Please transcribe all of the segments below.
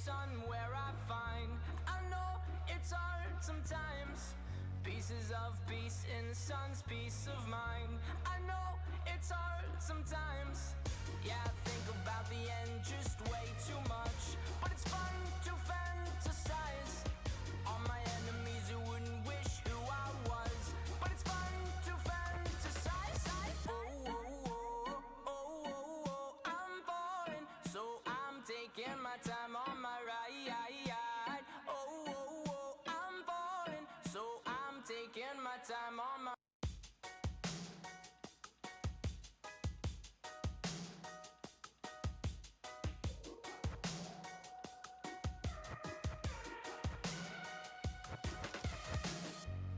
sun where I find, I know it's hard sometimes. Pieces of peace in the sun's peace of mind. I know it's hard sometimes. Yeah, I think about the end just way too much, but it's fun to fantasize. All my enemies who wouldn't wish who I was, but it's fun to fantasize. Oh, oh, oh, oh, oh, oh, I'm falling, so I'm taking my time on my ride. Oh, oh, oh, I'm falling, so I'm taking my time on my.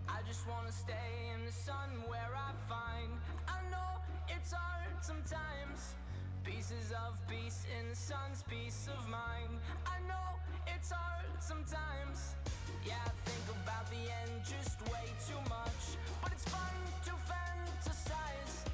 I just wanna stay in the sun where I find, I know it's hard sometimes. Pieces of peace in the sun's peace of mind. I know it's hard sometimes. Yeah, I think about the end just way too much, but it's fun to fantasize.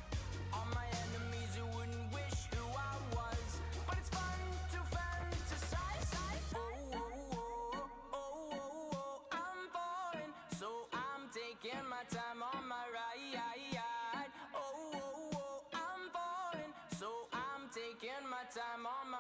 All my enemies who wouldn't wish who I was, but it's fun to fantasize. Oh, oh, oh, oh, oh, oh, I'm falling, so I'm taking my time on my ride. Oh, oh, oh, I'm falling, so I'm taking my time on my.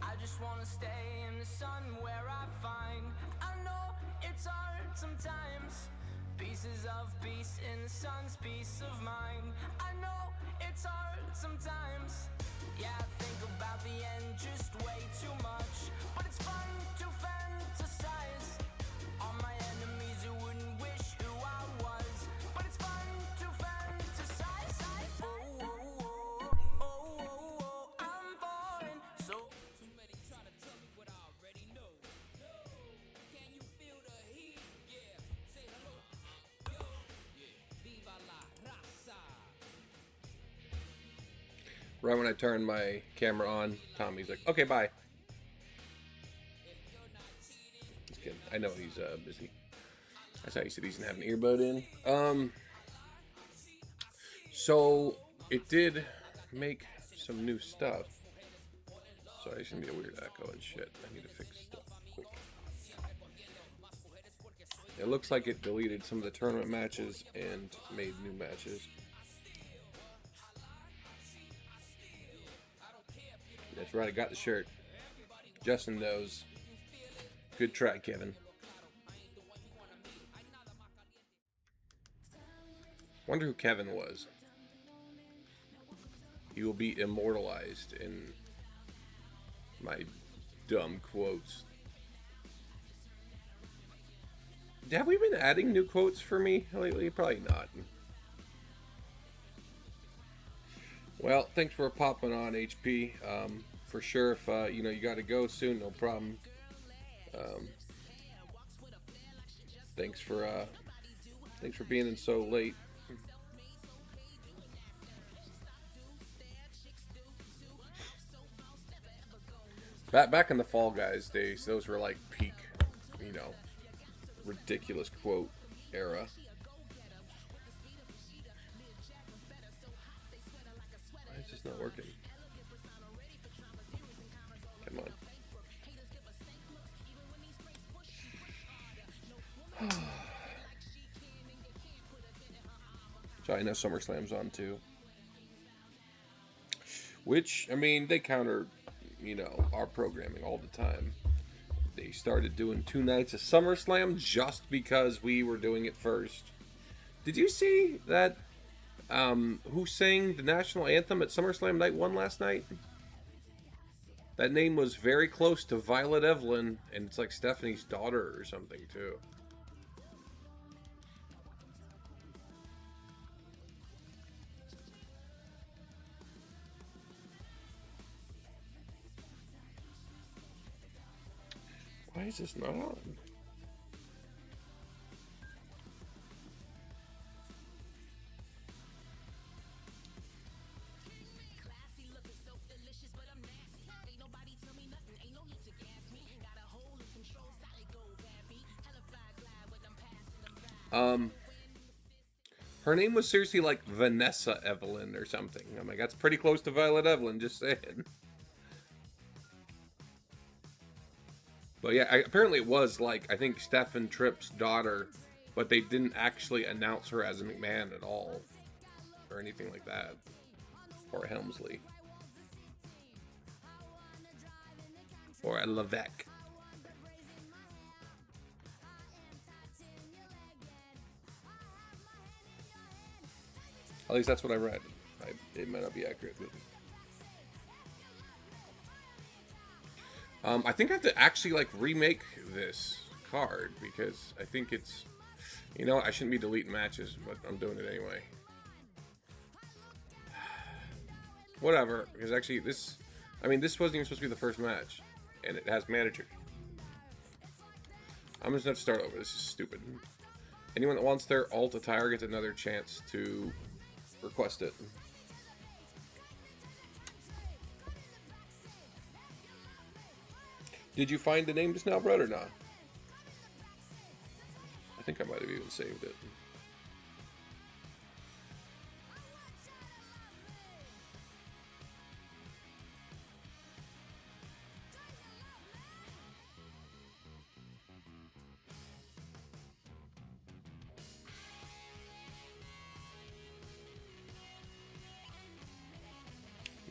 I just wanna stay in the sun where I find, I know it's hard sometimes. Pieces of peace in the sun's peace of mind. I know it's hard sometimes. Yeah, I think about the end just way too much, but it's fun to fantasize. All my enemies who wouldn't wish who I was, but it's fun to fantasize. Oh, oh, oh, oh, oh, oh, I'm falling, so. Too many try to tell me what I already know. Can you feel the heat? Yeah, say hello. Yo, yeah. Viva la raza. Right when I turn my camera on, Tommy's like, okay, bye. Just kidding. I know he's busy. That's how he said he's gonna have an earbud in. So it did make some new stuff. Sorry, it's gonna be a weird echo and shit. I need to fix stuff quick. It looks like it deleted some of the tournament matches and made new matches. That's right, I got the shirt. Justin knows. Good try, Kevin. Wonder who Kevin was. He will be immortalized in my dumb quotes. Have we been adding new quotes for me lately? Probably not. Well, thanks for popping on, HP. For sure, if you know you got to go soon, no problem. Thanks for being in so late. Back in the Fall Guys days, those were like peak, you know, ridiculous quote era. Why is this not working? Come on. So I know SummerSlam's on too. Which, I mean, they counter, you know, our programming all the time. They started doing 2 nights of SummerSlam just because we were doing it first. Did you see that? Who sang the national anthem at SummerSlam Night 1 last night? That name was very close to Violet Evelyn, and it's like Stephanie's daughter or something too. Why is this not on? Um, her name was seriously like Vanessa Evelyn or something. I'm like, that's pretty close to Violet Evelyn, just saying. But yeah, apparently it was like, I think Stephen Tripp's daughter, but they didn't actually announce her as a McMahon at all, or anything like that, or a Helmsley, or a Levesque. At least that's what I read. It might not be accurate. I think I have to actually like remake this card because I think it's, you know, I shouldn't be deleting matches, but I'm doing it anyway. Whatever, because actually this, I mean, this wasn't even supposed to be the first match, and it has managers. I'm just gonna have to start over. This is stupid. Anyone that wants their alt attire gets another chance to request it. Did you find the name just now, Brett, or not? I think I might have even saved it.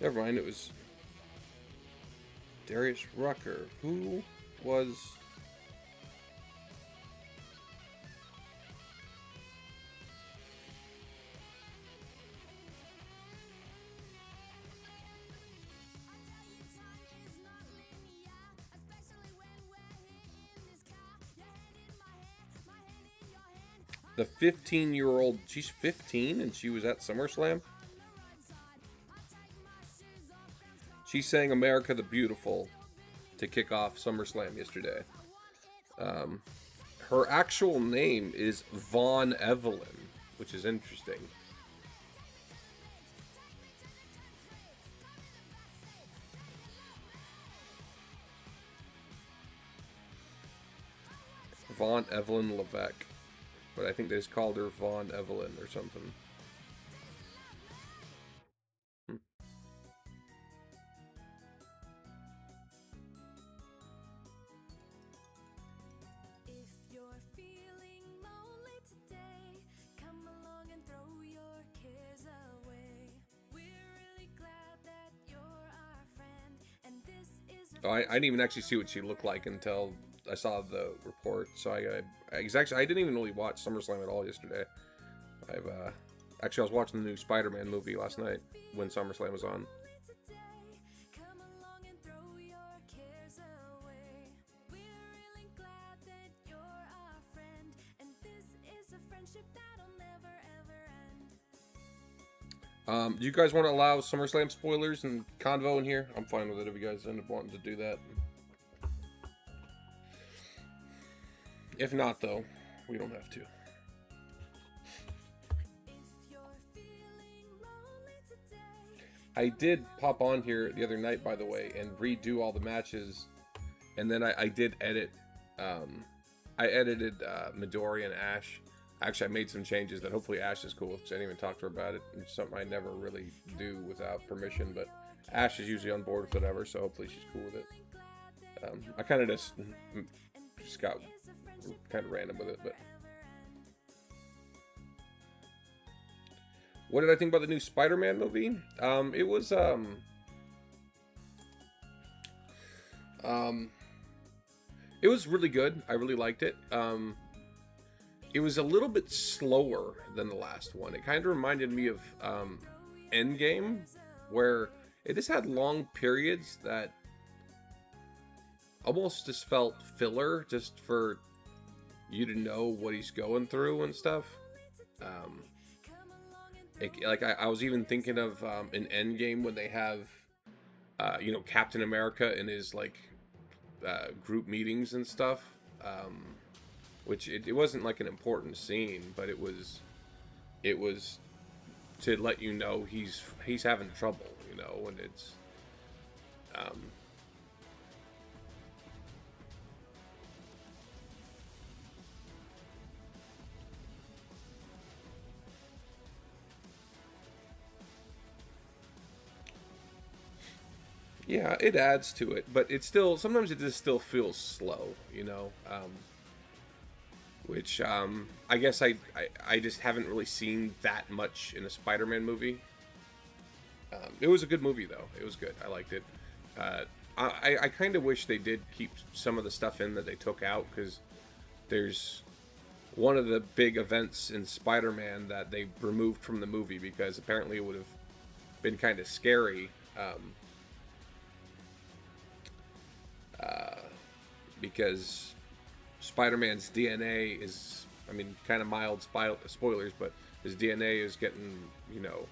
Never mind, it was Darius Rucker. Who was... the 15-year-old, she's 15 and she was at SummerSlam? She sang America the Beautiful to kick off SummerSlam yesterday. Her actual name is Vaughn Evelyn, which is interesting. Vaughn Evelyn Levesque. But I think they just called her Vaughn Evelyn or something. Oh, I didn't even actually see what she looked like until I saw the report. So I didn't even really watch SummerSlam at all yesterday. Actually, I was watching the new Spider-Man movie last night when SummerSlam was on. Do you guys want to allow SummerSlam spoilers and convo in here? I'm fine with it if you guys end up wanting to do that. If not, though, we don't have to. I did pop on here the other night, by the way, and redo all the matches, and then I did edit. I edited Midori and Ash. Actually, I made some changes that hopefully Ash is cool with, because I didn't even talk to her about it. It's something I never really do without permission, but Ash is usually on board with whatever, so hopefully she's cool with it. I kind of just got kind of random with it, but... What did I think about the new Spider-Man movie? It was really good. I really liked it. It was a little bit slower than the last one. It kind of reminded me of Endgame, where it just had long periods that almost just felt filler, just for you to know what he's going through and stuff. I was even thinking of an Endgame when they have, Captain America in his group meetings and stuff. Which it wasn't like an important scene, but it was to let you know he's having trouble, and it's Yeah, it adds to it, but it still sometimes it just still feels slow, you know. Which I guess I just haven't really seen that much in a Spider-Man movie. It was a good movie though. It was good. I liked it. Uh, I kind of wish they did keep some of the stuff in that they took out, because there's one of the big events in Spider-Man that they removed from the movie because apparently it would have been kind of scary. Because Spider-Man's DNA is, I mean, kind of mild spoilers, but his DNA is getting, you know,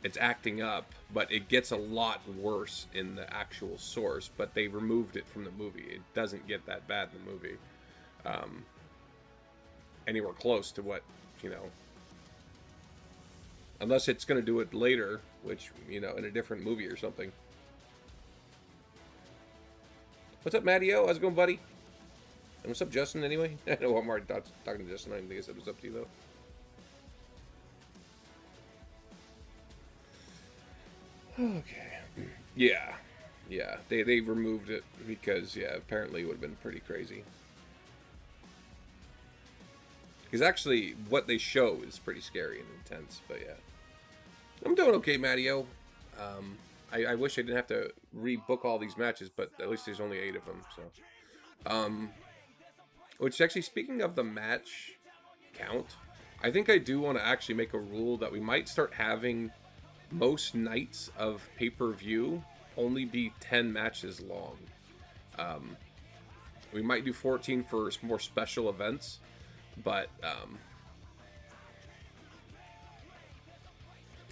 it's acting up, but it gets a lot worse in the actual source, but they removed it from the movie. It doesn't get that bad in the movie. Anywhere close to what, you know, unless it's going to do it later, which, you know, in a different movie or something. What's up, Matty O? How's it going, buddy? And what's up, Justin, anyway? I know I'm already talking to Justin. I didn't think I said what's up to you, though. Okay. Yeah. Yeah. They removed it because, yeah, apparently it would have been pretty crazy. Because actually, what they show is pretty scary and intense, but yeah. I'm doing okay, Matty O. I wish I didn't have to rebook all these matches, but at least there's only 8 of them, so. Which, actually, speaking of the match count, I think I do want to actually make a rule that we might start having most nights of pay-per-view only be 10 matches long. We might do 14 for more special events, but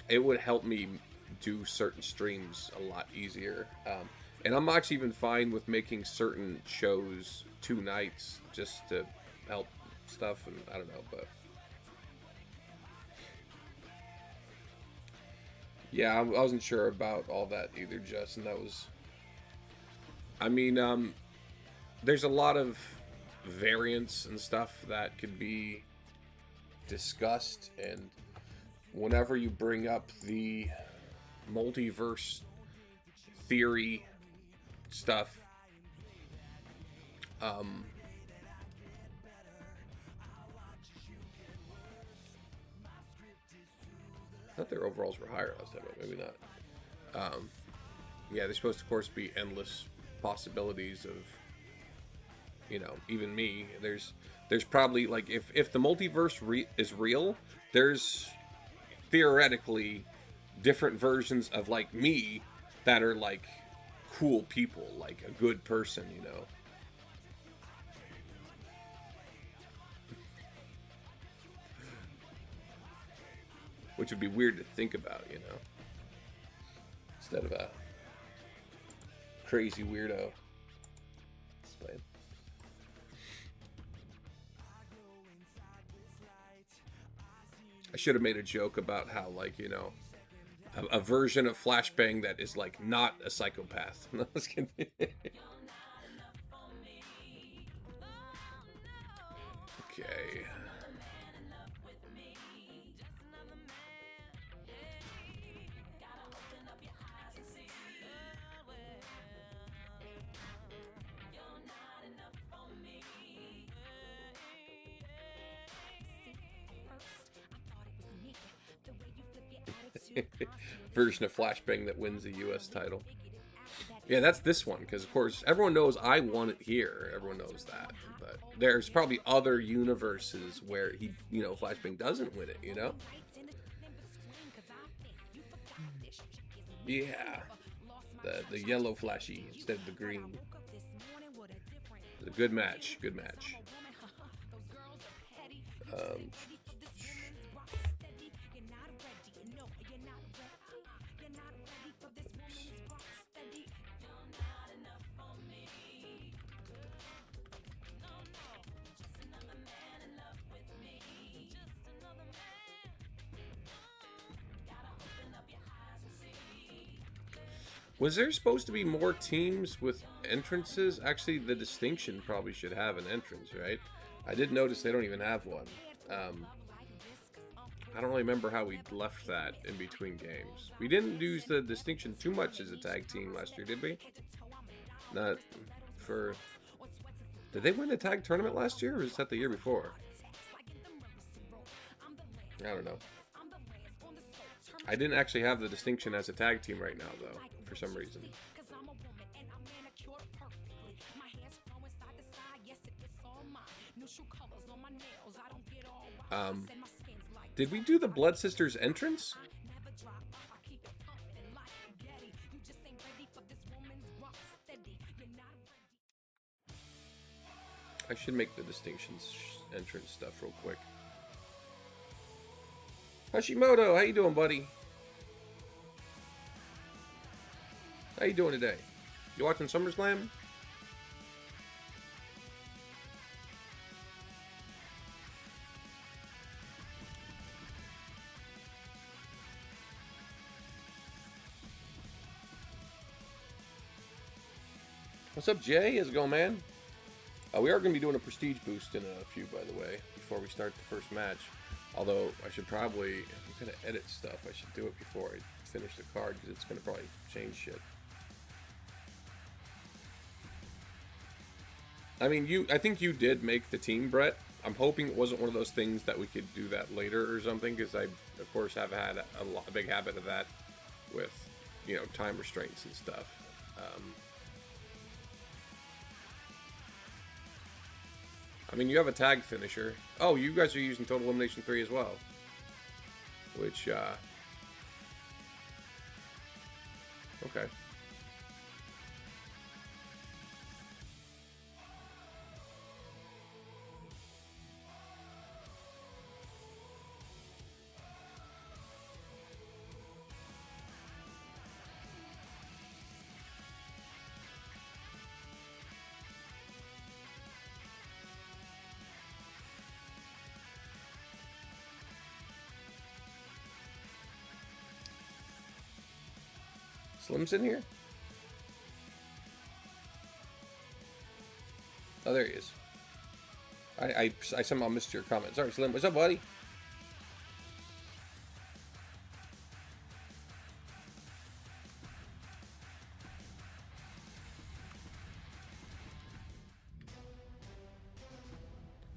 it would help me do certain streams a lot easier. And I'm actually even fine with making certain shows 2 nights just to help stuff, and I don't know, but yeah, I wasn't sure about all that either, Justin. That was, I mean, there's a lot of variants and stuff that could be discussed, and whenever you bring up the multiverse theory stuff, I thought their overalls were higher last time, but maybe not. Yeah, they're supposed to, of course, be endless possibilities of, you know, even me. There's probably, like, if the multiverse is real, there's theoretically different versions of, like, me that are, like, cool people, like a good person, you know. Which would be weird to think about, you know. Instead of a crazy weirdo. I should have made a joke about how, like, you know, a version of Flashbang that is, like, not a psychopath. No, I was kidding. Okay. Version of Flashbang that wins the U.S. title. Yeah, that's this one, because of course everyone knows I won it here. Everyone knows that, but there's probably other universes where he, you know, Flashbang doesn't win it. You know? Yeah, the yellow Flashy instead of the green. It's a good match. Good match. Was there supposed to be more teams with entrances? Actually, the Distinction probably should have an entrance, right? I did notice they don't even have one. I don't really remember how we left that in between games. We didn't use the distinction too much as a tag team last year, did we? Not for... Did they win the tag tournament last year, or was that the year before? I don't know. I didn't actually have the distinction as a tag team right now, though, for some reason. Did we do the Blood Sisters entrance? I should make the distinctions entrance stuff real quick. Hashimoto, how you doing, buddy? How you doing today? You watching SummerSlam? What's up, Jay? How's it going, man? We are going to be doing a prestige boost in a few, by the way, before we start the first match. Although, I should probably, if I'm going to edit stuff, I should do it before I finish the card, because it's going to probably change shit. I mean, I think you did make the team, Brett. I'm hoping it wasn't one of those things that we could do that later or something, because I, of course, have had a big habit of that with, you know, time restraints and stuff. I mean, you have a tag finisher. Oh, you guys are using Total Elimination 3 as well. Which, okay. Slim's in here? Oh, there he is. I somehow missed your comment. Sorry, Slim. What's up, buddy?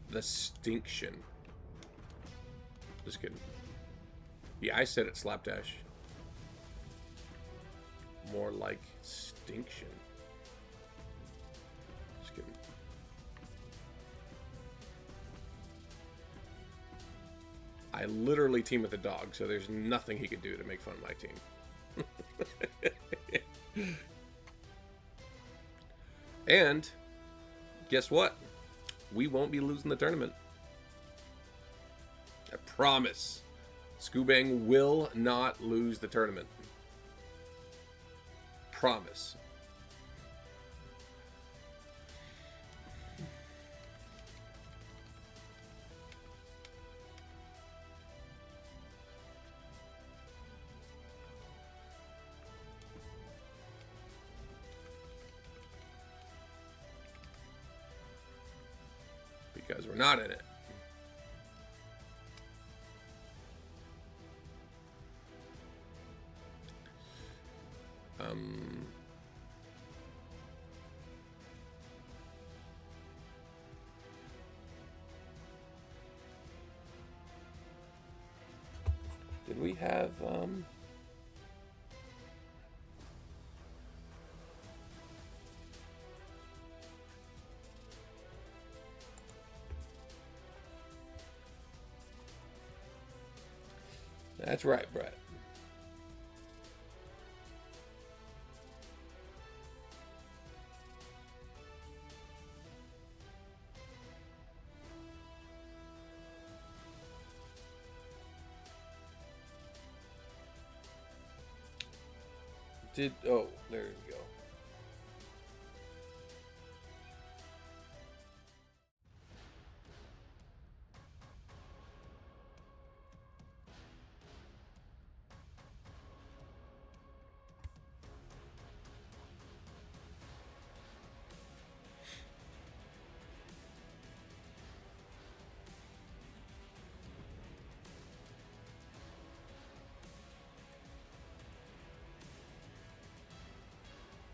The Stinction. Just kidding. Yeah, I said it, Slapdash. More like Stinction. Just kidding. I literally team with a dog, so there's nothing he could do to make fun of my team. And guess what? We won't be losing the tournament. I promise. Scoobang will not lose the tournament. Promise. Because we're not in it. Did we have, That's right, Brett. Oh, there we go.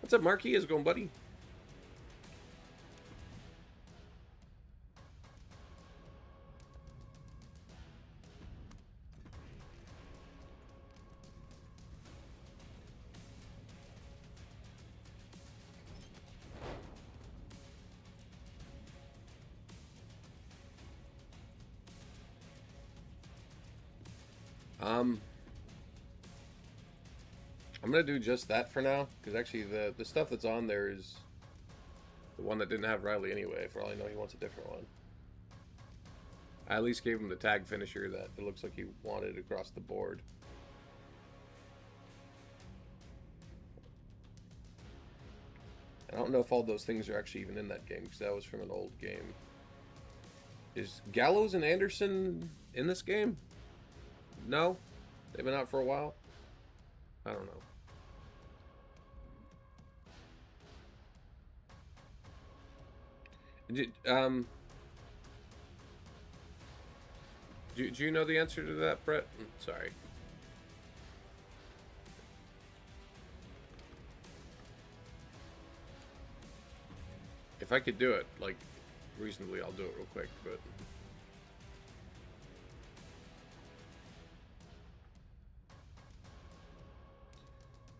What's up, Marky? How's it going, buddy? I'm gonna do just that for now, because actually the stuff that's on there is the one that didn't have Riley anyway. For all I know, he wants a different one. I at least gave him the tag finisher that it looks like he wanted across the board. I don't know if all those things are actually even in that game, because that was from an old game. Is Gallows and Anderson in this game? No? They've been out for a while? I don't know. Do you know the answer to that, Brett? Sorry. If I could do it, like, reasonably, I'll do it real quick, but...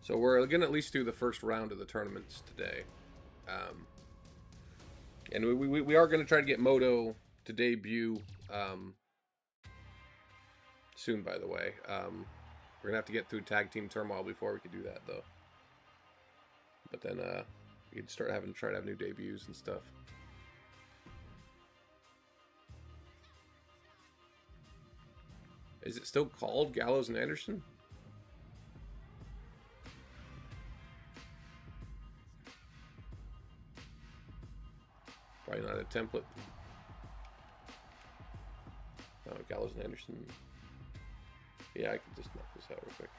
So we're going to at least do the first round of the tournaments today. And we are going to try to get Moto to debut soon, by the way. We're going to have to get through Tag Team Turmoil before we can do that, though. But then we can start try to have new debuts and stuff. Is it still called Gallows and Anderson? Probably not a template. Oh, Gallows and Anderson. Yeah, I could just knock this out real quick.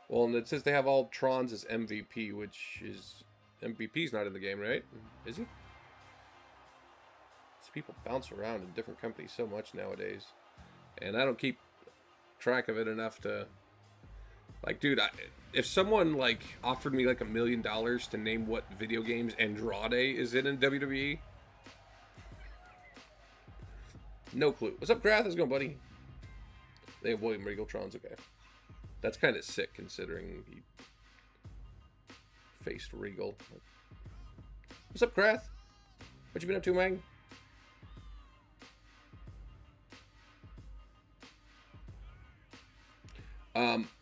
Well, and it says they have all Trons as MVP, which is... MVP's not in the game, right? Is he? These people bounce around in different companies so much nowadays. And I don't keep track of it enough to... Like, dude, if someone, like, offered me, like, $1 million to name what video games Andrade is in WWE... No clue. What's up, Grath? How's it going, buddy? They have William Regal Trons, okay. That's kind of sick, considering he faced Regal. What's up, Krath? What you been up to, Mang?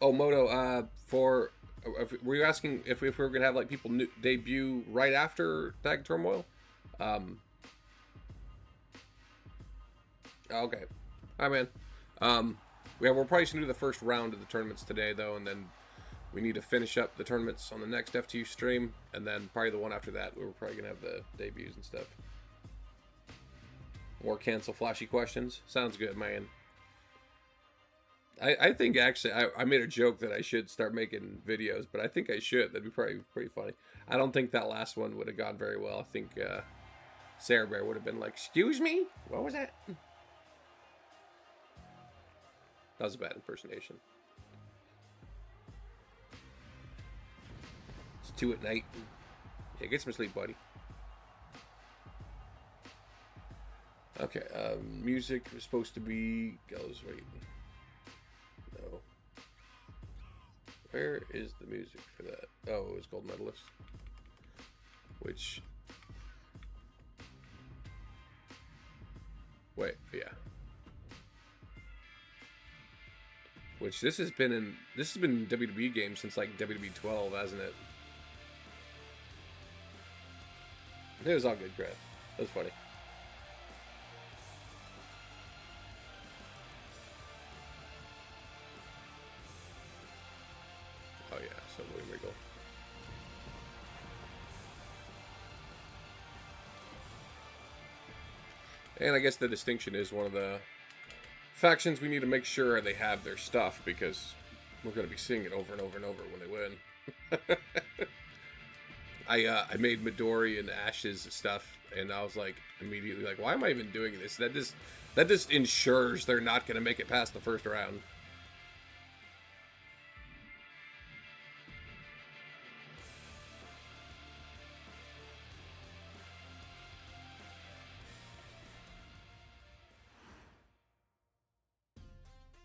Oh, Moto, were you asking if we were going to have, like, people debut right after Tag Turmoil? Okay. Hi, man. Yeah, we're probably going to do the first round of the tournaments today, though, and then we need to finish up the tournaments on the next FTU stream, and then probably the one after that, we're probably going to have the debuts and stuff. More cancel flashy questions. Sounds good, man. I think, actually, I made a joke that I should start making videos, but I think I should. That'd be probably pretty funny. I don't think that last one would have gone very well. I think Sarah Bear would have been like, "Excuse me? What was that?" That was a bad impersonation. It's 2 at night. Yeah, get some sleep, buddy. Okay, music is supposed to be... Goes right. No. Where is the music for that? Oh, it was gold medalist. Which... Wait, yeah. Which this has been WWE games since like WWE 12, hasn't it? It was all good, crap. That was funny. Oh yeah, so William Regal. And I guess the distinction is one of the factions we need to make sure they have their stuff, because we're going to be seeing it over and over and over when they win. I made Midori and Ash's stuff, and I was like immediately like, why am I even doing this? That just ensures they're not gonna make it past the first round.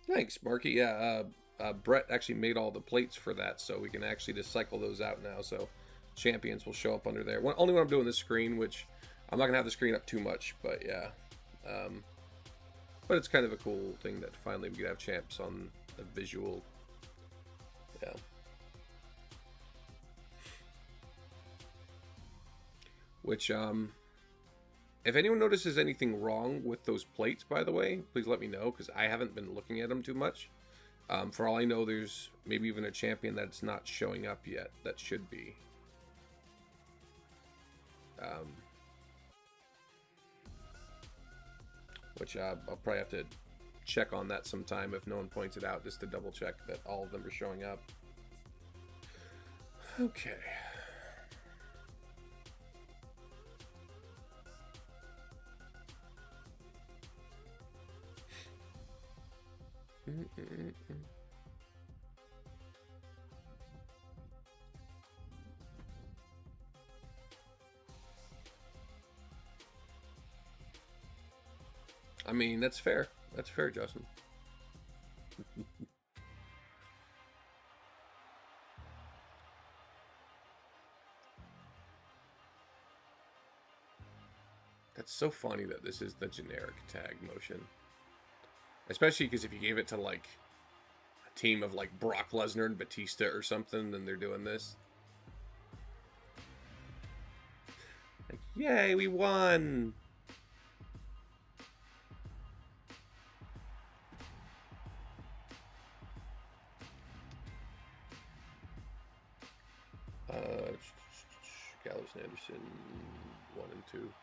Thanks, Marky. Yeah, Brett actually made all the plates for that, so we can actually just cycle those out now. So champions will show up under there. Only when I'm doing this screen, which I'm not gonna have the screen up too much, but yeah. But it's kind of a cool thing that finally we could have champs on a visual. Yeah. Which if anyone notices anything wrong with those plates, by the way, please let me know, because I haven't been looking at them too much. For all I know, there's maybe even a champion that's not showing up yet that should be. Which I'll probably have to check on that sometime if no one points it out, just to double check that all of them are showing up. Okay. I mean, that's fair. That's fair, Justin. That's so funny that this is the generic tag motion. Especially because if you gave it to, like, a team of, like, Brock Lesnar and Batista or something, then they're doing this. Like, yay, we won! Gallows and Anderson, 1 and 2.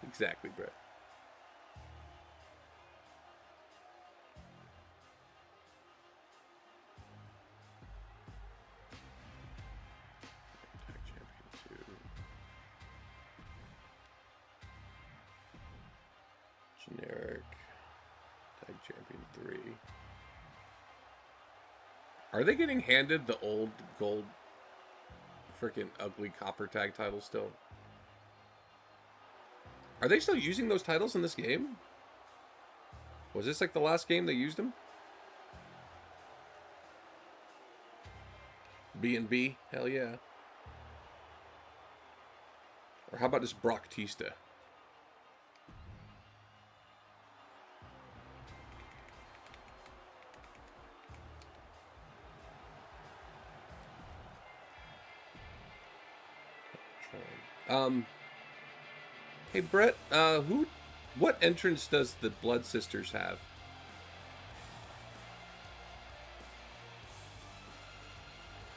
Exactly, Brett. Tag Champion 2. Generic. Tag Champion 3. Are they getting handed the old gold freaking ugly copper tag title still? Are they still using those titles in this game? Was this like the last game they used them? B&B? Hell yeah. Or how about this Brock Tista? Hey Brett, what entrance does the Blood Sisters have?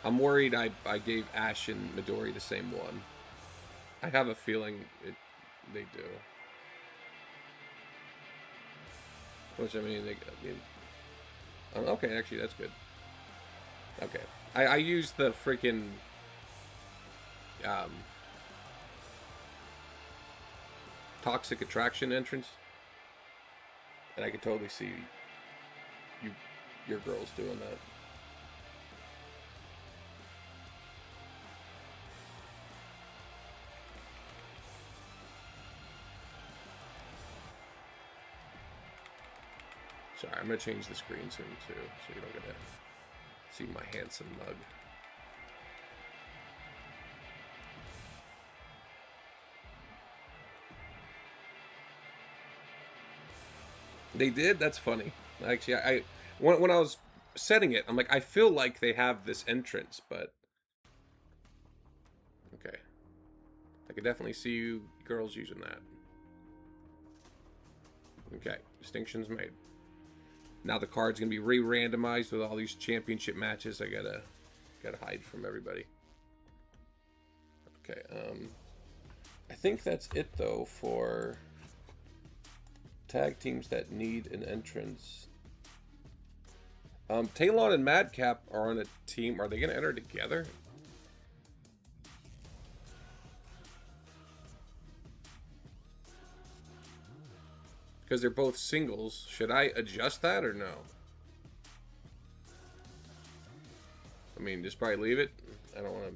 I'm worried I gave Ash and Midori the same one. I have a feeling they do. Which, I mean, okay, actually, that's good. Okay. I used the freaking, Toxic Attraction entrance. And I could totally see your girls doing that. Sorry, I'm going to change the screen soon, too, so you don't get to see my handsome mug. They did? That's funny. Actually, when I was setting it, I'm like, I feel like they have this entrance, but... Okay. I could definitely see you girls using that. Okay. Distinctions made. Now the card's gonna be re-randomized with all these championship matches. I gotta hide from everybody. Okay, I think that's it though for tag teams that need an entrance. Talon and Madcap are on a team. Are they gonna enter together? Because they're both singles. Should I adjust that or no? I mean, just probably leave it. I don't want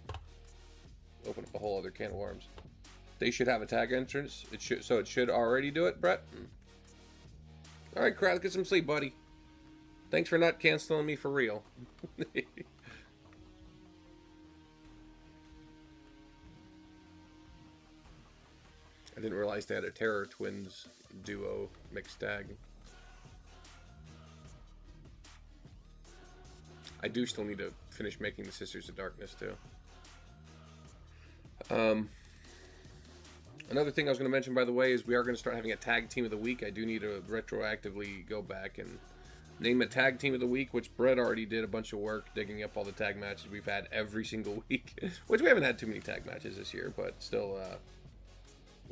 to open up a whole other can of worms. They should have a tag entrance. It should already do it, Brett. All right, Kraz, get some sleep, buddy. Thanks for not canceling me for real. I didn't realize they had a Terror Twins duo mixed tag. I do still need to finish making the Sisters of Darkness too. Another thing I was going to mention, by the way, is we are going to start having a tag team of the week. I do need to retroactively go back and name a tag team of the week, which Brett already did a bunch of work digging up all the tag matches we've had every single week. Which we haven't had too many tag matches this year, but still a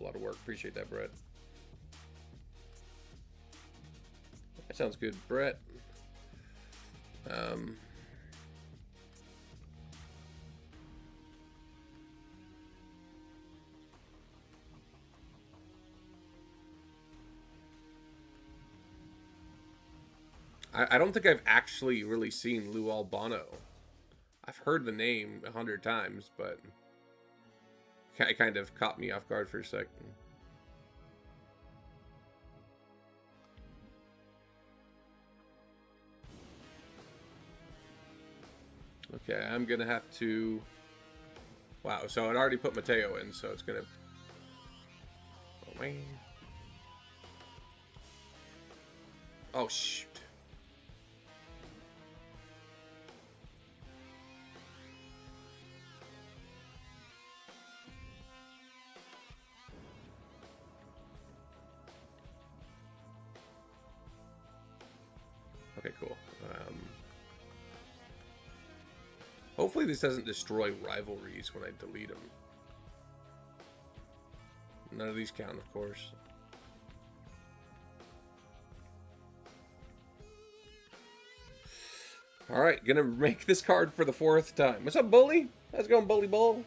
lot of work. Appreciate that, Brett. That sounds good, Brett. I don't think I've actually really seen Lou Albano. I've heard the name 100 times, but it kind of caught me off guard for a second. Okay, I'm gonna have to... Wow, so it already put Mateo in, so it's gonna... Oh, man. Oh, shoot. Okay, cool. Hopefully this doesn't destroy rivalries when I delete them. None of these count, of course. Alright, gonna make this card for the 4th time. What's up, Bully? How's it going, Bully Bull?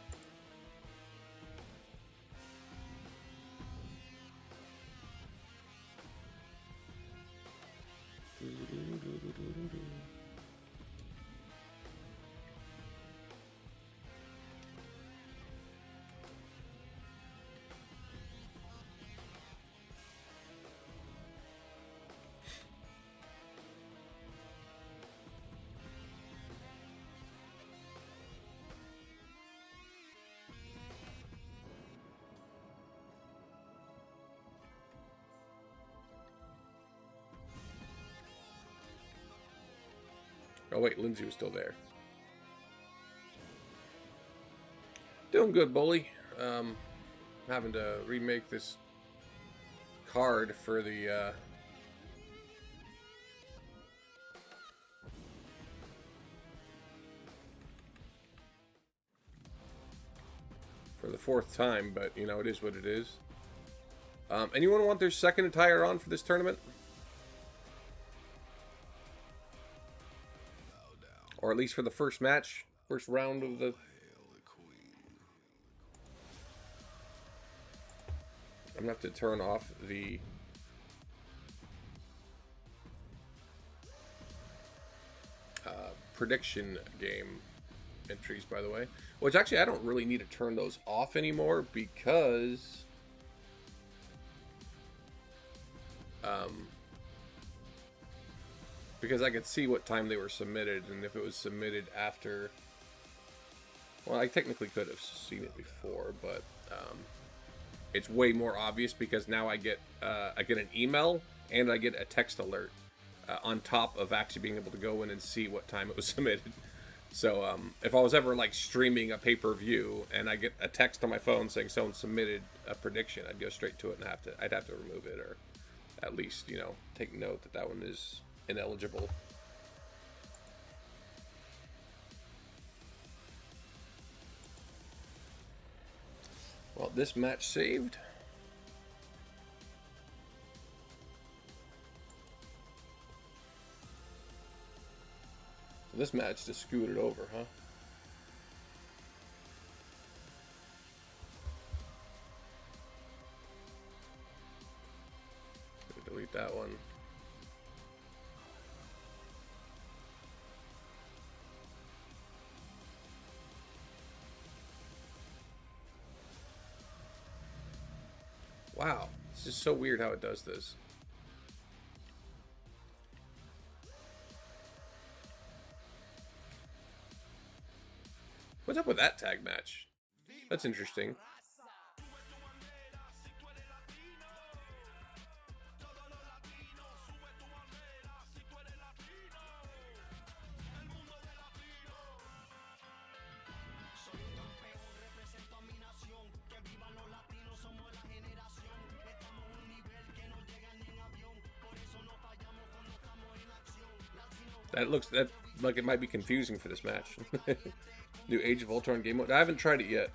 Oh wait, Lindsay was still there. Doing good, Bully. Having to remake this card for the for the 4th time, but you know, it is what it is. Anyone want their second attire on for this tournament? Or at least for the first match, first round of the... I'm gonna have to turn off the... prediction game entries, by the way. Which actually I don't really need to turn those off anymore because... because I could see what time they were submitted, and if it was submitted after... Well, I technically could have seen it before, but it's way more obvious because now I get an email and I get a text alert on top of actually being able to go in and see what time it was submitted. So if I was ever like streaming a pay-per-view and I get a text on my phone saying someone submitted a prediction, I'd go straight to it and I'd have to remove it, or at least, you know, take note that that one is ineligible. Well, this match saved. So this match just scooted over, huh? Delete that one. Wow, it's just so weird how it does this. What's up with that tag match? That's interesting. That looks like it might be confusing for this match. New Age of Ultron game mode. I haven't tried it yet.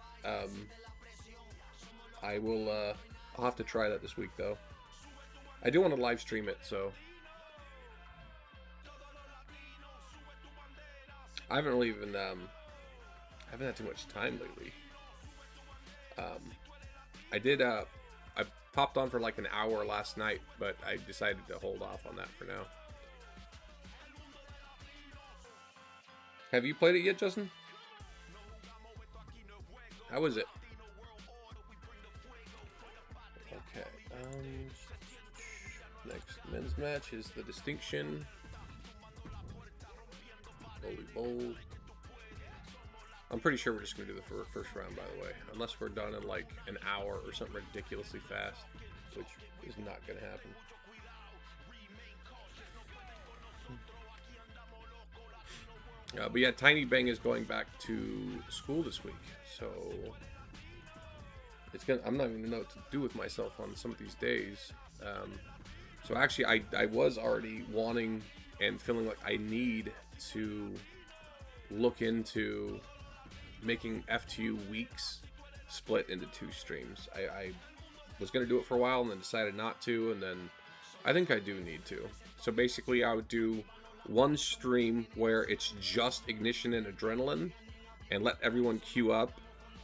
I will. I'll have to try that this week though. I do want to live stream it, so I haven't really even. I haven't had too much time lately. I did. I popped on for like an hour last night, but I decided to hold off on that for now. Have you played it yet, Justin? How is it? Okay. Next men's match is the Distinction. Holy Bowl. I'm pretty sure we're just going to do the first round, by the way. Unless we're done in like an hour or something ridiculously fast, which is not going to happen. But yeah, Tiny Bang is going back to school this week, so it's gonna. I'm not even gonna know what to do with myself on some of these days. So actually, I was already wanting and feeling like I need to look into making FTU weeks split into 2 streams. I was gonna do it for a while and then decided not to, and then I think I do need to. So basically, I would do one stream where it's just Ignition and Adrenaline and let everyone queue up,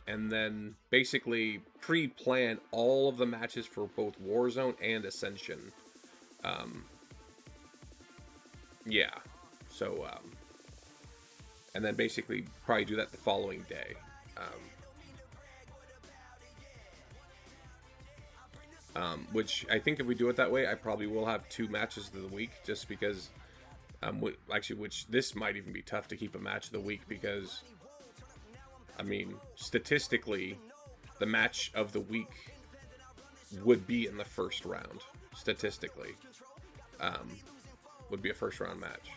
and then basically pre-plan all of the matches for both Warzone and Ascension. Yeah, so and then basically probably do that the following day. Which I think if we do it that way, I probably will have 2 matches of the week, just because actually, which this might even be tough to keep a match of the week, because I mean, statistically, the match of the week would be in the first round. Statistically, would be a first round match.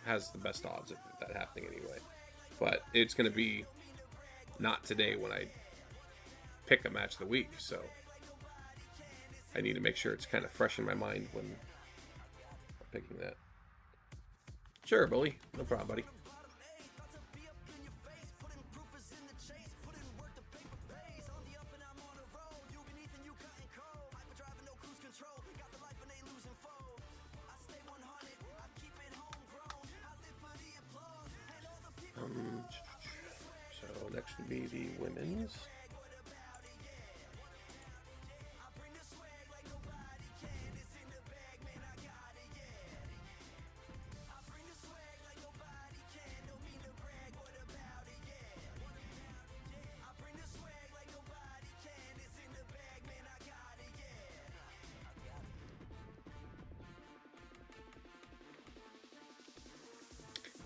Has the best odds of that happening anyway. But it's going to be not today when I pick a match of the week, so I need to make sure it's kind of fresh in my mind when I'm picking that. Sure, Bully. No problem, buddy. So next would be the women's.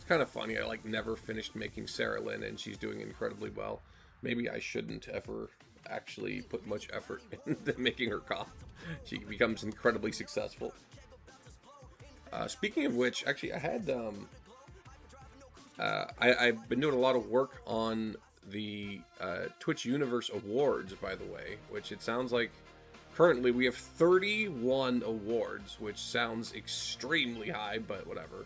Kind of funny. I like never finished making Sarah Lynn, and she's doing incredibly well. Maybe I shouldn't ever actually put much effort into making her comp. She becomes incredibly successful. Speaking of which, actually, I had I've been doing a lot of work on the Twitch Universe Awards, by the way, which it sounds like currently we have 31 awards, which sounds extremely high, but whatever.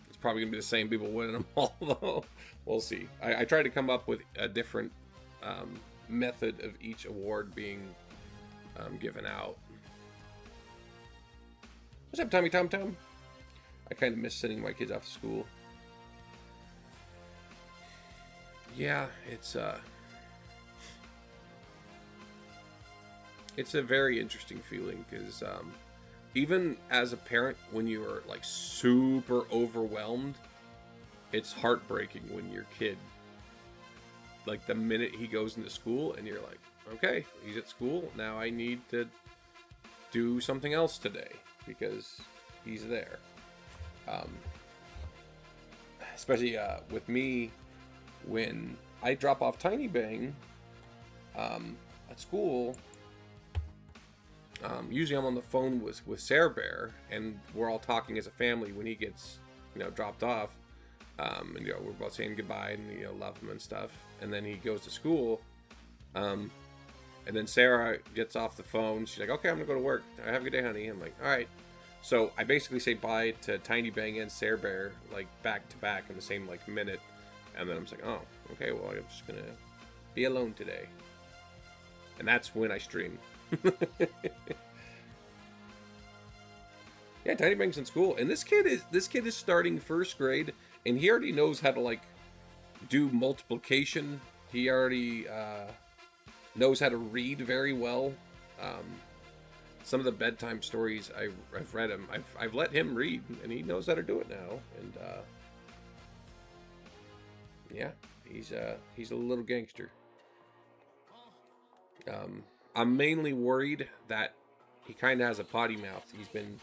It's probably gonna be the same people winning them all, though. We'll see. I tried to come up with a different method of each award being given out. What's up, Tommy Tom Tom? I kind of miss sending my kids off to school. Yeah, it's a very interesting feeling because even as a parent, when you are like super overwhelmed, it's heartbreaking when your kid, like the minute he goes into school and you're like, okay, he's at school, now I need to do something else today because he's there. Especially with me, when I drop off Tiny Bang at school, usually I'm on the phone with Sarah Bear, and we're all talking as a family when he gets, dropped off, and we're both saying goodbye and love him and stuff, and then he goes to school, and then Sarah gets off the phone. She's like, "Okay, I'm gonna go to work. Have a good day, honey." I'm like, "All right." So I basically say bye to Tiny Bang and Sarah Bear like back to back in the same like minute, and then I'm just like, "Oh, okay, well I'm just gonna be alone today," and that's when I stream. Yeah, Tiny Bang's in school, and this kid is starting first grade, and he already knows how to like do multiplication. He already knows how to read very well. Some of the bedtime stories I've read him, I've let him read, and he knows how to do it now. And yeah, he's a little gangster. I'm mainly worried that he kind of has a potty mouth. He's been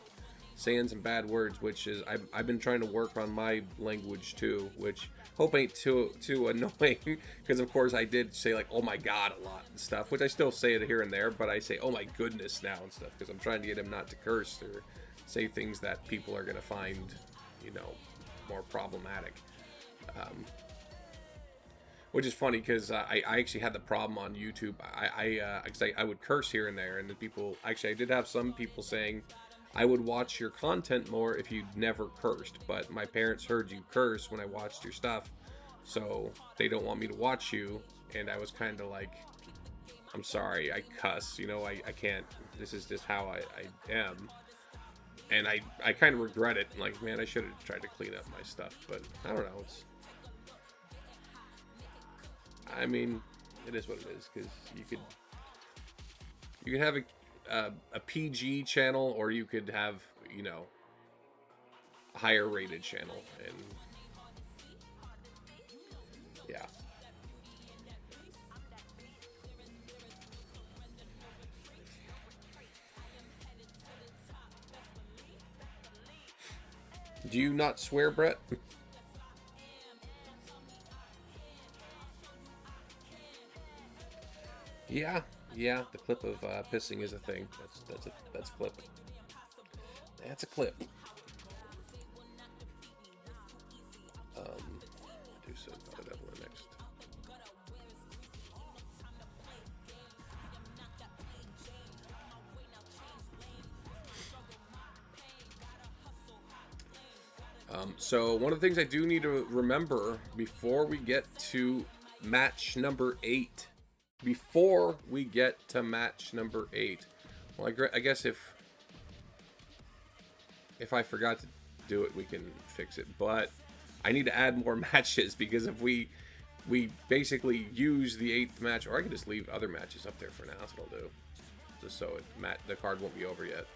saying some bad words, which is I've been trying to work on my language too, which hope ain't too annoying, because of course I did say like "oh my god" a lot and stuff, which I still say it here and there, but I say "oh my goodness" now and stuff because I'm trying to get him not to curse or say things that people are gonna find more problematic. Which is funny because I actually had the problem on YouTube. I would curse here and there, and the people actually I did have some people saying I would watch your content more if you never cursed, but my parents heard you curse when I watched your stuff, so they don't want me to watch you. And I was kind of like, I'm sorry, I cuss, I can't, this is just how I am. And I kind of regret it. Like, man, I should have tried to clean up my stuff, but I don't know. It is what it is, because you could have a PG channel, or you could have a higher rated channel, and yeah. Do you not swear, Brett? Yeah, the clip of pissing is a thing. That's a clip. That's a clip. Do so about it next. So one of the things I do need to remember before we get to match number 8. Before we get to match number 8, well, I guess if I forgot to do it, we can fix it. But I need to add more matches, because if we basically use the 8th match, or I can just leave other matches up there for now. That's what I'll do, just so the card won't be over yet.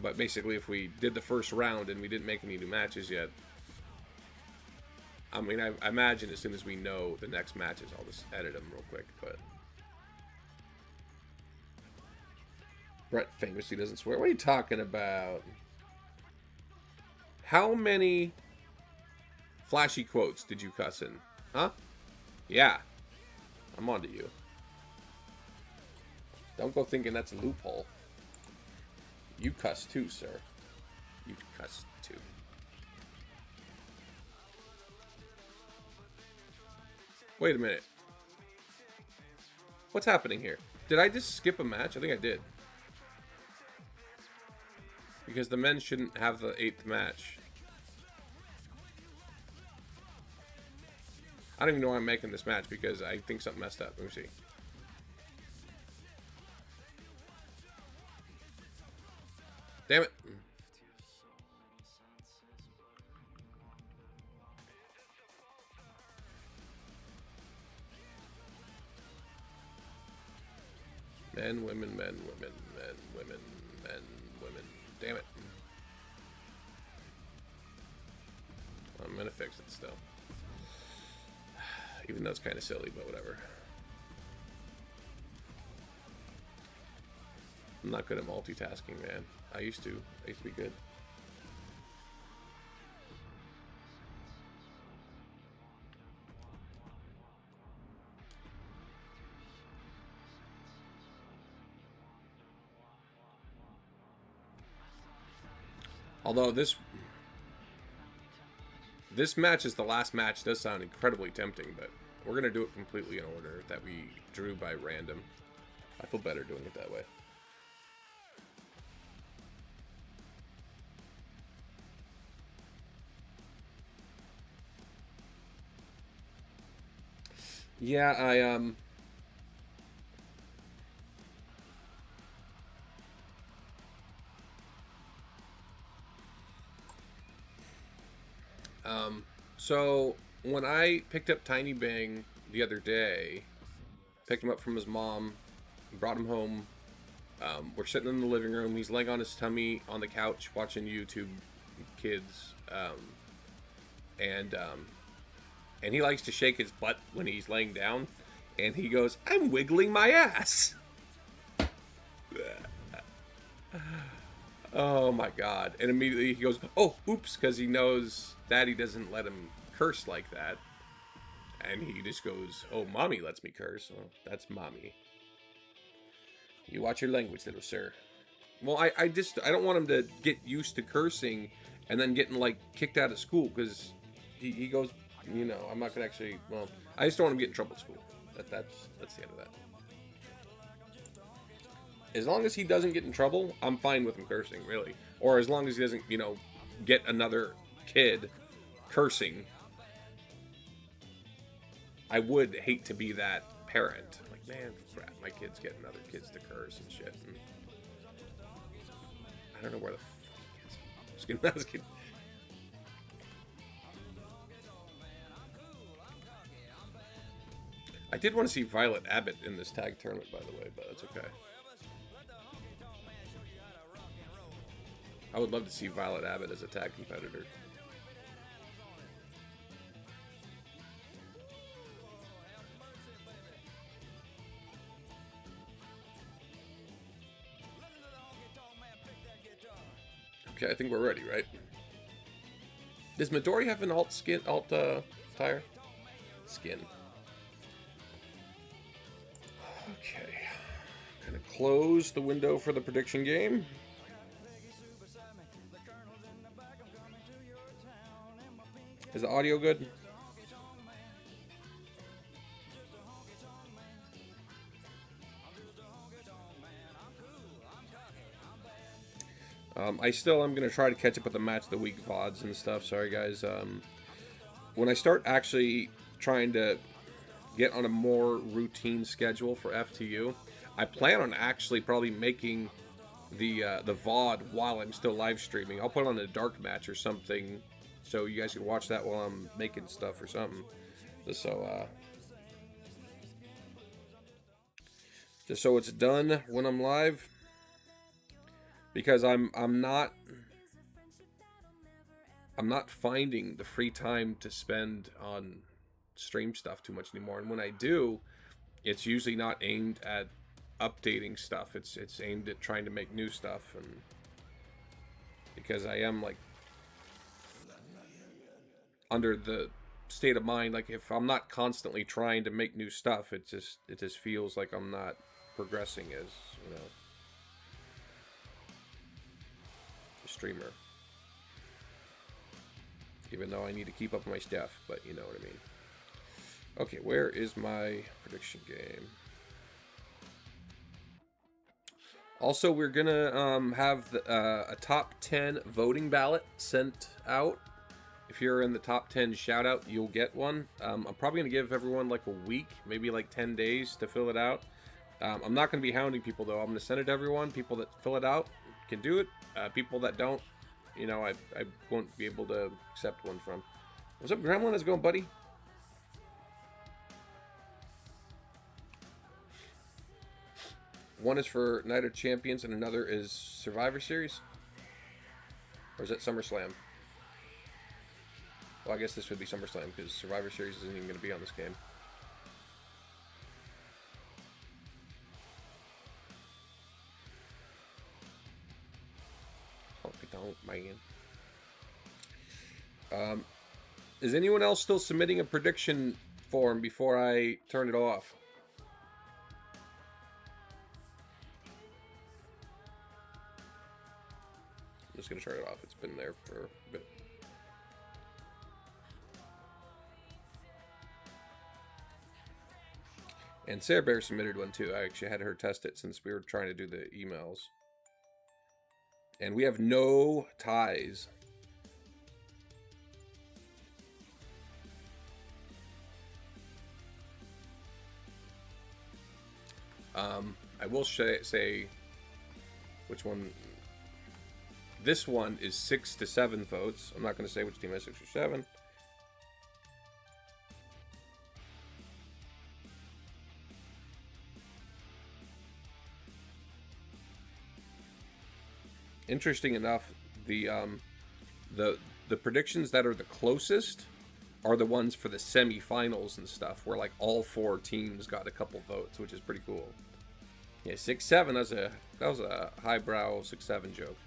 But basically, if we did the first round and we didn't make any new matches yet, I imagine as soon as we know the next matches, I'll just edit them real quick. But Brett famously doesn't swear. What are you talking about? How many flashy quotes did you cuss in? Huh? Yeah. I'm on to you. Don't go thinking that's a loophole. You cuss too, sir. You cuss too. Wait a minute. What's happening here? Did I just skip a match? I think I did. Because the men shouldn't have the 8th match. I don't even know why I'm making this match because I think something messed up. Let me see. Damn it. Men, women, men, women, men, women, men, women. Damn it. I'm gonna fix it still. Even though it's kind of silly, but whatever. I'm not good at multitasking, man. I used to be good. Although this match is the last match, it does sound incredibly tempting, but we're going to do it completely in order that we drew by random. I feel better doing it that way. Yeah, so when I picked up Tiny Bang the other day, picked him up from his mom, brought him home. We're sitting in the living room. He's laying on his tummy on the couch watching YouTube Kids, and he likes to shake his butt when he's laying down, and he goes, "I'm wiggling my ass." Oh my god. And immediately he goes, "Oh, oops," because he knows Daddy doesn't let him curse like that. And he just goes, "Oh, Mommy lets me curse." Well, that's Mommy. You watch your language, little sir. Well, I don't want him to get used to cursing and then getting, like, kicked out of school, because he goes, you know, I'm not going to actually, well, I just don't want him to get in trouble at school. That's the end of that. As long as he doesn't get in trouble, I'm fine with him cursing, really. Or as long as he doesn't, you know, get another kid cursing. I would hate to be that parent. Like, man, crap, my kid's getting other kids to curse and shit. And I don't know where the fuck he is. I was kidding. I did want to see Violet Abbott in this tag tournament, by the way, but that's okay. I would love to see Violet Abbott as a tag competitor. Okay, I think we're ready, right? Does Midori have an alt tire? Skin. Okay. Gonna close the window for the prediction game. Is the audio good? I still am going to try to catch up with the match of the week VODs and stuff. Sorry, guys. When I start actually trying to get on a more routine schedule for FTU, I plan on actually probably making the VOD while I'm still live streaming. I'll put on a dark match or something so you guys can watch that while I'm making stuff or something. Just so it's done when I'm live. Because I'm not finding the free time to spend on stream stuff too much anymore. And when I do, it's usually not aimed at updating stuff. It's aimed at trying to make new stuff. And because I am, like, under the state of mind, like, if I'm not constantly trying to make new stuff, it just feels like I'm not progressing as, you know, a streamer. Even though I need to keep up my stuff, but you know what I mean. Okay, where is my prediction game? Also, we're gonna have a top 10 voting ballot sent out. If you're in the top 10 shout out, you'll get one. I'm probably gonna give everyone like a week, maybe like 10 days to fill it out. I'm not gonna be hounding people though. I'm gonna send it to everyone. People that fill it out can do it. People that don't, you know, I won't be able to accept one from. What's up, Gremlin? How's it going, buddy? One is for Night of Champions and another is Survivor Series? Or is that SummerSlam? Well, I guess this would be SummerSlam because Survivor Series isn't even going to be on this game. Hope I don't, man. Is anyone else still submitting a prediction form before I turn it off? I'm just going to turn it off. It's been there for a bit. And Sarah Bear submitted one too. I actually had her test it since we were trying to do the emails. And we have no ties. I will say which one. This one is 6 to 7 votes. I'm not going to say which team has 6 or 7. Interesting enough, the predictions that are the closest are the ones for the semifinals and stuff, where like all 4 teams got a couple votes, which is pretty cool. Yeah, 6-7. That was a highbrow 6-7 joke.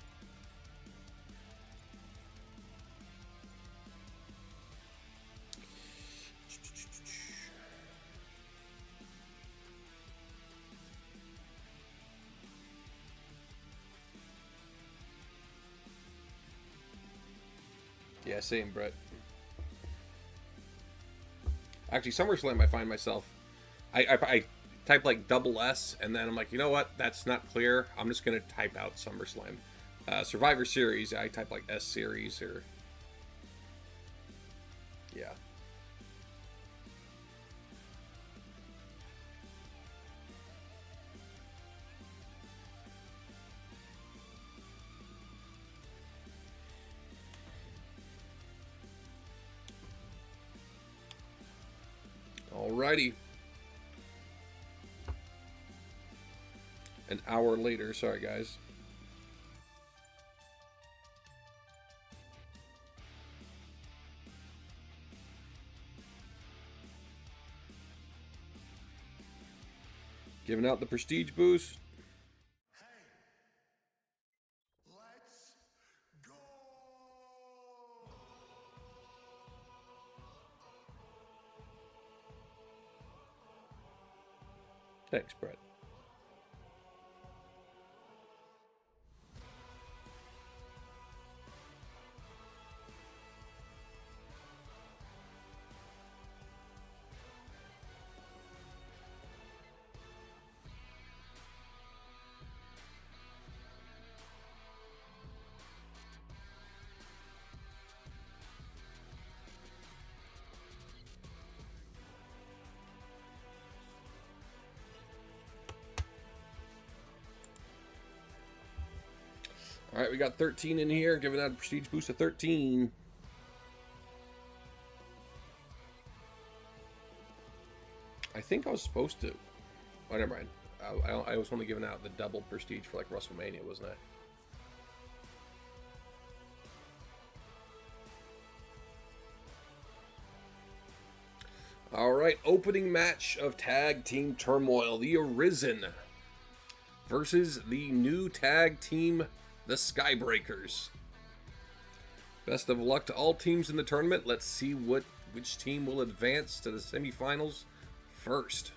Yeah, same, Brett. Actually, SummerSlam, I find myself, I type like double S, and then I'm like, you know what? That's not clear. I'm just gonna type out SummerSlam. Survivor Series, I type like S Series or yeah. Alrighty. An hour later, sorry guys. Giving out the prestige boost. Thanks, Brett. All right, we got 13 in here, giving out a prestige boost of 13. I think I was supposed to. Oh, never mind. I was only giving out the double prestige for like WrestleMania, wasn't I? All right, opening match of Tag Team Turmoil, the Arisen versus the new tag team, the Skybreakers. Best of luck to all teams in the tournament. Let's see which team will advance to the semifinals first.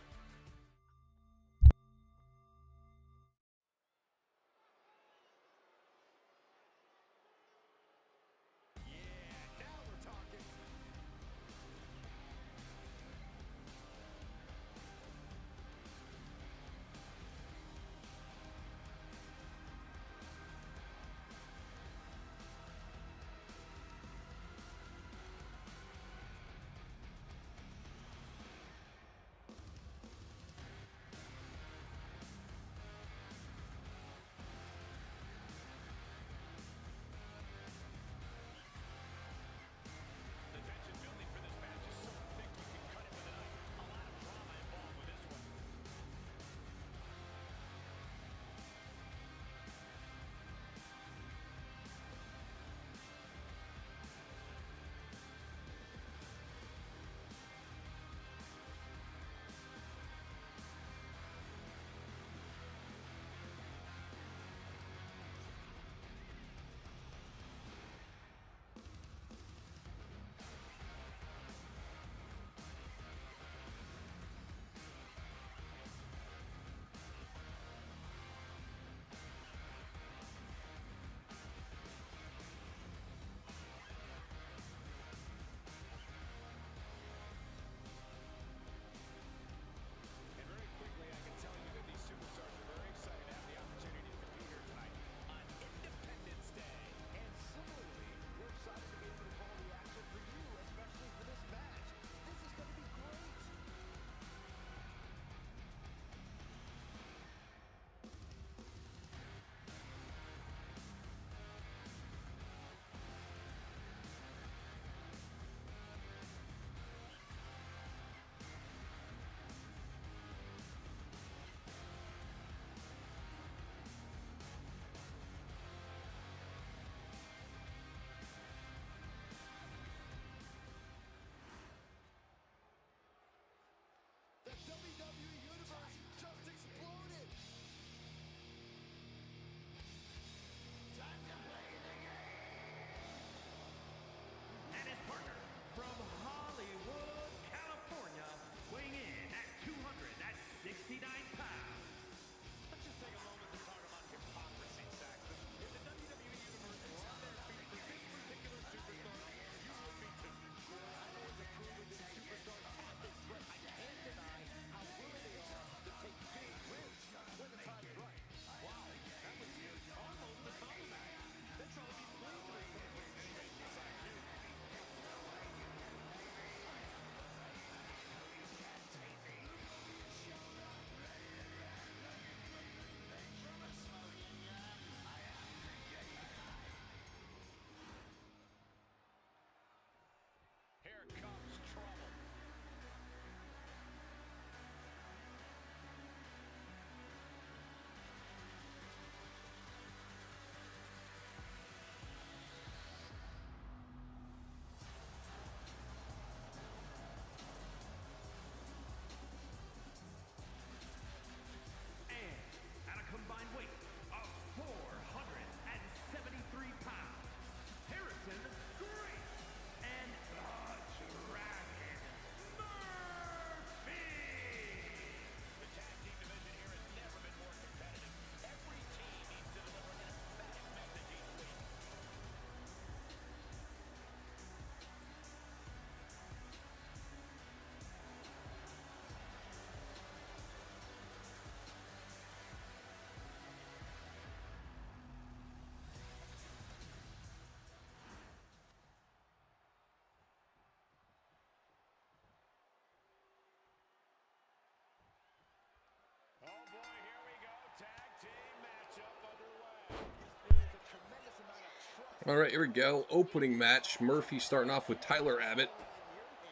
All right, here we go. Opening match. Murphy starting off with Tyler Abbott.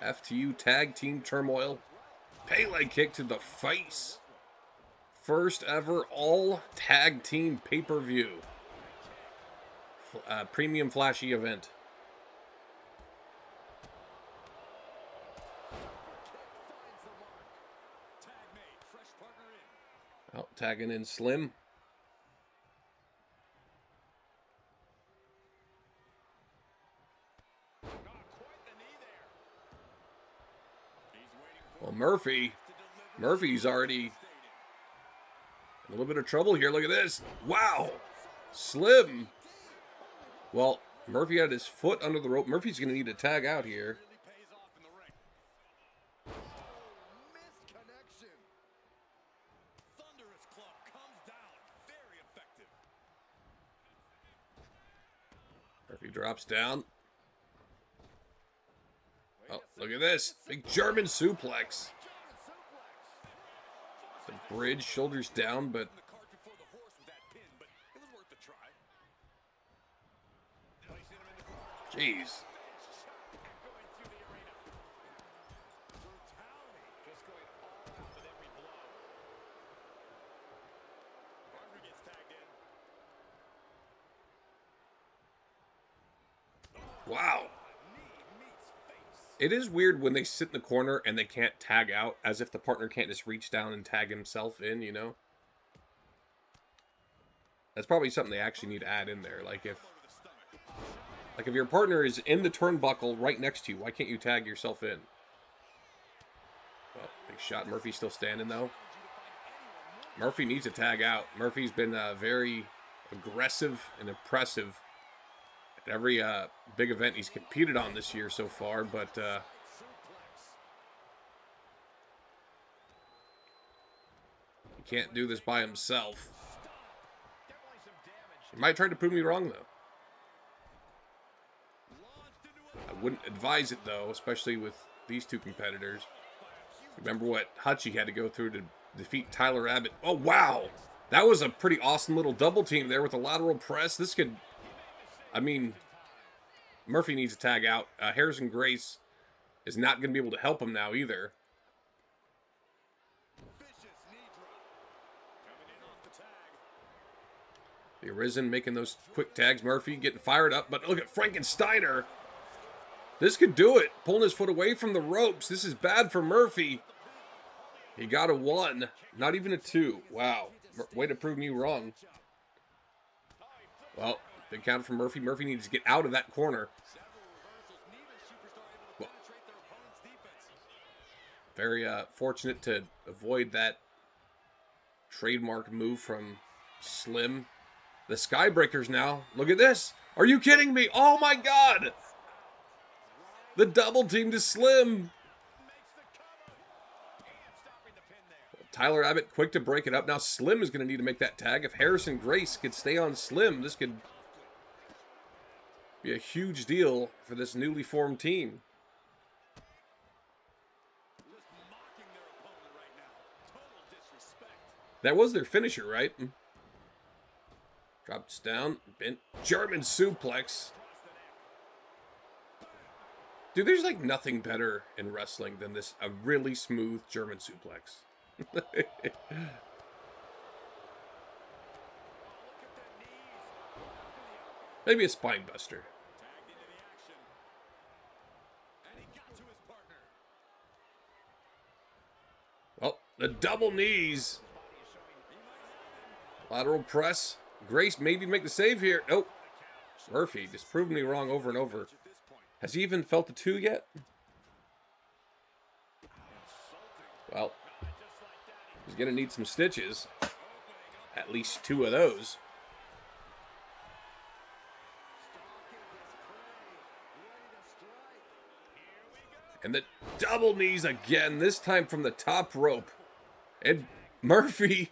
FTU Tag Team Turmoil. Pele kick to the face. First ever all tag team pay-per-view. Premium flashy event. Oh, tagging in Slim. Well, Murphy's already in a little bit of trouble here. Look at this. Wow. Slim. Well, Murphy had his foot under the rope. Murphy's going to need to tag out here. Murphy drops down. Oh, look at this. Big German suplex. The bridge, shoulders down, but... Jeez. Wow. It is weird when they sit in the corner and they can't tag out, as if the partner can't just reach down and tag himself in, you know? That's probably something they actually need to add in there. Like if your partner is in the turnbuckle right next to you, why can't you tag yourself in? Well, big shot. Murphy's still standing, though. Murphy needs to tag out. Murphy's been very aggressive and impressive at every big event he's competed on this year so far, but he can't do this by himself. He might try to prove me wrong, though. I wouldn't advise it, though, especially with these two competitors. Remember what Hutchie had to go through to defeat Tyler Abbott. Oh, wow! That was a pretty awesome little double team there with a lateral press. This could... I mean, Murphy needs to tag out. Harrison Grace is not going to be able to help him now either. The Arisen making those quick tags. Murphy getting fired up, but look at Frankensteiner. This could do it. Pulling his foot away from the ropes. This is bad for Murphy. He got a 1. Not even a 2. Wow. Way to prove me wrong. Well, big count from Murphy. Murphy needs to get out of that corner. Well, very fortunate to avoid that trademark move from Slim. The Skybreakers now. Look at this. Are you kidding me? Oh my God. The double team to Slim. Tyler Abbott quick to break it up. Now Slim is going to need to make that tag. If Harrison Grace could stay on Slim, this could be a huge deal for this newly formed team. That was their finisher, right? Drops down. Bent. German suplex. Dude, there's like nothing better in wrestling than this, a really smooth German suplex. Maybe a spine buster. Well, the double knees. Lateral press. Grace maybe make the save here. Nope. Murphy just proved me wrong over and over. Has he even felt the 2 yet? Well, he's going to need some stitches. At least 2 of those. And the double knees again, this time from the top rope. And Murphy...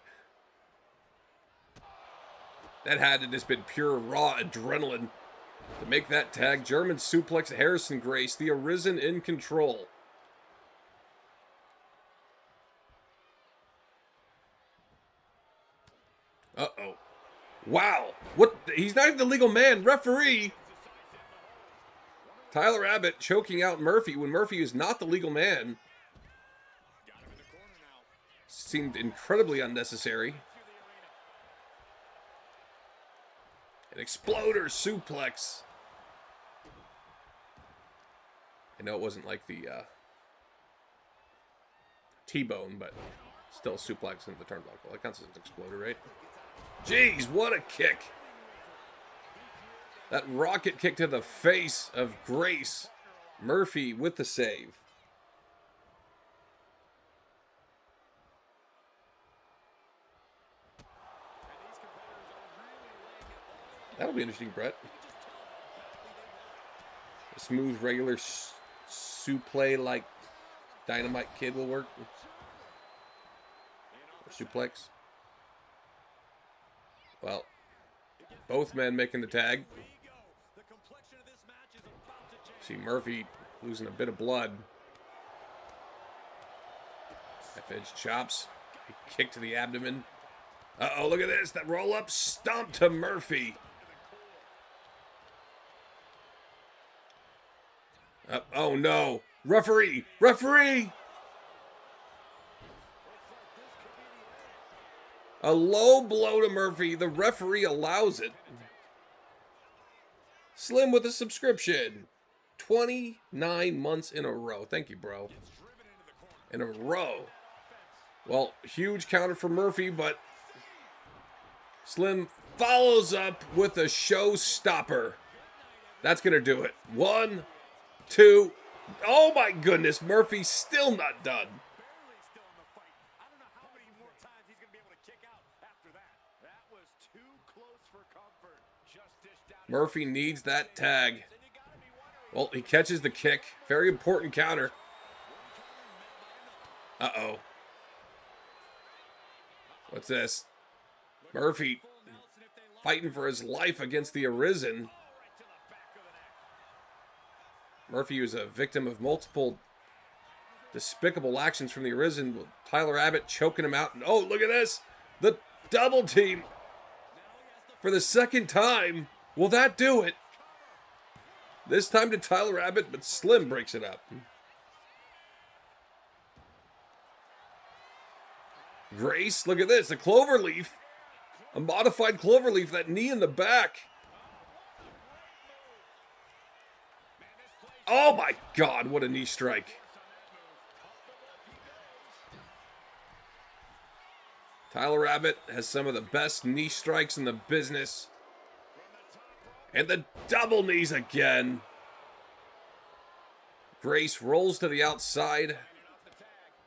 That had to just been pure raw adrenaline to make that tag. German suplex Harrison Grace. The Arisen in control. Uh-oh. Wow. What? He's not even the legal man. Referee. Tyler Abbott choking out Murphy when Murphy is not the legal man. Seemed incredibly unnecessary. An exploder suplex. I know it wasn't like the T-bone, but still suplex into the turnbuckle. That counts as an exploder, right? Jeez, what a kick. That rocket kick to the face of Grace. Murphy with the save. That'll be interesting, Brett. A smooth, regular suplex like Dynamite Kid will work. Or suplex. Well, both men making the tag. See Murphy losing a bit of blood. Edge chops. A kick to the abdomen. Uh-oh, look at this. That roll-up stomp to Murphy. Oh, no. Referee! Referee! A low blow to Murphy. The referee allows it. Slim with a subscription. 29 months in a row. Thank you, bro. In a row. Well, huge counter for Murphy, but Slim follows up with a showstopper. That's going to do it. 1, 2. Oh, my goodness. Murphy's still not done. Murphy needs that tag. Well, he catches the kick. Very important counter. Uh-oh. What's this? Murphy fighting for his life against the Arisen. Murphy was a victim of multiple despicable actions from the Arisen. Tyler Abbott choking him out. And oh, look at this. The double team. For the second time. Will that do it? This time to Tyler Abbott, but Slim breaks it up. Grace, look at this. A cloverleaf. A modified cloverleaf. That knee in the back. Oh my God, what a knee strike. Tyler Abbott has some of the best knee strikes in the business. And the double knees again. Grace rolls to the outside,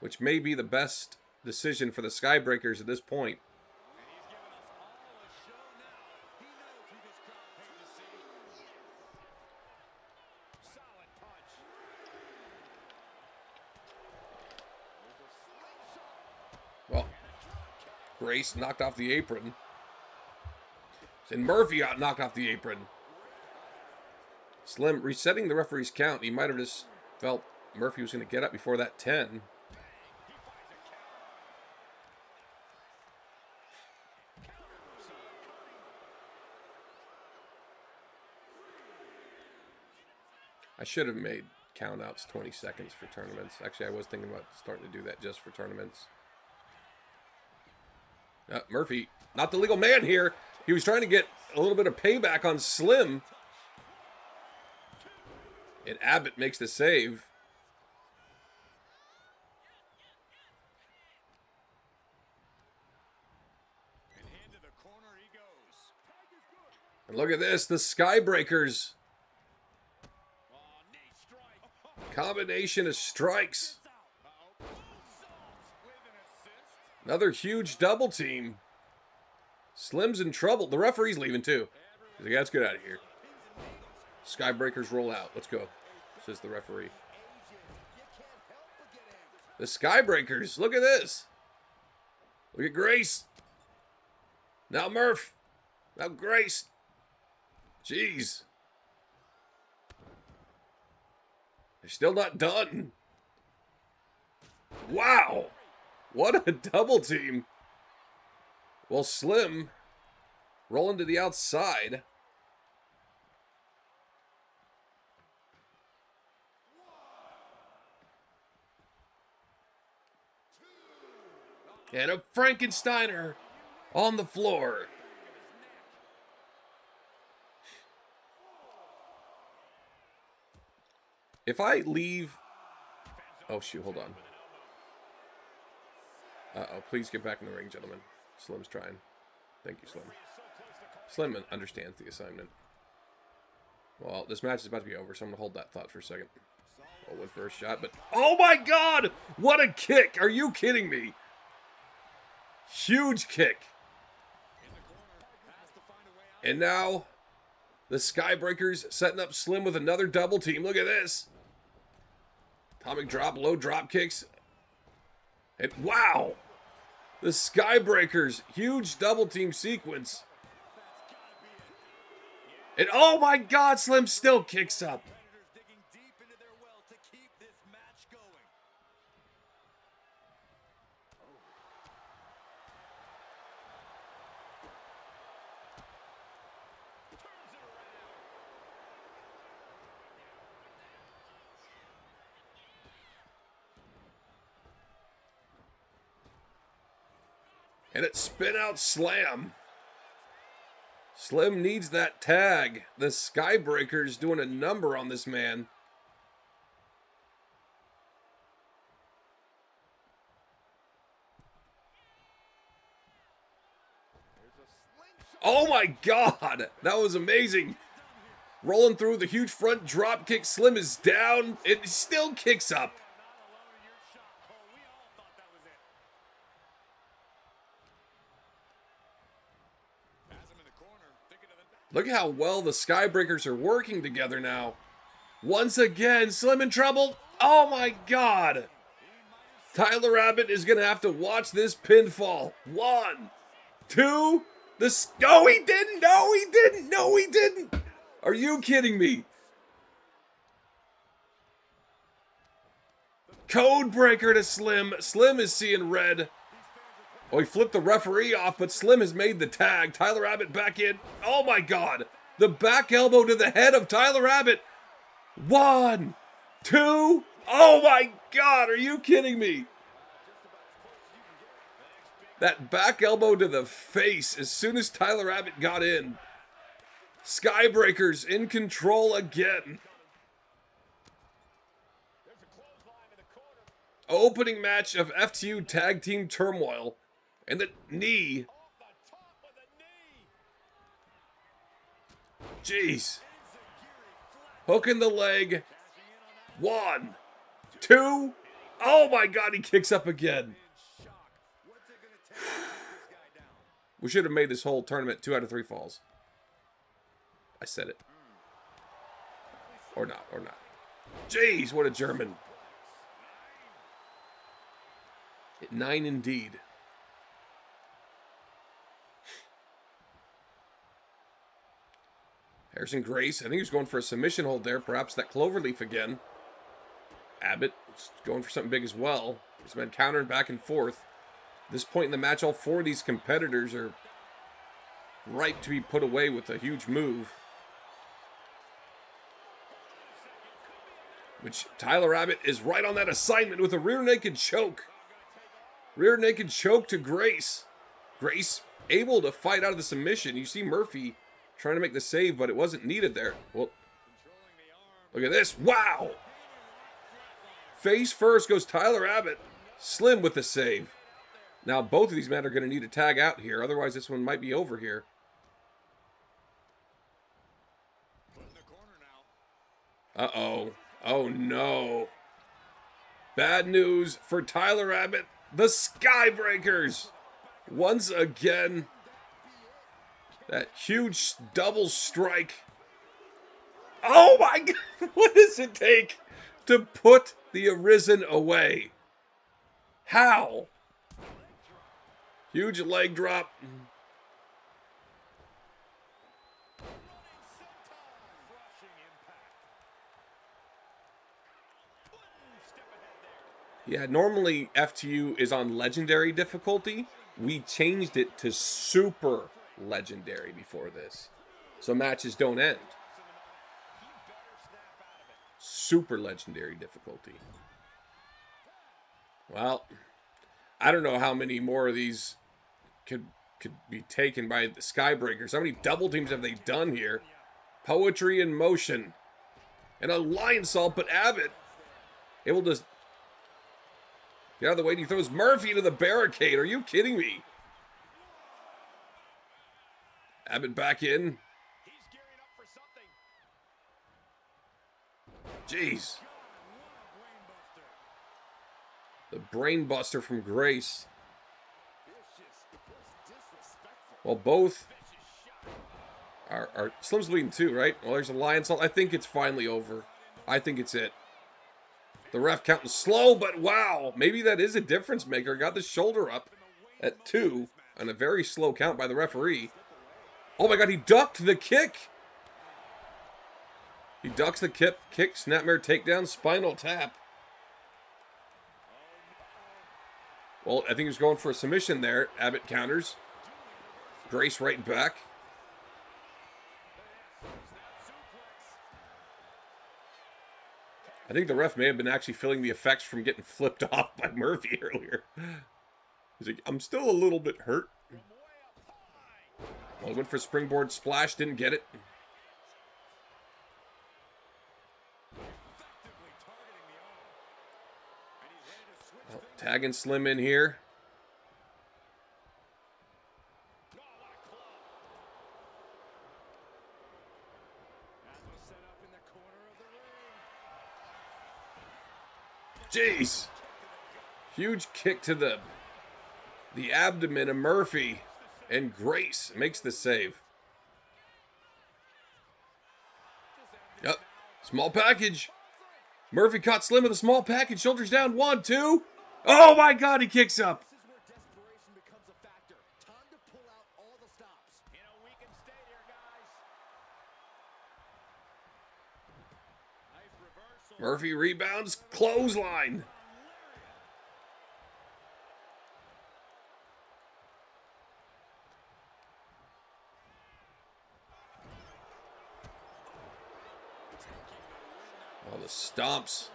which may be the best decision for the Skybreakers at this point. Well, Grace knocked off the apron. And Murphy got knocked off the apron. Slim resetting the referee's count. He might have just felt Murphy was going to get up before that 10. I should have made countouts 20 seconds for tournaments. Actually, I was thinking about starting to do that just for tournaments. Murphy, not the legal man here. He was trying to get a little bit of payback on Slim. And Abbott makes the save. And look at this, the Skybreakers. Combination of strikes. Another huge double team. Slim's in trouble. The referee's leaving too. He's like, let's get out of here. Skybreakers roll out. Let's go, says the referee. The Skybreakers. Look at this. Look at Grace. Now Murph. Now Grace. Jeez. They're still not done. Wow. What a double team. Well, Slim rolling to the outside. And a Frankensteiner on the floor. If I leave... Oh, shoot, hold on. Uh-oh, please get back in the ring, gentlemen. Slim's trying. Thank you, Slim. Slim understands the assignment. Well, this match is about to be over, so I'm going to hold that thought for a second. I'll win for a shot, but... Oh, my God! What a kick! Are you kidding me? Huge kick. And now, the Skybreakers setting up Slim with another double team. Look at this. Atomic drop, low drop kicks. And wow! The Skybreakers, huge double team sequence. And oh my God, Slim still kicks up. And it spin out slam. Slim needs that tag. The Skybreakers doing a number on this man. Oh my God, that was amazing. Rolling through the huge front drop kick. Slim is down. It still kicks up. Look how well the Skybreakers are working together now. Once again, Slim in trouble. Oh my God. Tyler Rabbit is going to have to watch this pinfall. 1, 2, no, he didn't. No, he didn't. No, he didn't. Are you kidding me? Code breaker to Slim. Slim is seeing red. Oh, he flipped the referee off, but Slim has made the tag. Tyler Rabbit back in. Oh, my God. The back elbow to the head of Tyler Rabbit. 1, 2. Oh, my God. Are you kidding me? That back elbow to the face as soon as Tyler Rabbit got in. Skybreakers in control again. Opening match of FTU Tag Team Turmoil. And the knee. Jeez. Hook in the leg. 1, 2. Oh my God, he kicks up again. We should have made this whole tournament 2 out of 3 falls. I said it. Or not, or not. Jeez, what a German. 9 indeed. Harrison Grace, I think he's going for a submission hold there. Perhaps that cloverleaf again. Abbott is going for something big as well. He's been countering back and forth. At this point in the match, all 4 of these competitors are ripe to be put away with a huge move. Which Tyler Abbott is right on that assignment with a rear naked choke. Rear naked choke to Grace. Grace able to fight out of the submission. You see Murphy trying to make the save, but it wasn't needed there. Well, look at this. Wow! Face first goes Tyler Abbott. Slim with the save. Now, both of these men are going to need to tag out here. Otherwise, this one might be over here. Uh-oh. Oh, no. Bad news for Tyler Abbott. The Skybreakers. Once again. That huge double strike. Oh, my God. What does it take to put the Arisen away? How? Huge leg drop. Yeah, normally FTU is on legendary difficulty. We changed it to super legendary before this, so matches don't end. Super legendary difficulty. Well, I don't know how many more of these could be taken by the Skybreakers. How many double teams have they done here? Poetry in motion. And a lion salt, but Abbott able to get out of the way. And he throws Murphy to the barricade. Are you kidding me? Abbott back in. Jeez. The brain buster from Grace. Well, both are Slim's bleeding too, right? Well, there's a lion salt. I think it's finally over. I think it's it. The ref counting slow, but wow. Maybe that is a difference maker. Got the shoulder up at 2 on a very slow count by the referee. Oh my God, he ducked the kick. He ducks the kick, snapmare takedown, spinal tap. Well, I think he was going for a submission there. Abbott counters. Grace right back. I think the ref may have been actually feeling the effects from getting flipped off by Murphy earlier. He's like, I'm still a little bit hurt. Well, he went for springboard splash, didn't get it. Oh, tagging Slim in here. Jeez. Huge kick to the abdomen of Murphy. And Grace makes the save. Yep. Small package. Murphy caught Slim with a small package. Shoulders down. 1, 2. Oh my God, he kicks up. Murphy rebounds. Clothesline. Oh, the stomps.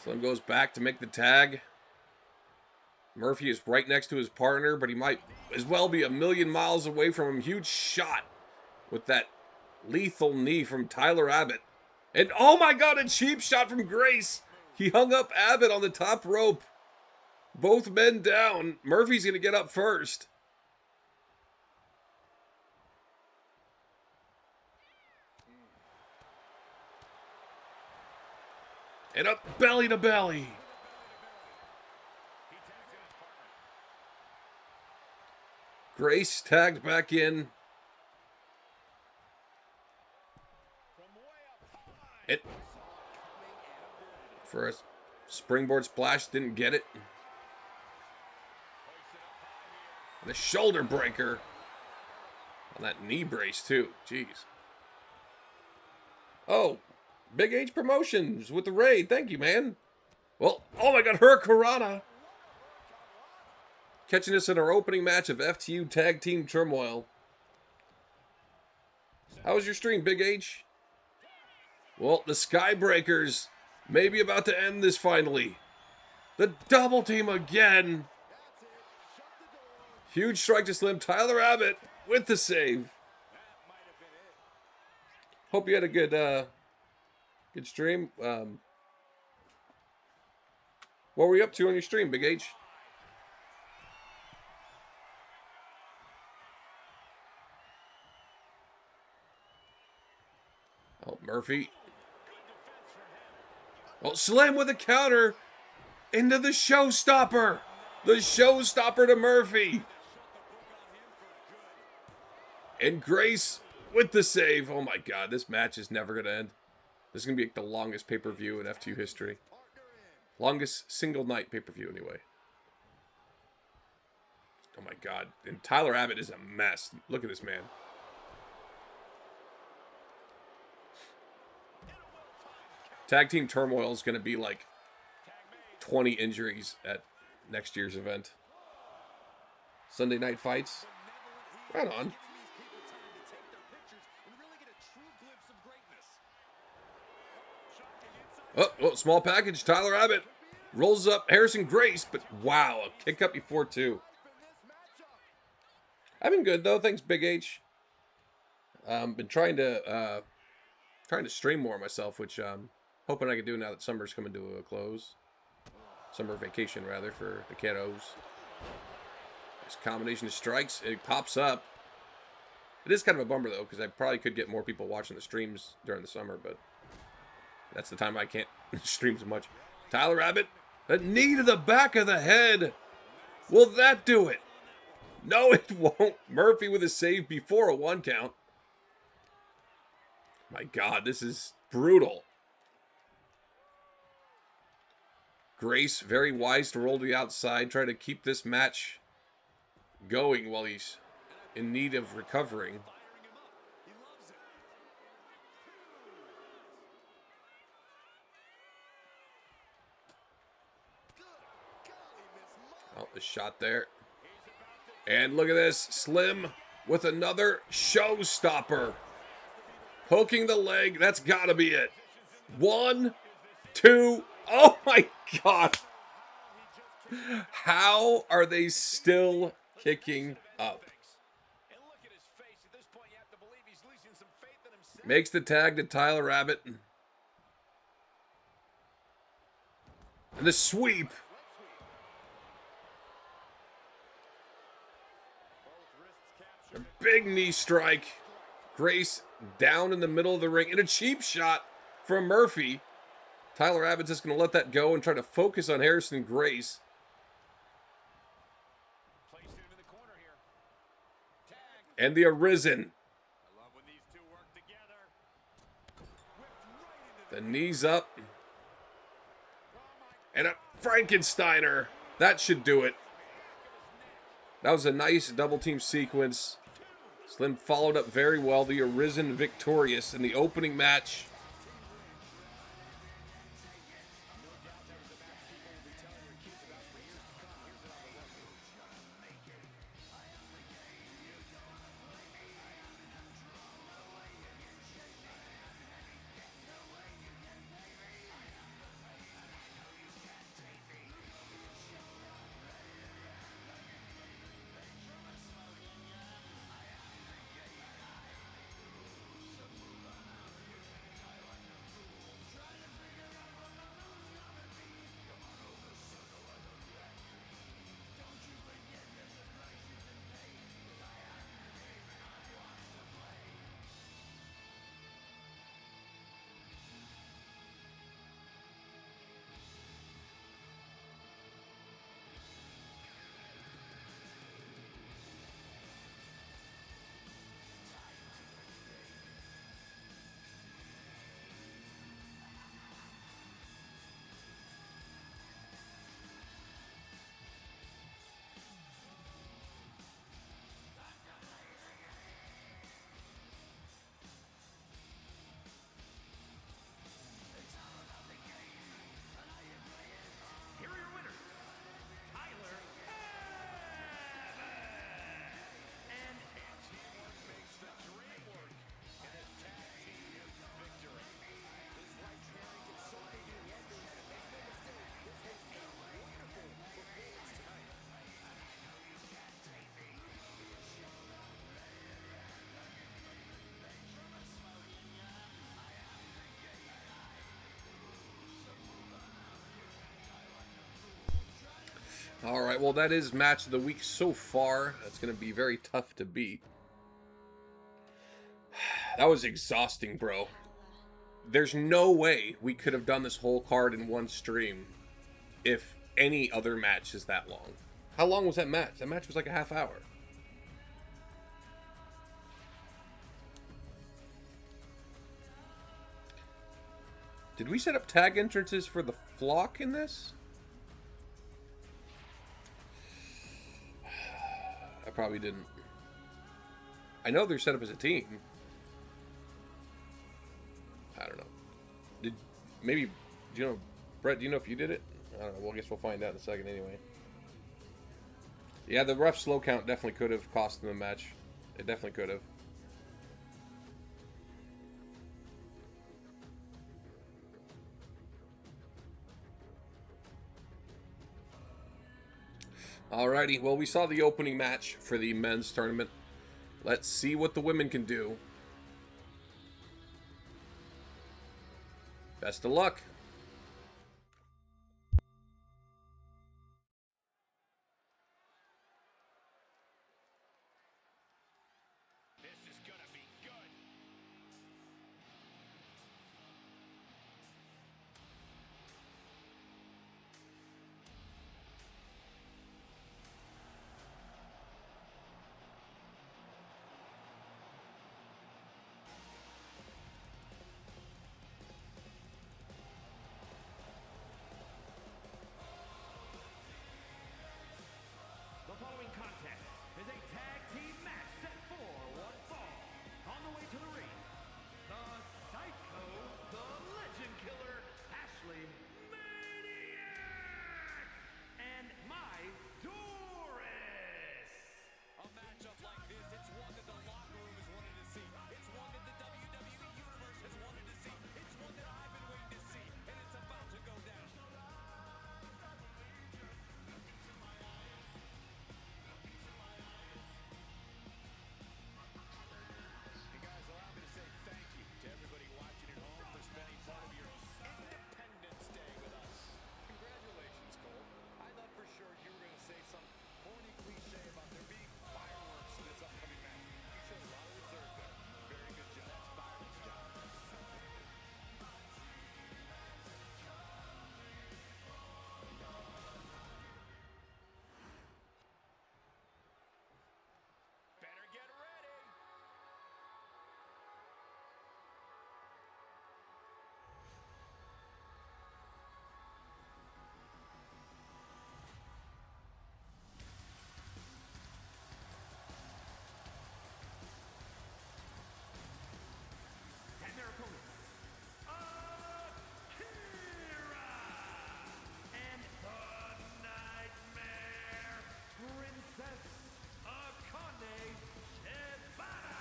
Slim goes back to make the tag. Murphy is right next to his partner, but he might as well be a million miles away from him. Huge shot with that lethal knee from Tyler Abbott. And oh my God, a cheap shot from Grace. He hung up Abbott on the top rope. Both men down. Murphy's going to get up first. And up belly to belly. Grace tagged back in. It for a springboard splash, didn't get it. And a shoulder breaker on that knee brace too. Jeez. Oh, Big H Promotions with the raid. Thank you, man. Well, oh my God, Hurricanrana. Catching us in our opening match of FTU Tag Team Turmoil. How was your stream, Big H? Well, the Skybreakers may be about to end this finally. The double team again. Huge strike to Slim. Tyler Abbott with the save. Hope you had a good stream. What were you up to on your stream, Big H? Oh, Murphy. Oh, Slim with a counter into the showstopper. The showstopper to Murphy. And Grace with the save. Oh my God, this match is never going to end. This is going to be like the longest pay-per-view in FTU history. Longest single night pay-per-view anyway. Oh my God. And Tyler Abbott is a mess. Look at this man. Tag Team Turmoil is going to be like 20 injuries at next year's event. Sunday night fights. Right on. Oh, small package. Tyler Abbott Rolls up Harrison Grace, but wow, a kick up before two. I've been good though, thanks Big H. Been trying to stream more myself, which hoping I can do now that summer's coming to a close. Summer vacation rather for the kiddos. This combination of strikes, it pops up. It is kind of a bummer though, because I probably could get more people watching the streams during the summer, but that's the time I can't stream so much. Tyler Abbott, a knee to the back of the head. Will that do it? No, it won't. Murphy with a save before a 1 count. My God, this is brutal. Grace, very wise to roll to the outside, try to keep this match going while he's in need of recovering. Oh, the shot there. And look at this. Slim with another showstopper. Hooking the leg. That's got to be it. 1, 2. Oh my God. How are they still kicking up? Makes the tag to Tyler Abbott. And the sweep. A big knee strike. Grace down in the middle of the ring. And a cheap shot from Murphy. Tyler Abbott's just going to let that go and try to focus on Harrison Grace. And the Arisen. The knees up. And a Frankensteiner. That should do it. That was a nice double team sequence. Slim followed up very well. The Arisen victorious in the opening match. All right, well, that is match of the week so far. That's going to be very tough to beat. That was exhausting, bro. There's no way we could have done this whole card in one stream if any other match is that long. How long was that match? That match was like a half hour. Did we set up tag entrances for the flock in this? I probably didn't. I know they're set up as a team. I don't know. Do you know, Brett, do you know if you did it? I don't know. Well, I guess we'll find out in a second anyway. Yeah, the rough slow count definitely could have cost them the match. It definitely could have. Alrighty, well, we saw the opening match for the men's tournament. Let's see what the women can do. Best of luck. This is gonna be good. The following contest is a tag team match set for one fall. On the way to the ring, the Psycho, the Legend Killer, Ashley Maniac, and my Doris. A matchup like this, it's one that the locker room has wanted to see. It's one that the WWE Universe has wanted to see. It's one that I've been waiting to see, and it's about to go down. And guys, allow me to say thank you to everybody watching at home for spending part of your Independence Day with us. Congratulations, Cole. I thought for sure you were going to say some corny cliche about there being fireworks in this upcoming match. You showed a lot of reserve there. Very good job. That's Byron's job. Better get ready. And their opponents, Akira and the Nightmare Princess Akane Shibata.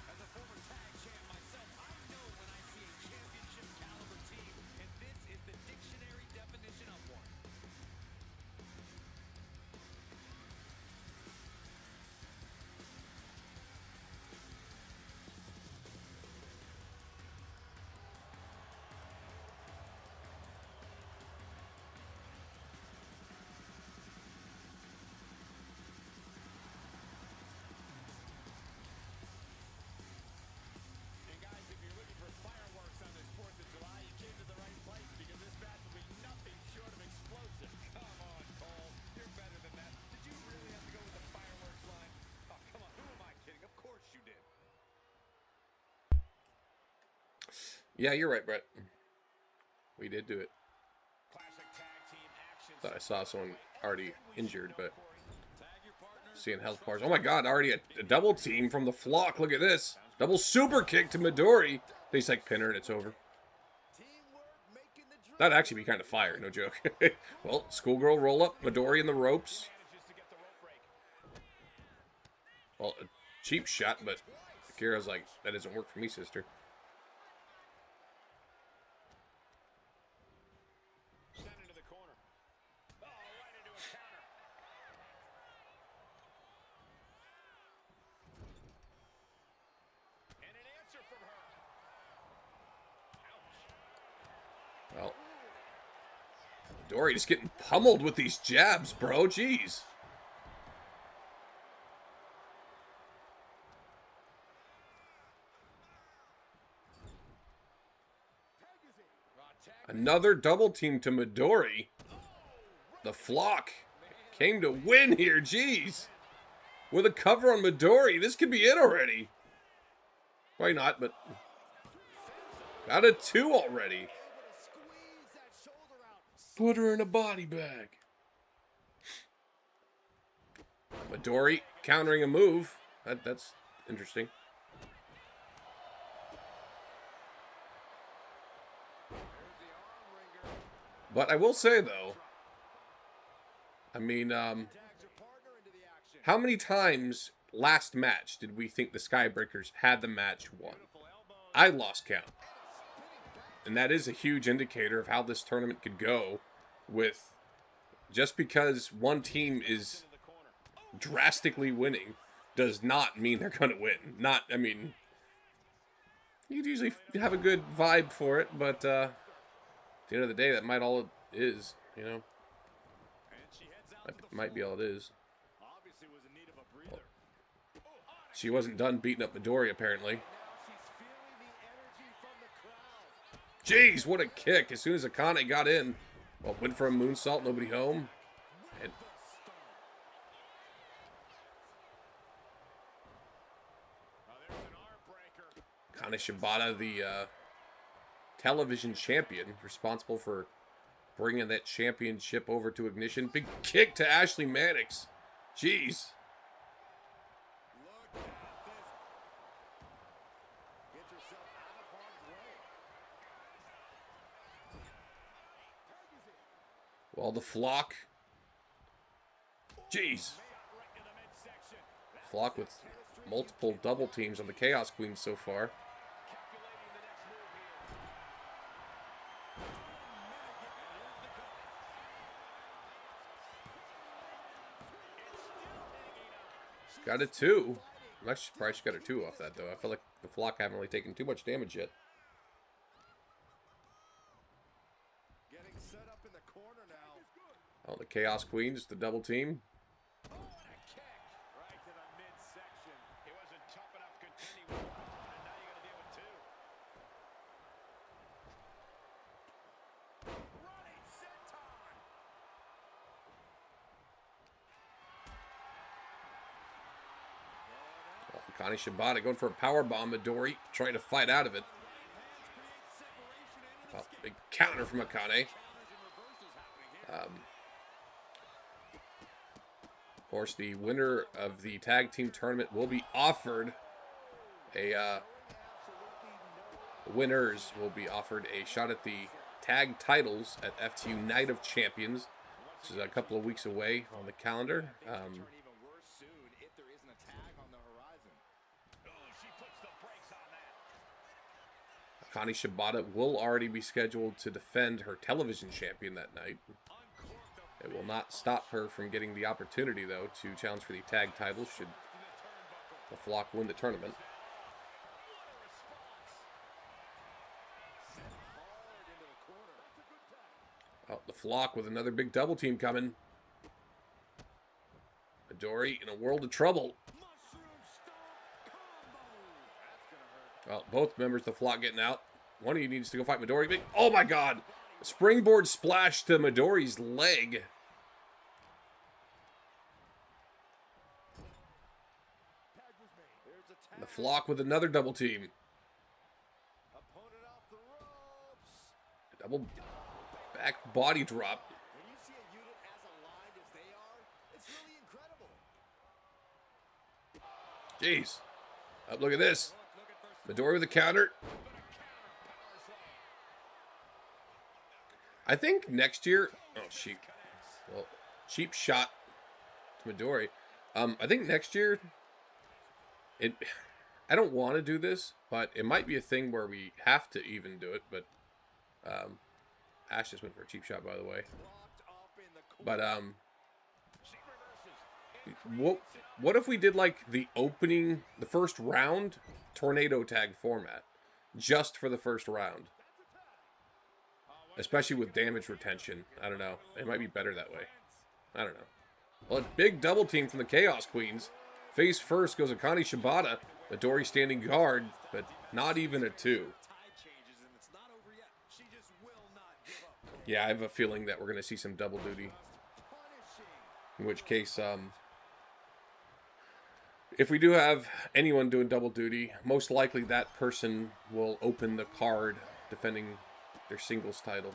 As a former tag champ myself, I know when I see a championship caliber team, and this is the dictionary definition of one. And guys, if you're looking for fireworks on this 4th of July, you came to the right place because this match will be nothing short of explosive. Come on, Cole. You're better than that. Did you really have to go with the fireworks line? Oh, come on. Who am I kidding? Of course you did. Yeah, you're right, Brett. We did do it. Classic tag team action. Thought I saw someone already injured, but Tag your partner. seeing health bars. Oh my god, already a double team from the flock. Look at this. Double super kick to Midori. They like pin her and it's over. That'd actually be kind of fire, no joke. Well, schoolgirl roll up, Midori in the ropes. Manages to get the rope break. Well, a cheap shot, but Akira's like, that doesn't work for me, sister. Sent into the corner. Oh, right into a counter. And an answer from her. Ouch. Well, Midori just getting pummeled with these jabs, bro. Jeez. Another double team to Midori. The flock came to win here. Jeez. With a cover on Midori. This could be it already. Why not, but got a 2 already. Put her in a body bag. Midori countering a move. That's interesting. But I will say, though, I mean, how many times last match did we think the Skybreakers had the match won? I lost count. And that is a huge indicator of how this tournament could go with just because one team is drastically winning does not mean they're going to win. I mean, you'd usually have a good vibe for it, but at the end of the day, that might all it is, you know? Might be all it is. Well, she wasn't done beating up Midori, apparently. Jeez, what a kick. As soon as Akane got in, well, went for a moonsault, nobody home. And Akane Shibata, the television champion, responsible for bringing that championship over to Ignition. Big kick to Ashley Mannix. Jeez. Well, the Flock. Jeez. Flock with multiple double teams on the Chaos Queen so far. Got a 2. I'm actually surprised she got a 2 off that, though. I feel like the Flock haven't really taken too much damage yet. Oh, the Chaos Queen, just the double team. Akane Shibata going for a powerbomb. Midori trying to fight out of it. Oh, big counter from Akane. Of course, the winner of the tag team tournament will be offered a winners will be offered a shot at the tag titles at FTU Night of Champions. This is a couple of weeks away on the calendar. Akane Shibata will already be scheduled to defend her television champion that night. It will not stop her from getting the opportunity, though, to challenge for the tag title should the Flock win the tournament. Oh, the Flock with another big double team coming. Midori in a world of trouble. Well, both members of the Flock getting out. One of you needs to go fight Midori. Oh my god! Springboard splash to Midori's leg. The Flock with another double team. Double back body drop. Jeez. Oh, look at this. Midori with a counter. I think next year... Oh, well, cheap shot to Midori. I think next year... I don't want to do this, but it might be a thing where we have to even do it, but... Ash just went for a cheap shot, by the way. But, what if we did, like, the first round tornado tag format? Just for the first round. Especially with damage retention. I don't know. It might be better that way. I don't know. Well, a big double team from the Chaos Queens. Face first goes Akane Shibata. Midori standing guard, but not even a 2. Yeah, I have a feeling that we're going to see some double duty. In which case, if we do have anyone doing double duty, most likely that person will open the card defending their singles title.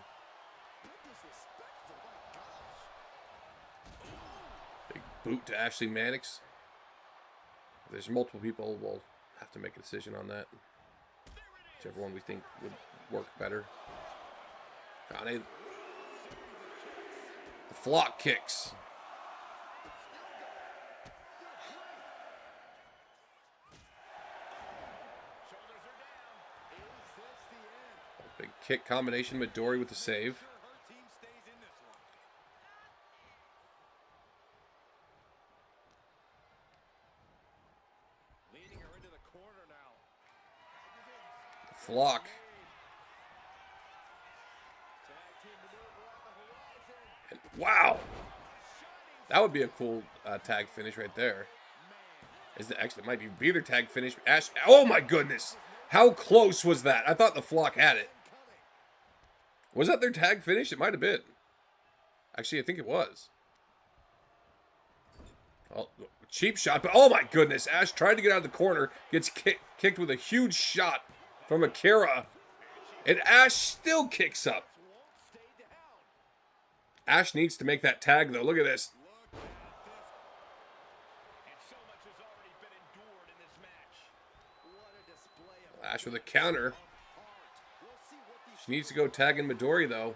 Big boot to Ashley Mannix. If there's multiple people, we'll have to make a decision on that. Whichever one we think would work better. Kane. The Flock kicks. Big kick combination. Midori with the save. Flock. And wow. That would be a cool tag finish right there. Actually, it might be their tag finish. Ash. Oh my goodness. How close was that? I thought the Flock had it. Was that their tag finish? It might have been. Actually, I think it was. Oh, cheap shot, but oh my goodness. Ash tried to get out of the corner. Gets kicked with a huge shot from Akira. And Ash still kicks up. Ash needs to make that tag, though. Look at this. Ash with a counter. She needs to go tagging Midori, though.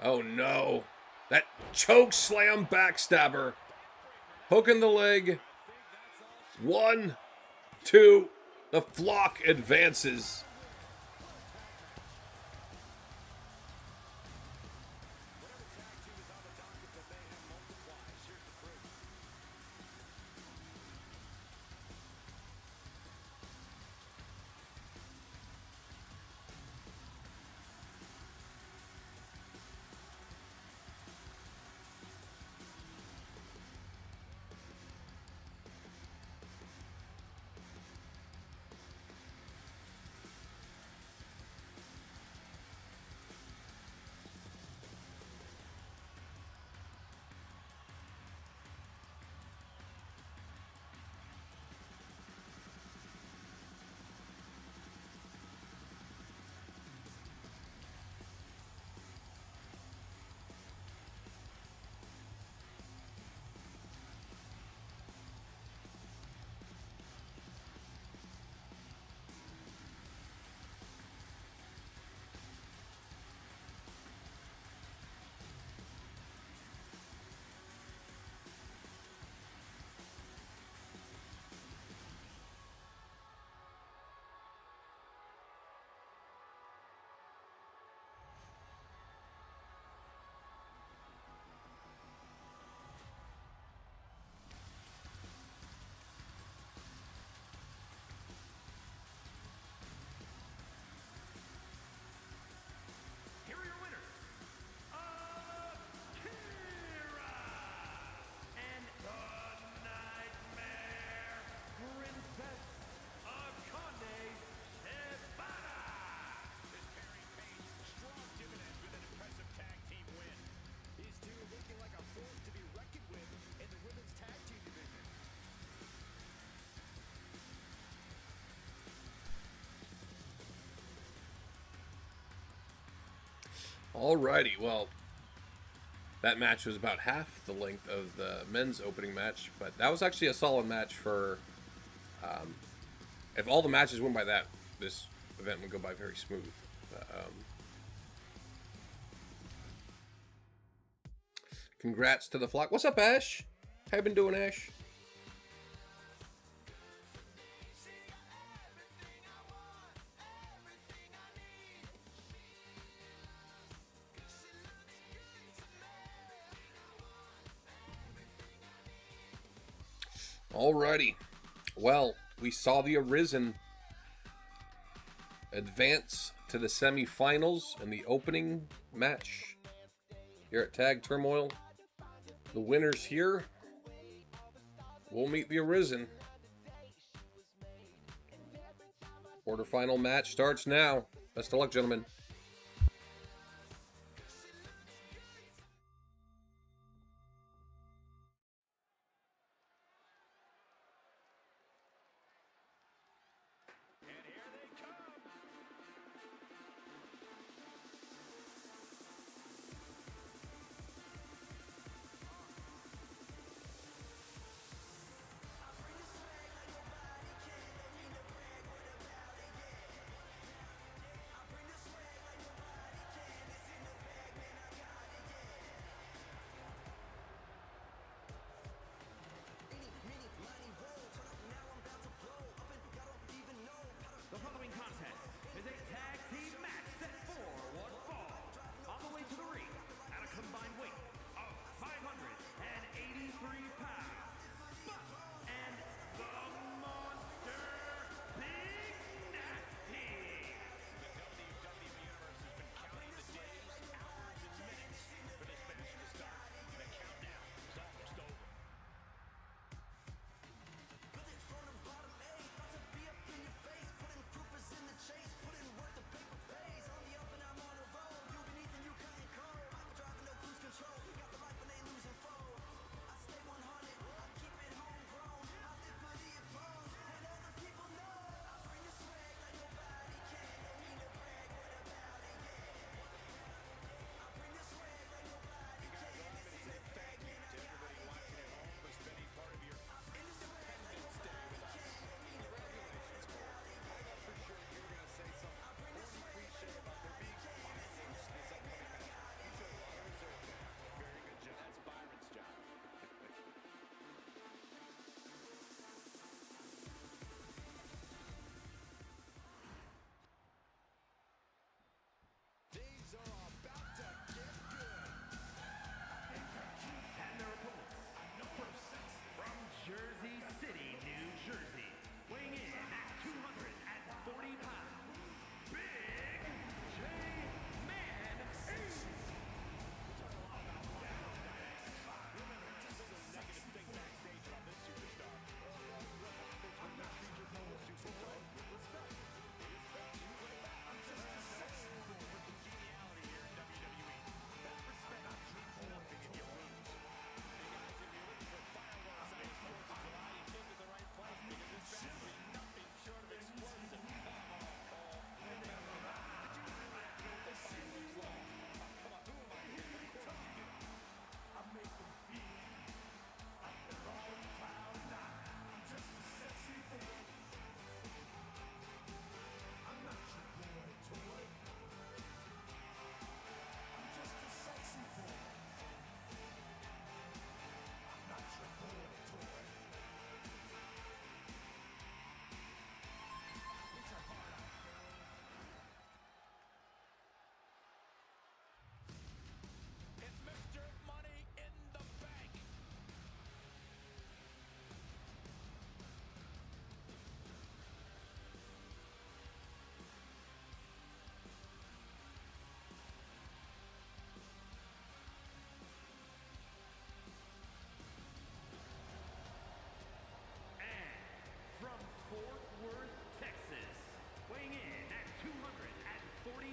Oh, no. That choke slam backstabber. Hook in the leg. 1, 2. The Flock advances. Alrighty, well, that match was about half the length of the men's opening match, but that was actually a solid match for, if all the matches went by that, this event would go by very smooth. Congrats to the Flock. What's up, Ash? How you been doing, Ash? Alrighty. Well, we saw the Arisen advance to the semifinals in the opening match here at Tag Turmoil. The winners here will meet the Arisen. Quarterfinal match starts now. Best of luck, gentlemen.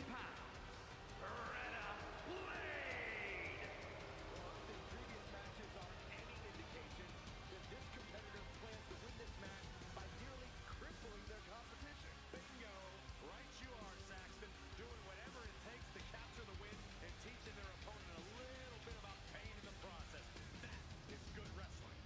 pounds, Beretta Blade. Well, if previous matches aren't any indication, that this competitor plans to win this match by nearly crippling their competition. Bingo. Right you are, Saxton. Doing whatever it takes to capture the win and teaching their opponent a little bit about pain in the process. That is good wrestling.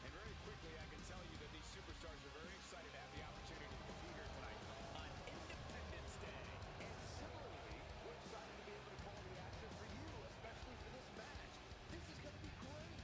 And very quickly, I can tell you that these superstars are very excited to have the opportunity to compete here tonight on Independence Day. And similarly, we're excited to be able to call the action for you, especially for this match. This is going to be great.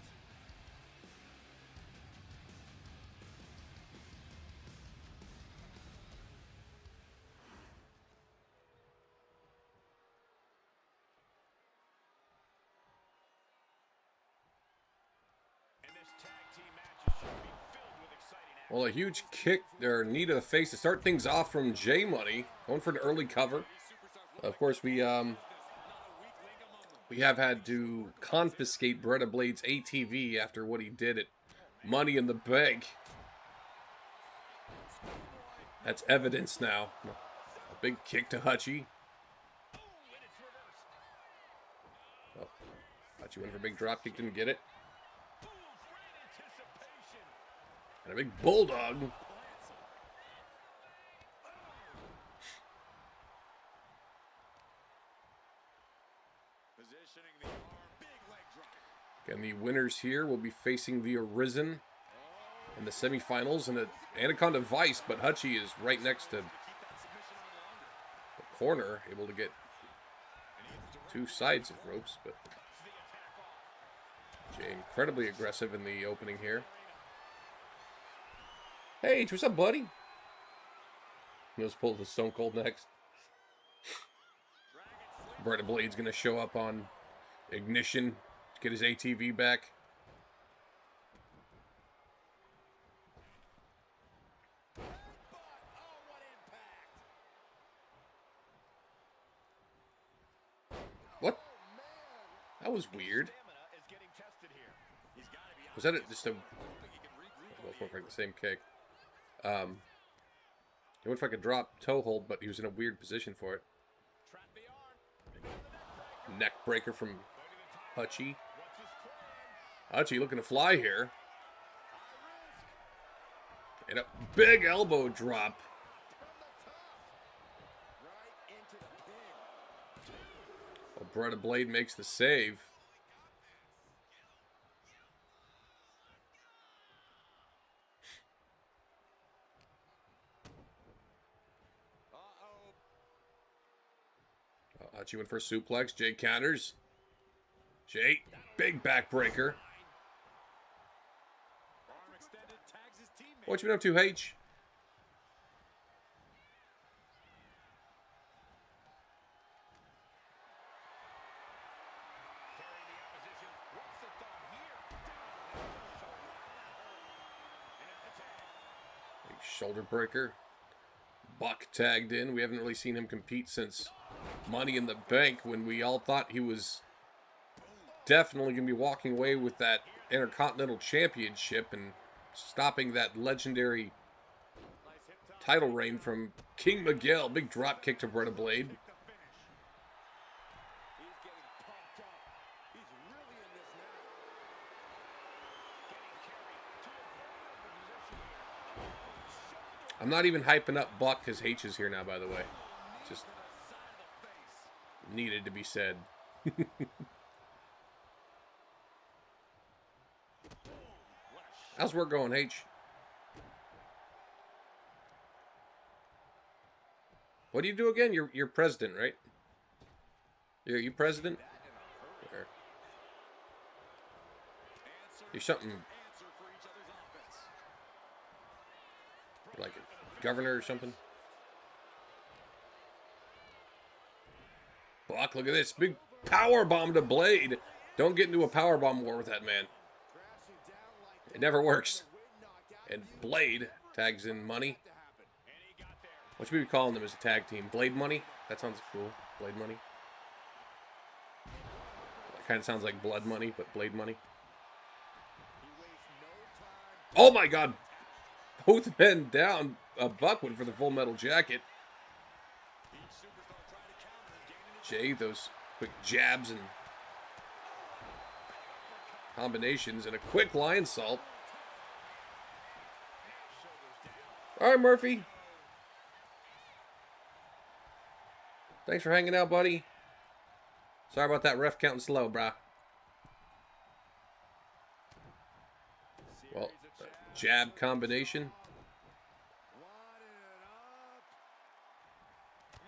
And this tag team match is sure to be filled with exciting action. Well, a huge kick or knee to the face to start things off from J Money, going for an early cover. Of course, we have had to confiscate Beretta Blade's ATV after what he did at Money in the Bank. That's evidence now. A big kick to Hutchie. Oh, Hutchie went for a big drop kick, didn't get it. And a big bulldog. Positioning the arm, big leg drop. Again, the winners here will be facing the Arisen in the semifinals and an Anaconda Vice, but Hutchie is right next to Keep that submission on longer. the corner, able to get two sides of ropes, but Jay incredibly aggressive in the opening here. Hey, H, what's up, buddy? Let's pull the Stone Cold next. Beretta Blade's going to show up on Ignition to get his ATV back. Oh, what impact. What? Oh, man. That was weird. Stamina is getting tested here. He's got to be Was that just a... hoping he can regroup. Well, it looked like the same kick. It went for like a drop toe hold, but he was in a weird position for it. Trap the arm. Neck breaker from Hutchie. What's his plan? Hutchie looking to fly here. And a big elbow drop. From the top. Right into the pin. Well, Beretta Blade makes the save. Uh-oh. Hutchie went for a suplex. Jay counters. Jay, big backbreaker. Arm extended, tags his teammate. What you been up to, H? Carrying the opposition. What's the thought here? Down with the shoulder. And at the tag. Big shoulder breaker. Buck tagged in. We haven't really seen him compete since Money in the Bank, when we all thought he was definitely going to be walking away with that Intercontinental Championship and stopping that legendary Nice hip toss. title reign from King Miguel. Big drop kick to Beretta Blade. The finish. He's getting pumped up. He's really in this now. Getting carried to a vulnerable position here. I'm not even hyping up Buck because H is here now, by the way. Just To the side of the face. needed to be said. How's work going, H? What do you do again? You're president, right? You president? Or you're something Answer for each other's offense. like a governor or something? Buck, look at this. Big power bomb to Blade. Don't get into a power bomb war with that man. Crashing down like It never works. And Blade tags in Money. What should we be calling them as a tag team? Blade Money? That sounds cool. Blade Money. It kind of sounds like Blood Money, but Blade Money. Oh my god! Both men down. Buck went for the Full Metal Jacket. Jay, those quick jabs and combinations, and a quick lion salt. All right, Murphy. Thanks for hanging out, buddy. Sorry about that ref counting slow, brah. Well, jab combination.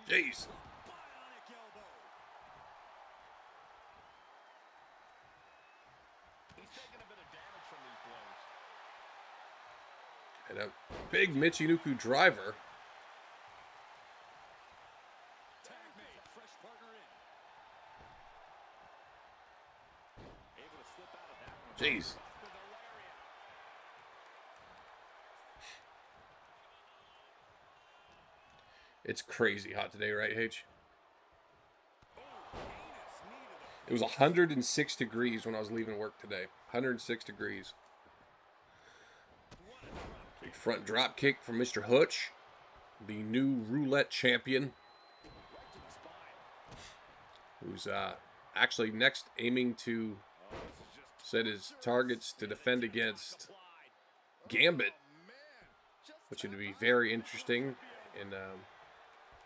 Jeez. And a big Michinoku driver. Jeez. It's crazy hot today, right, H? It was 106 degrees when I was leaving work today. 106 degrees. Big front drop kick from Mr. Hutch, the new roulette champion, who's actually next aiming to set his targets to defend against Gambit, which would be very interesting in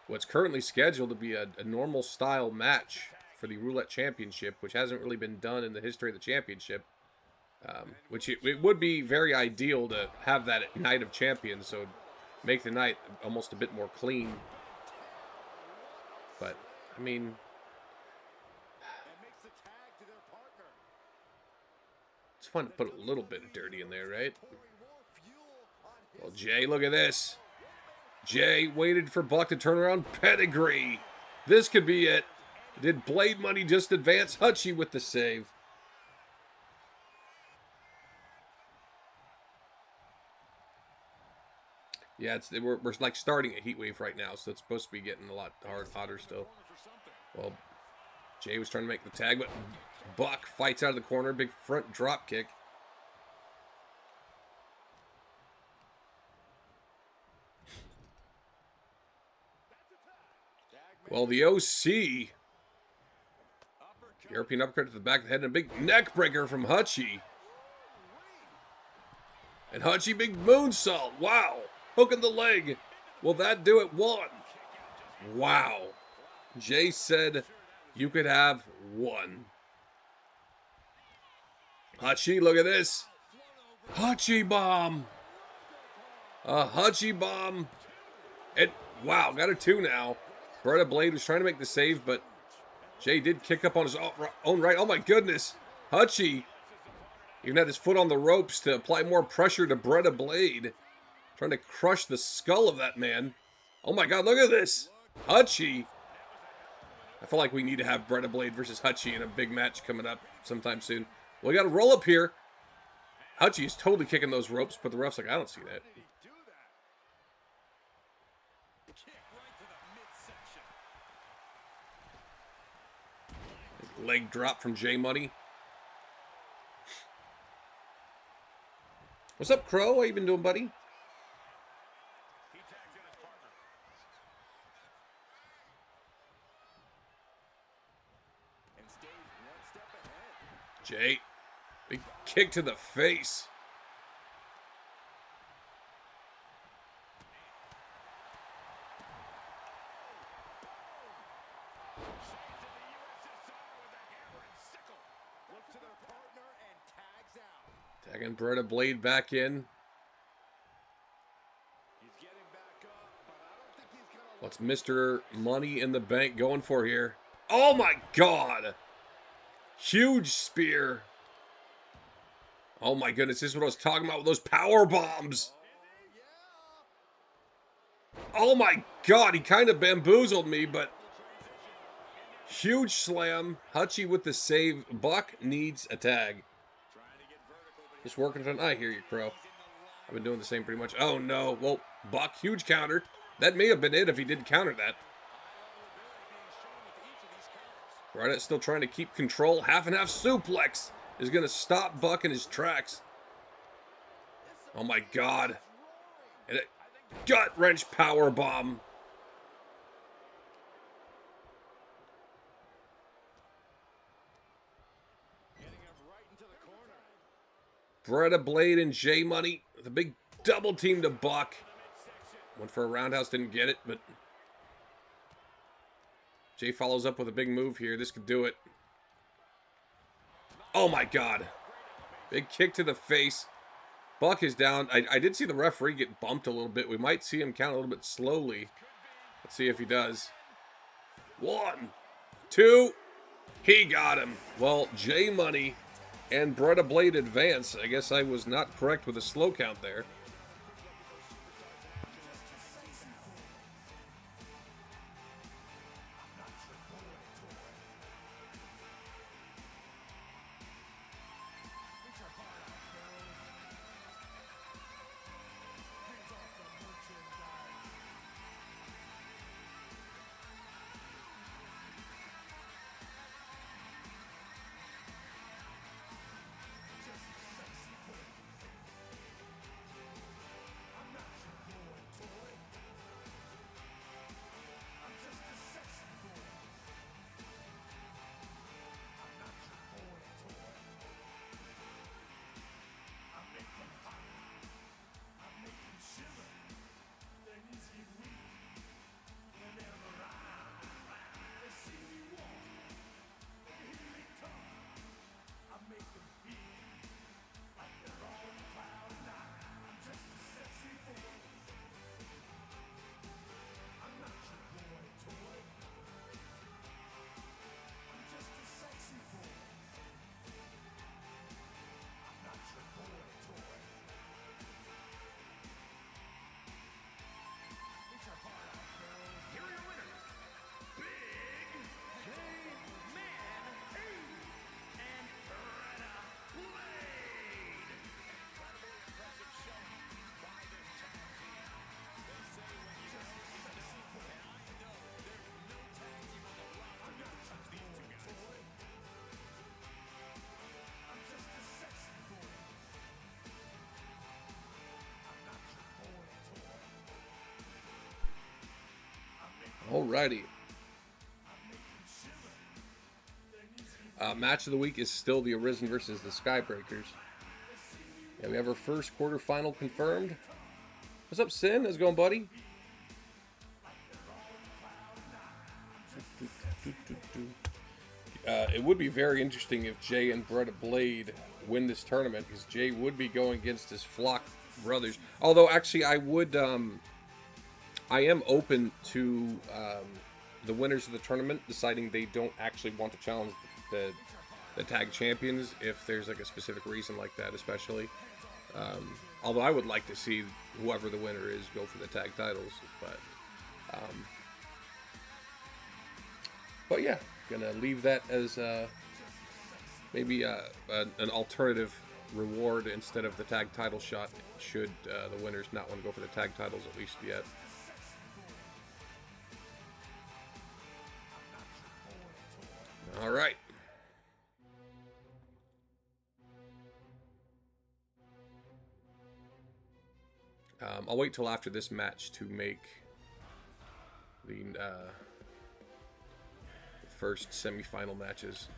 what's currently scheduled to be a normal style match for the roulette championship, which hasn't really been done in the history of the championship. Which it would be very ideal to have that at Night of Champions, so make the night almost a bit more clean. But, I mean, it's fun to put a little bit of dirty in there, right? Well, Jay, look at this. Jay waited for Buck to turn around. Pedigree. This could be it. Did Blade Money just advance? Hutchie with the save. Yeah, we're like starting a heat wave right now, so it's supposed to be getting a lot hotter still. Well, Jay was trying to make the tag, but Buck fights out of the corner. Big front drop kick. Well, the OC, European uppercut to the back of the head, and a big neck breaker from Hutchie. And Hutchie, big moonsault. Wow. Hook in the leg. Will that do it? One. Wow. Jay said you could have one. Hutchie, look at this. Hutchie bomb. A Hutchie bomb. Wow, got a two now. Beretta Blade was trying to make the save, but Jay did kick up on his own right. Oh my goodness. Hutchie even had his foot on the ropes to apply more pressure to Beretta Blade. Trying to crush the skull of that man. Oh my god, look at this. Hutchie. I feel like we need to have Beretta Blade versus Hutchie in a big match coming up sometime soon. Well, we got a roll up here. Hutchie is totally kicking those ropes, but the ref's like, I don't see that. Leg drop from J Money. What's up, Crow? How you been doing, buddy? Jay, big kick to the face. Tagging Beretta Blade back in. What's Mr. Money in the Bank going for here? Oh my god! Huge spear. Oh my goodness, this is what I was talking about with those power bombs. Oh my god, he kind of bamboozled me, but huge slam. Hutchie with the save. Buck needs a tag. Just working on. I hear you, Crow. I've been doing the same pretty much. Oh no. Well, Buck, huge counter. That may have been it if he didn't counter that. Right, still trying to keep control. Half and half suplex is going to stop Buck in his tracks. Oh my God. And a gut wrench power bomb. Bretta Blade and J Money. The big double team to Buck. Went for a roundhouse, didn't get it, but Jay follows up with a big move here. This could do it. Oh my God. Big kick to the face. Buck is down. I did see the referee get bumped a little bit. We might see him count a little bit slowly. Let's see if he does. 1, 2. He got him. Well, J Money and Bretta Blade advance. I guess I was not correct with a slow count there. Alrighty. Match of the week is still the Arisen versus the Skybreakers. Yeah, we have our first quarterfinal confirmed. What's up, Sin? How's it going, buddy? It would be very interesting if Jay and Bretta Blade win this tournament, because Jay would be going against his Flock brothers. Although, actually, I would... I am open to the winners of the tournament deciding they don't actually want to challenge the tag champions if there's like a specific reason like that, especially. Although I would like to see whoever the winner is go for the tag titles, but yeah, gonna leave that as maybe an alternative reward instead of the tag title shot, should the winners not want to go for the tag titles at least yet. All right. I'll wait till after this match to make the first semi-final matches.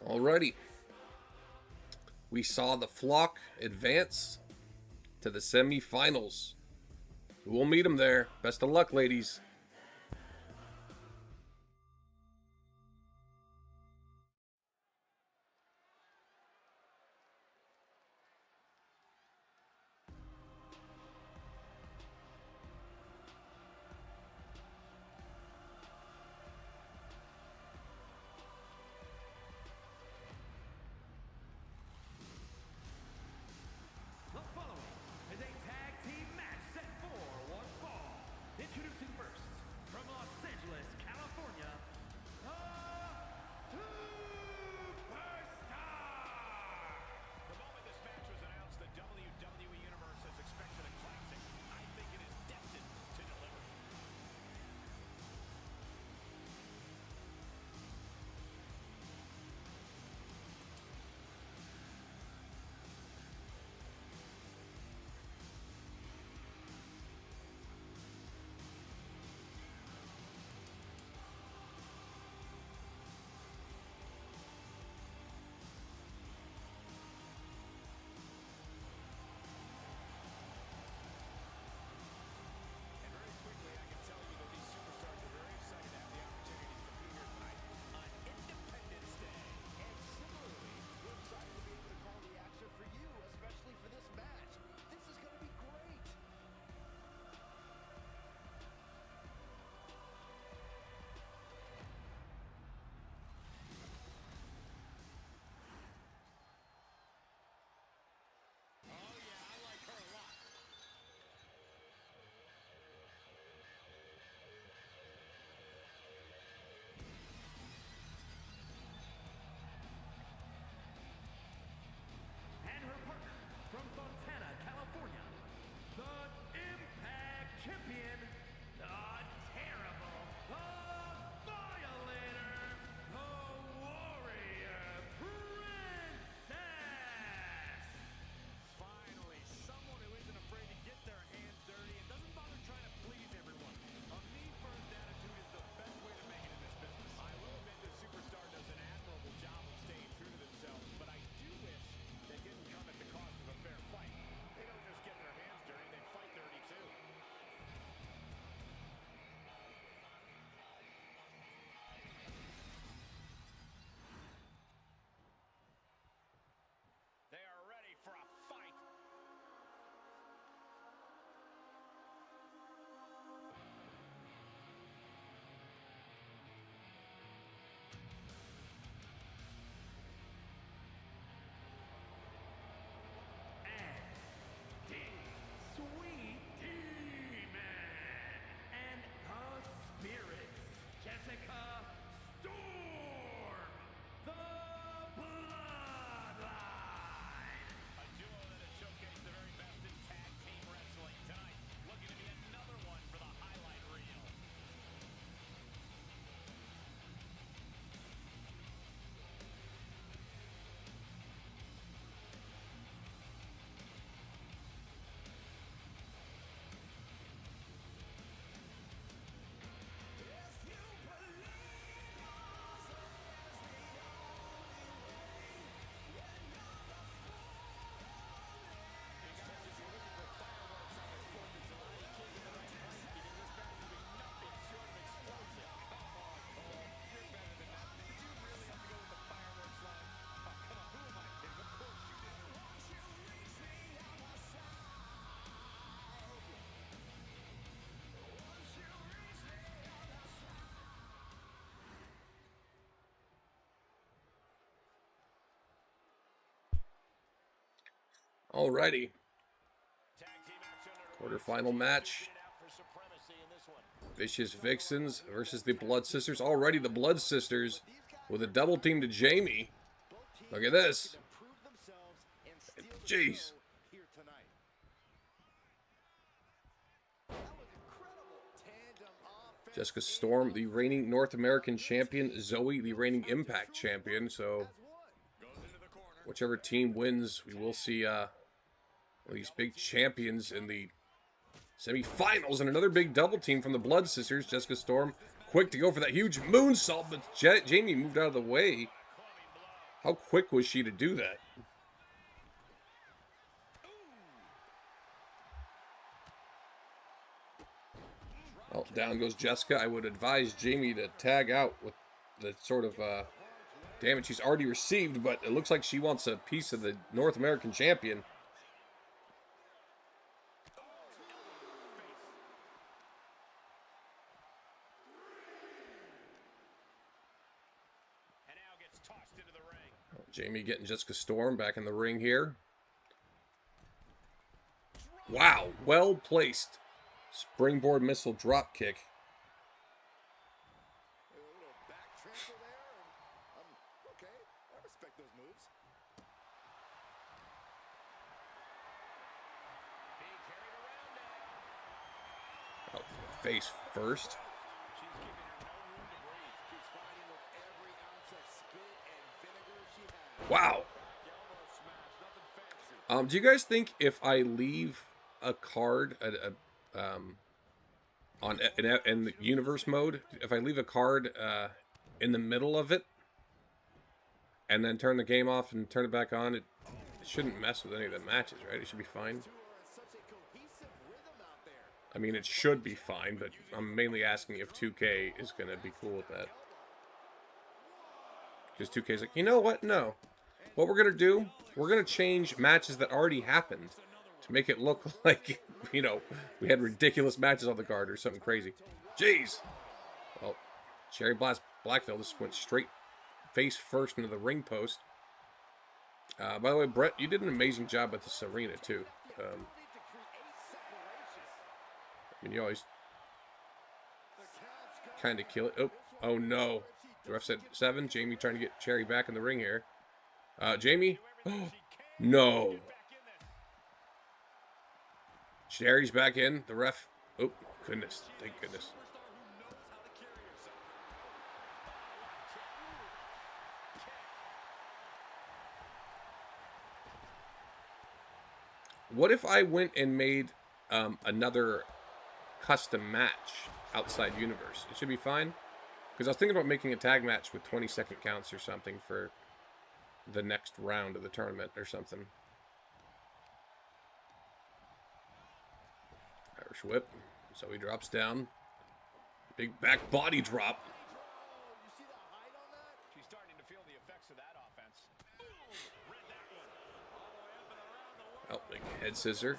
Alrighty. We saw the Flock advance to the semi-finals. We'll meet them there. Best of luck, ladies. Alrighty. Quarterfinal match. Vicious Vixens versus the Blood Sisters. Already the Blood Sisters with a double team to Jamie. Look at this. Jeez. Jessica Storm, the reigning North American champion. Zoe, the reigning Impact champion. So, whichever team wins, we will see these big champions in the semifinals. And another big double team from the Blood Sisters. Jessica Storm, quick to go for that huge moonsault, but Jamie moved out of the way. How quick was she to do that? Well, down goes Jessica. I would advise Jamie to tag out with the sort of damage she's already received, but it looks like she wants a piece of the North American champion. And now gets tossed into the ring. Well, Jamie getting Jessica Storm back in the ring here. Wow, well placed. Springboard missile drop kick. A little back transfer there, and okay. I respect those moves. Being carried around now. Oh, face first. She's giving her no room to breathe. She's fighting with every ounce of spit and vinegar she has. Wow. Elbow smash, nothing fancy. Do you guys think if I leave a card in the universe mode, if I leave a card in the middle of it and then turn the game off and turn it back on, it shouldn't mess with any of the matches, right? It should be fine. I mean, it should be fine, but I'm mainly asking if 2K is going to be cool with that. Because 2K's like, you know what? No. What we're going to do, we're going to change matches that already happened to make it look like, you know, we had ridiculous matches on the card or something crazy. Jeez. Well, Cherry Blackville just went straight face first into the ring post. By the way, Brett, you did an amazing job with this arena, too. I mean, you always kind of kill it. Oh, no. The ref said 7. Jamie trying to get Cherry back in the ring here. Jamie? Oh, no. Cherry's back in. The ref. Oh, goodness. Thank goodness. What if I went and made another custom match outside universe? It should be fine. Because I was thinking about making a tag match with 20-second counts or something for the next round of the tournament or something. Irish whip. So he drops down. Big back body drop. She's starting to feel the effects of that offense. Read that one. Oh, big head scissor.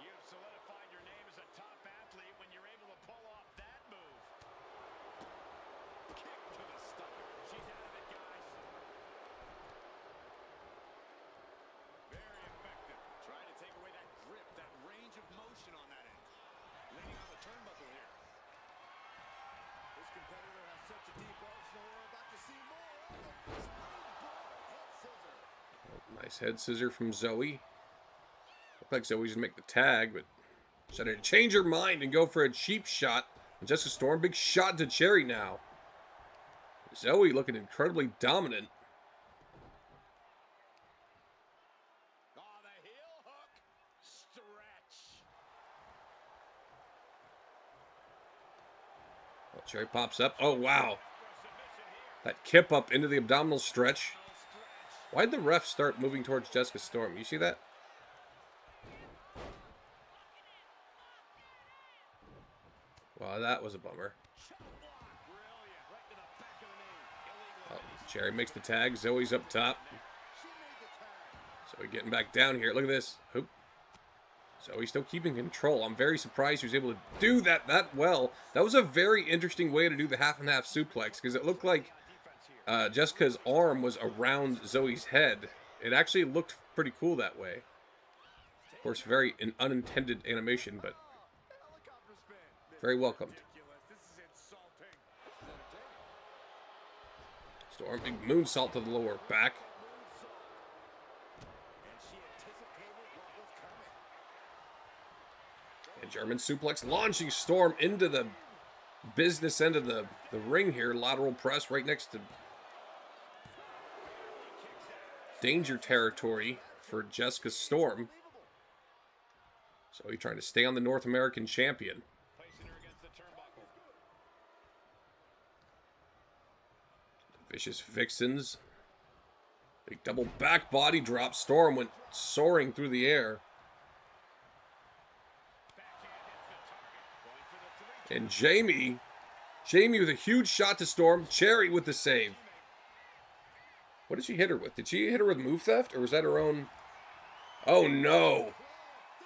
You've solidified your name as a top athlete when you're able to pull off that move. Kick to the stomach. She's out of it, guys. Very effective. Trying to take away that grip, that range of motion on that end. Leaning on the turnbuckle here. This competitor has such a deep arsenal. We're about to see more of it. Head scissor. Oh, nice head scissor from Zoe. Looked like Zoe's gonna make the tag, but decided to change her mind and go for a cheap shot. And Jessica Storm, big shot to Cherry now. Zoe looking incredibly dominant. Oh, the heel hook. Stretch. Well, Cherry pops up. Oh, wow. That kip up into the abdominal stretch. Why'd the ref start moving towards Jessica Storm? You see that? Wow, that was a bummer. Oh, Cherry makes the tag. Zoe's up top. Zoe getting back down here. Look at this. Oop. Zoe's still keeping control. I'm very surprised she was able to do that well. That was a very interesting way to do the half and half suplex because it looked like Jessica's arm was around Zoe's head. It actually looked pretty cool that way. Of course, very an unintended animation, but very welcomed. Storm, big moonsault to the lower back. And German suplex launching Storm into the business end of the ring here. Lateral press right next to danger territory for Jessica Storm. So he's trying to stay on the North American champion. Vicious Vixens. Big double back body drop. Storm went soaring through the air. And Jamie with a huge shot to Storm. Cherry with the save. What did she hit her with? Did she hit her with move theft, or was that her own? Oh no.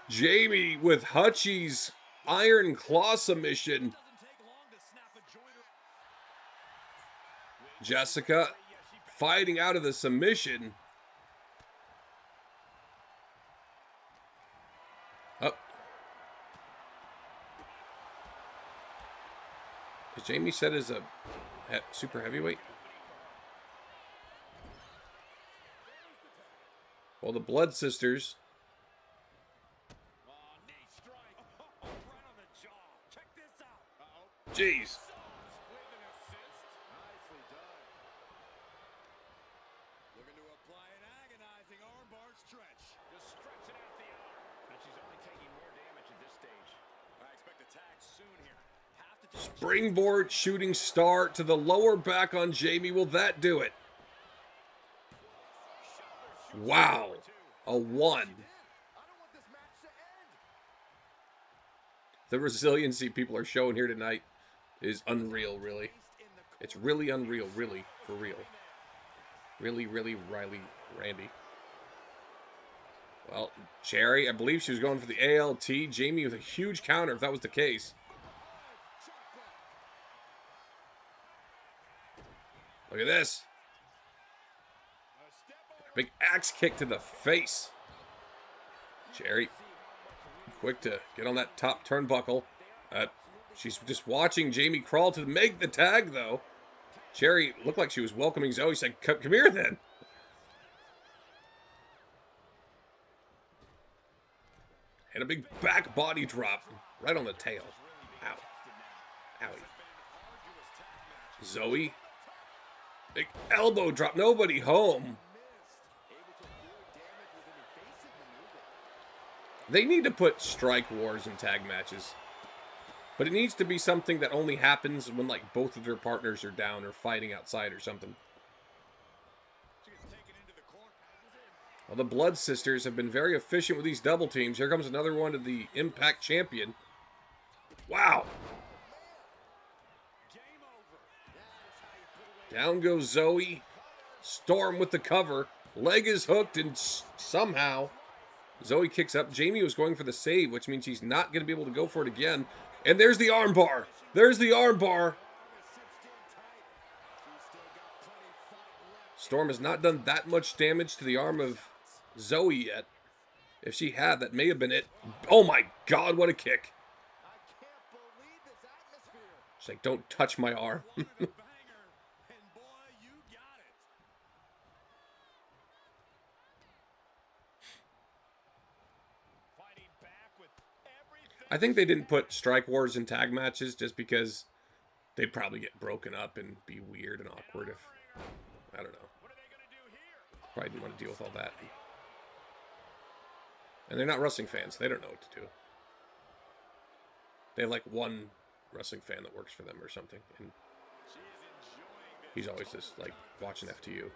Jamie with Hutchie's Iron Claw submission. Jessica fighting out of the submission. Up. Is Jamie set as a super heavyweight? Well, the Blood Sisters. Jeez. Looking to apply an agonizing armbar stretch. Just stretching out the arm. And she's only taking more damage at this stage. I expect a tag soon here. Have to take Springboard shooting star to the lower back on Jamie. Will that do it? Wow. A 1. The resiliency people are showing here tonight is unreal, really. It's really unreal, really, for real. Really, really, Randy. Well, Cherry, I believe she was going for the ALT. Jamie with a huge counter, if that was the case. Look at this. Big axe kick to the face. Cherry, quick to get on that top turnbuckle. She's just watching Jamie crawl to make the tag, though. Cherry looked like she was welcoming Zoe. She said, come here, then. And a big back body drop right on the tail. Ow. Owie. Zoe. Big elbow drop. Nobody home. They need to put strike wars in tag matches. But it needs to be something that only happens when, like, both of their partners are down or fighting outside or something. Well, the Blood Sisters have been very efficient with these double teams. Here comes another one to the Impact Champion. Wow. Down goes Zoe. Storm with the cover. Leg is hooked, and somehow Zoe kicks up. Jamie was going for the save, which means she's not going to be able to go for it again. And there's the armbar. There's the armbar. Storm has not done that much damage to the arm of Zoe yet. If she had, that may have been it. Oh my God, what a kick. She's like, don't touch my arm. I think they didn't put strike wars in tag matches just because they'd probably get broken up and be weird and awkward if, I don't know. Probably didn't want to deal with all that. And they're not wrestling fans. They don't know what to do. They have like one wrestling fan that works for them or something. And he's always just like watching FTU.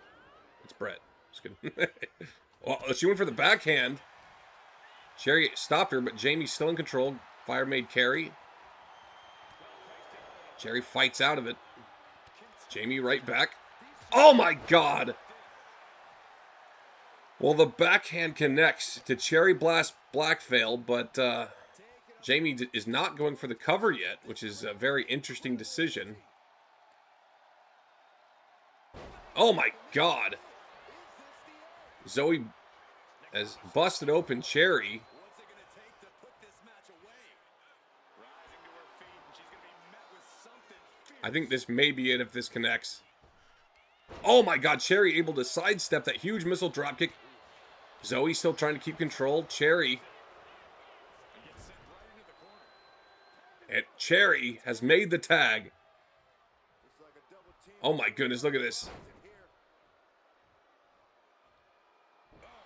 It's Brett. Just kidding. Well, she went for the backhand. Cherry stopped her, but Jamie's still in control. Fire made carry. Cherry fights out of it. Jamie right back. Oh my God! Well, the backhand connects to Cherry Blast Blackveil, but Jamie is not going for the cover yet, which is a very interesting decision. Oh my God! Zoe has busted open Cherry. What's it going to take to put this match away? Rising to her feet, and she's going to be met with something fierce. I think this may be it if this connects. Oh my god, Cherry able to sidestep that huge missile dropkick. Zoe still trying to keep control. Cherry. And Cherry has made the tag. Oh my goodness, look at this.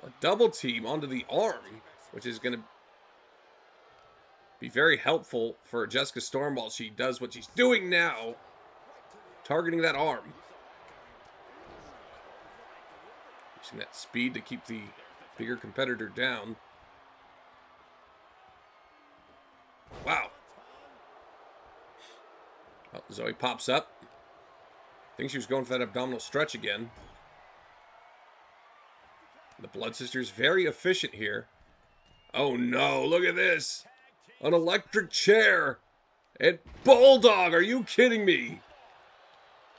A double team onto the arm, which is going to be very helpful for Jessica Storm while she does what she's doing now. Targeting that arm. Using that speed to keep the bigger competitor down. Wow. Oh, Zoe pops up. I think she was going for that abdominal stretch again. The Blood Sisters very efficient here. Oh no, look at this. An electric chair. And Bulldog, are you kidding me?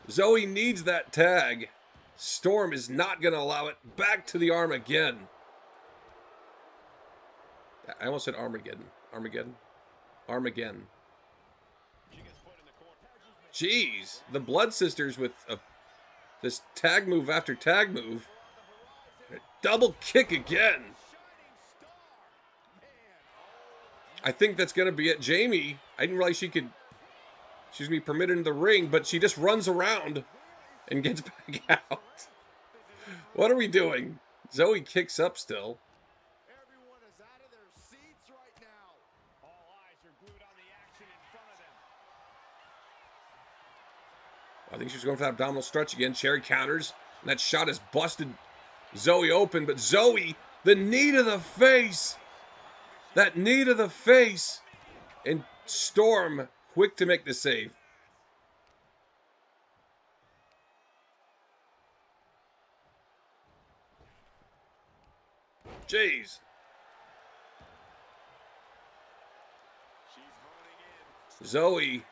Zoe needs that tag. Storm is not going to allow it. Back to the arm again. I almost said Armageddon. Armageddon? Armageddon. Jeez. The Blood Sisters with this tag move after tag move. A double kick again. I think that's going to be it. Jamie, I didn't realize she's going to be permitted in the ring, but she just runs around and gets back out. What are we doing? Zoe kicks up still. Everyone is out of their seats right now. All eyes are glued on the action in front of them. I think she's going for that abdominal stretch again. Cherry counters, and that shot has busted Zoe open, but Zoe, the knee to the face. That knee to the face. And Storm, quick to make the save. Jeez. Zoe.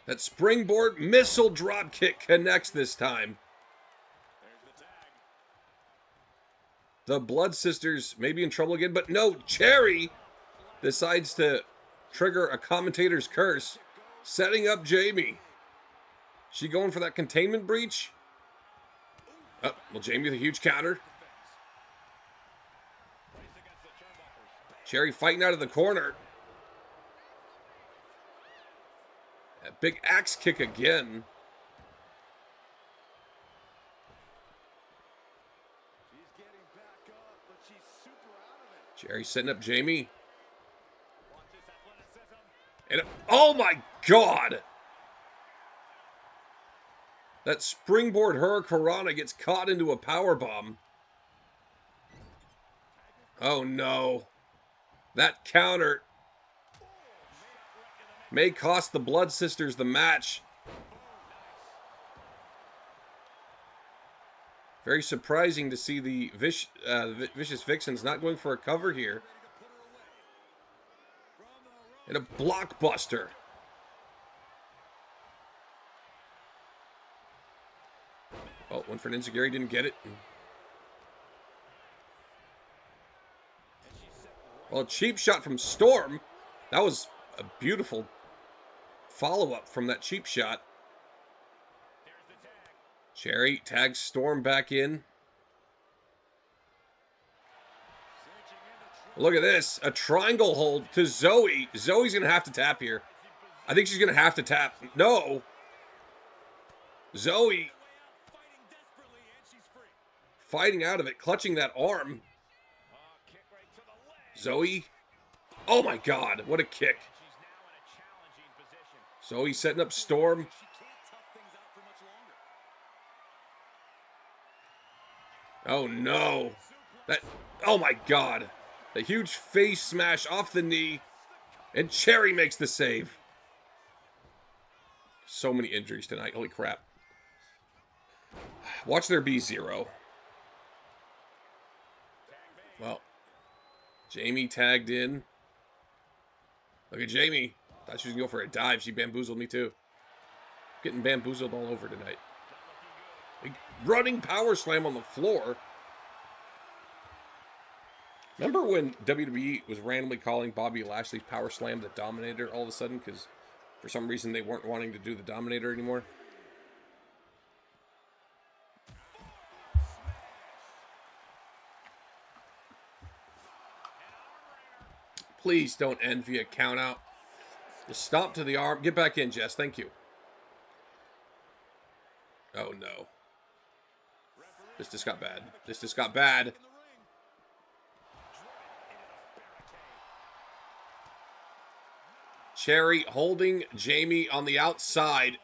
That springboard missile drop kick connects this time. The Blood Sisters may be in trouble again, but no, Cherry decides to trigger a commentator's curse, setting up Jamie. She going for that containment breach? Oh, well, Jamie with a huge counter. Cherry fighting out of the corner. A big axe kick again. Cherry setting up Jamie. And oh my god! That springboard Hurricanrana gets caught into a powerbomb. Oh no. That counter may cost the Blood Sisters the match. Very surprising to see the Vicious Vixens not going for a cover here. And a blockbuster. Oh, one for an Enziguri, didn't get it. Well, a cheap shot from Storm. That was a beautiful follow-up from that cheap shot. Cherry tags Storm back in. Look at this. A triangle hold to Zoe. Zoe's going to have to tap here. I think she's going to have to tap. No. Zoe fighting out of it, clutching that arm. Zoe. Oh my god, what a kick. Zoe setting up Storm. Oh no. Oh my god. A huge face smash off the knee. And Cherry makes the save. So many injuries tonight. Holy crap. Watch there be 0. Well, Jamie tagged in. Look at Jamie. Thought she was going to go for a dive. She bamboozled me too. Getting bamboozled all over tonight. A running power slam on the floor. Remember when WWE was randomly calling Bobby Lashley's Power Slam the Dominator all of a sudden because for some reason they weren't wanting to do the Dominator anymore? Please don't end via count out. Just stomp to the arm. Get back in, Jess. Thank you. Oh, no. This just got bad. This just got bad. Cherry holding Jamie on the outside.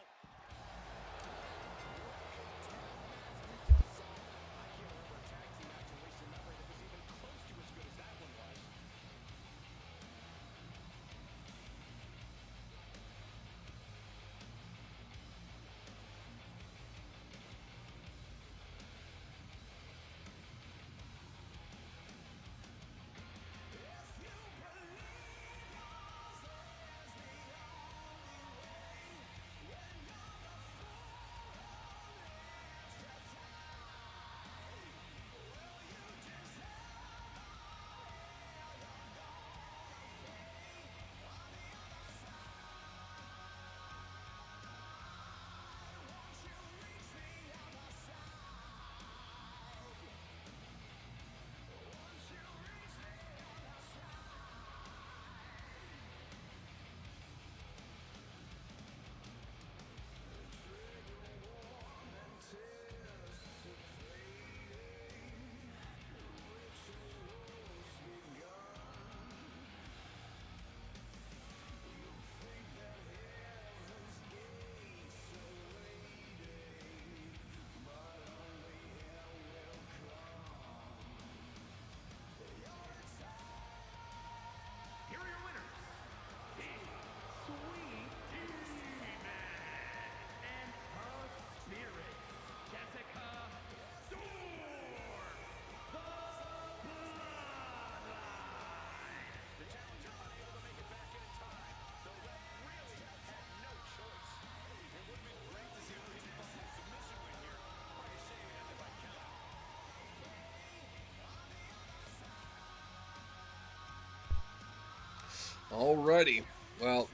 Alrighty. Well,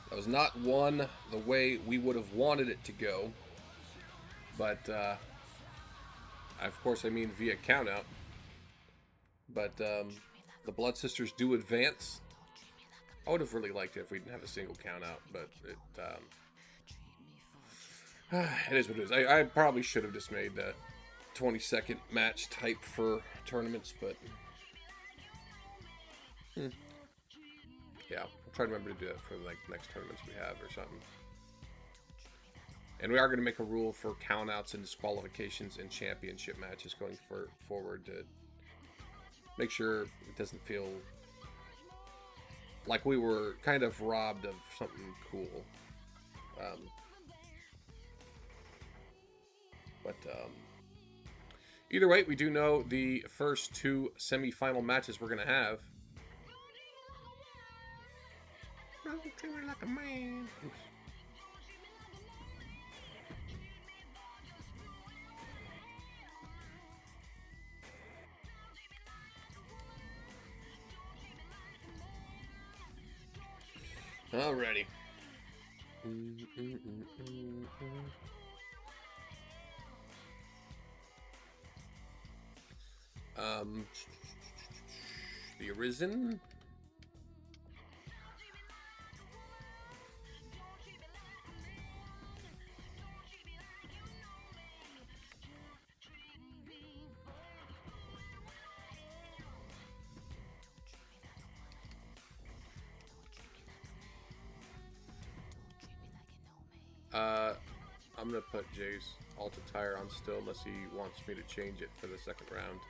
that was not one the way we would have wanted it to go. But, of course, I mean via countout. But the Blood Sisters do advance. I would have really liked it if we didn't have a single countout, but it is what it is. I probably should have just made a 20-second match type for tournaments, but yeah, I'll try to remember to do that for like next tournaments we have or something. And we are going to make a rule for countouts and disqualifications in championship matches going forward to make sure it doesn't feel like we were kind of robbed of something cool. Either way, we do know the first two semi-final matches we're going to have. Treat me like a man. Oops. Alrighty. The Arisen. I'm gonna put Jay's Alta Tire on still unless he wants me to change it for the second round.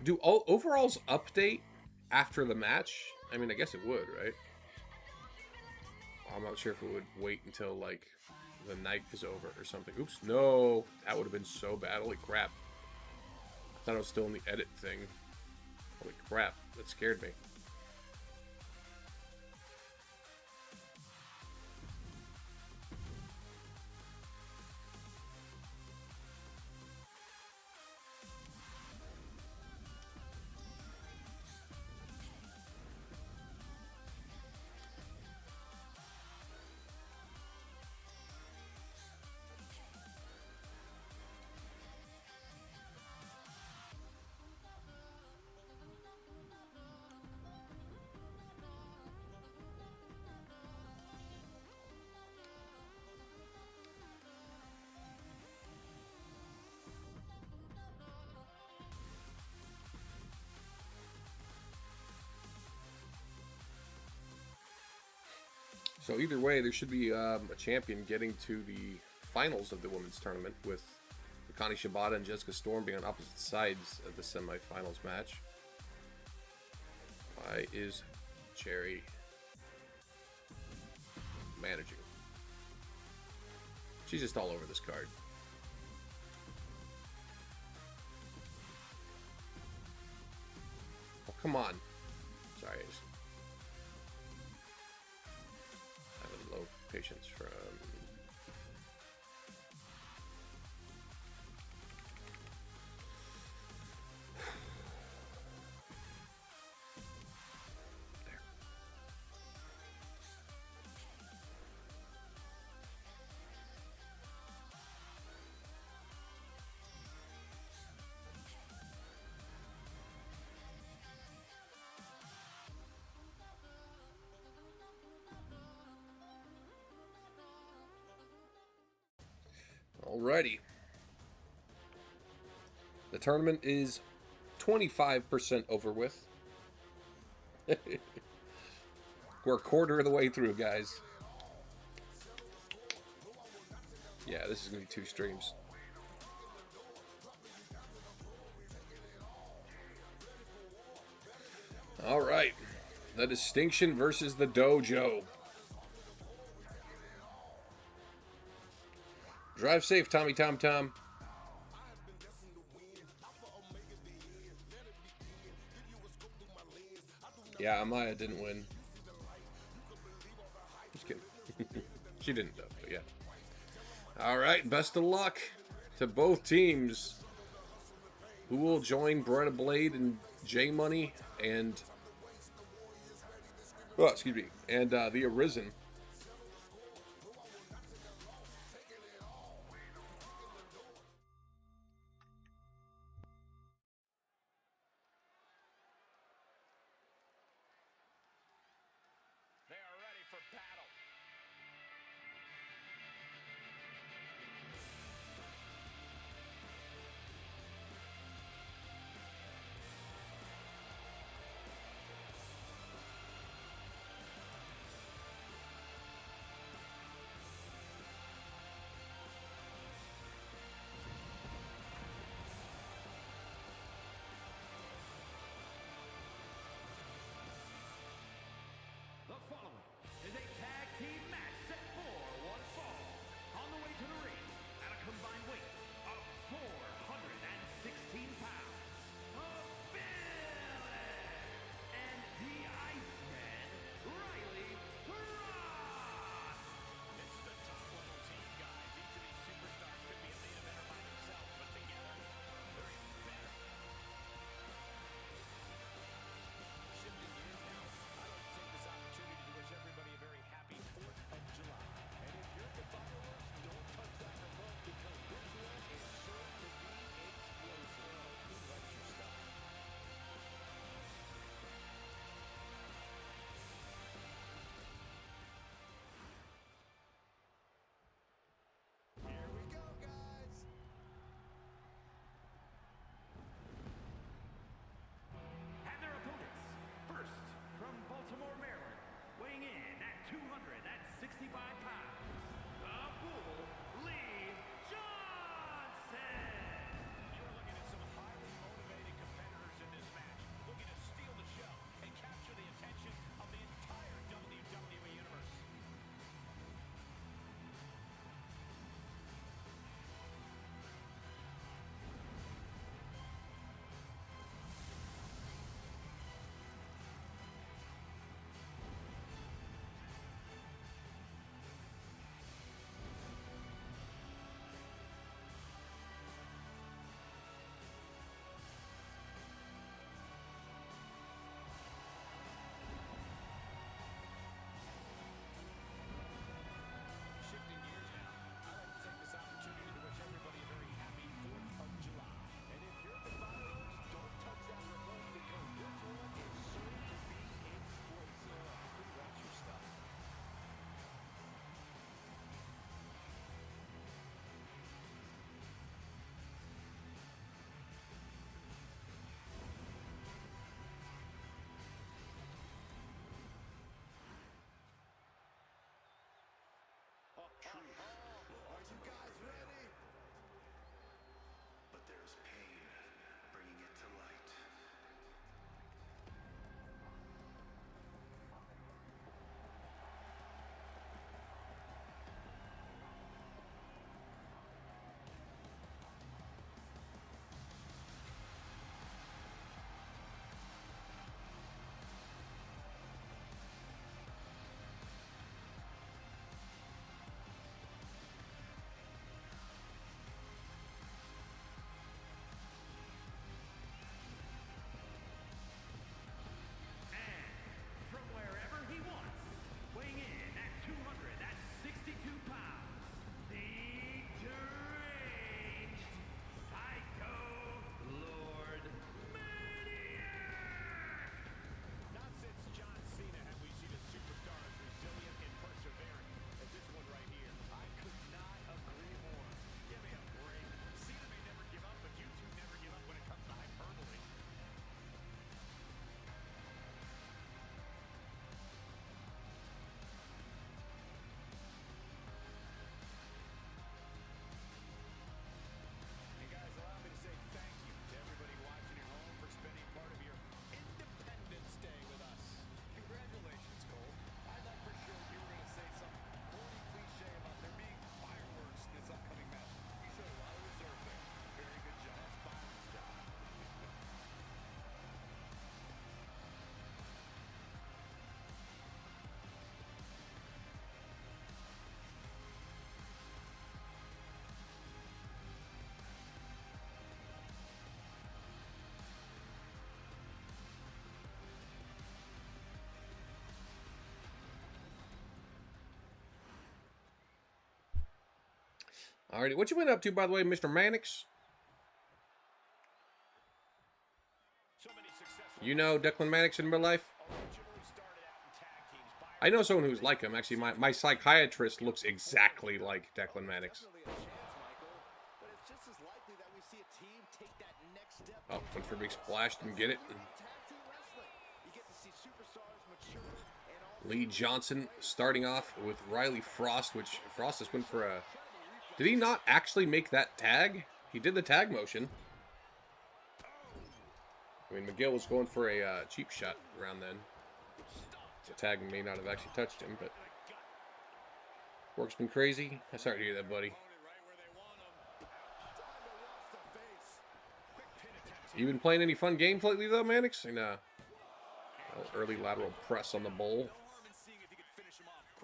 Do overalls update after the match? I mean, I guess it would, right? I'm not sure if it would wait until, like, the night is over or something. Oops, no. That would have been so bad. Holy crap. I thought I was still in the edit thing. Holy crap. That scared me. So either way, there should be a champion getting to the finals of the women's tournament, with Connie Shibata and Jessica Storm being on opposite sides of the semifinals match. Why is Cherry managing? She's just all over this card. Oh, come on. Sorry. Having low patience from... Alrighty. The tournament is 25% over with. We're a quarter of the way through, guys. Yeah, this is going to be 2 streams. Alright. The Distinction versus the Dojo. Drive safe, Tommy Tom Tom. Yeah, Amaya didn't win. Just kidding. She didn't, though, but yeah. Alright, best of luck to both teams. Who will join Beretta Blade and J Money and... Oh, excuse me. And the Arisen. They are ready for battle. Alrighty, what you been up to, by the way, Mr. Mannix? You know Declan Mannix in real life? I know someone who's like him. Actually, my psychiatrist looks exactly like Declan Mannix. Oh, went for a big splash, didn't get it. Lee Johnson starting off with Riley Frost, which Frost has went for a... Did he not actually make that tag? He did the tag motion. I mean, McGill was going for a cheap shot around then. The tag may not have actually touched him, but... Work's been crazy. I'm sorry to hear that, buddy. You been playing any fun games lately, though, Mannix? And, early lateral press on the bowl.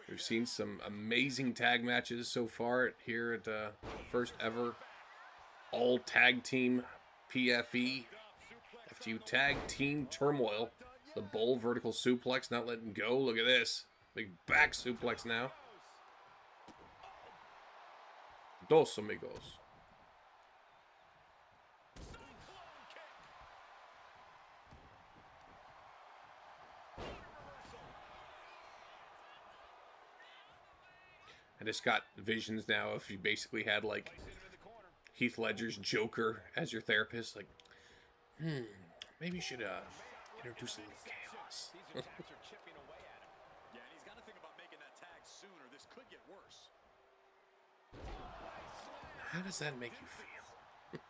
We've seen some amazing tag matches so far here at first ever all tag team PFE. FTU Tag Team Turmoil. The bull vertical suplex, not letting go. Look at this. Big back suplex now. Dos amigos. I just got visions now if you basically had, like, Heath Ledger's Joker as your therapist. Like, maybe you should introduce a little chaos. Yeah, and he's got to think about making that tag soon, or this could get worse. How does that make you feel?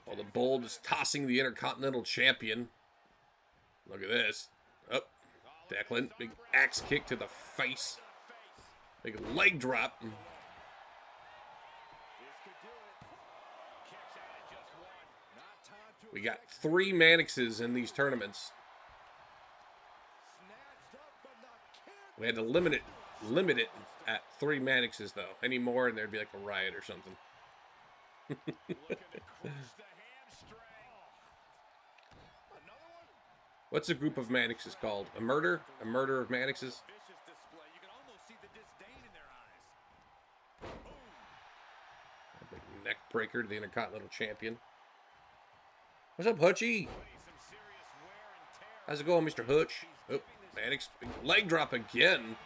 Well, the Bull is tossing the Intercontinental Champion. Look at this. Up. Oh, Declan. Big axe kick to the face. Big leg drop. We got 3 Mannixes in these tournaments. We had to limit it at 3 Mannixes, though. Any more, and there'd be like a riot or something. What's a group of Mannixes called? A murder? A murder of Mannixes? A big neck breaker to the Intercontinental Champion. What's up, Hutchie? How's it going, Mr. Hutch? Oh, Mannix, big leg drop again.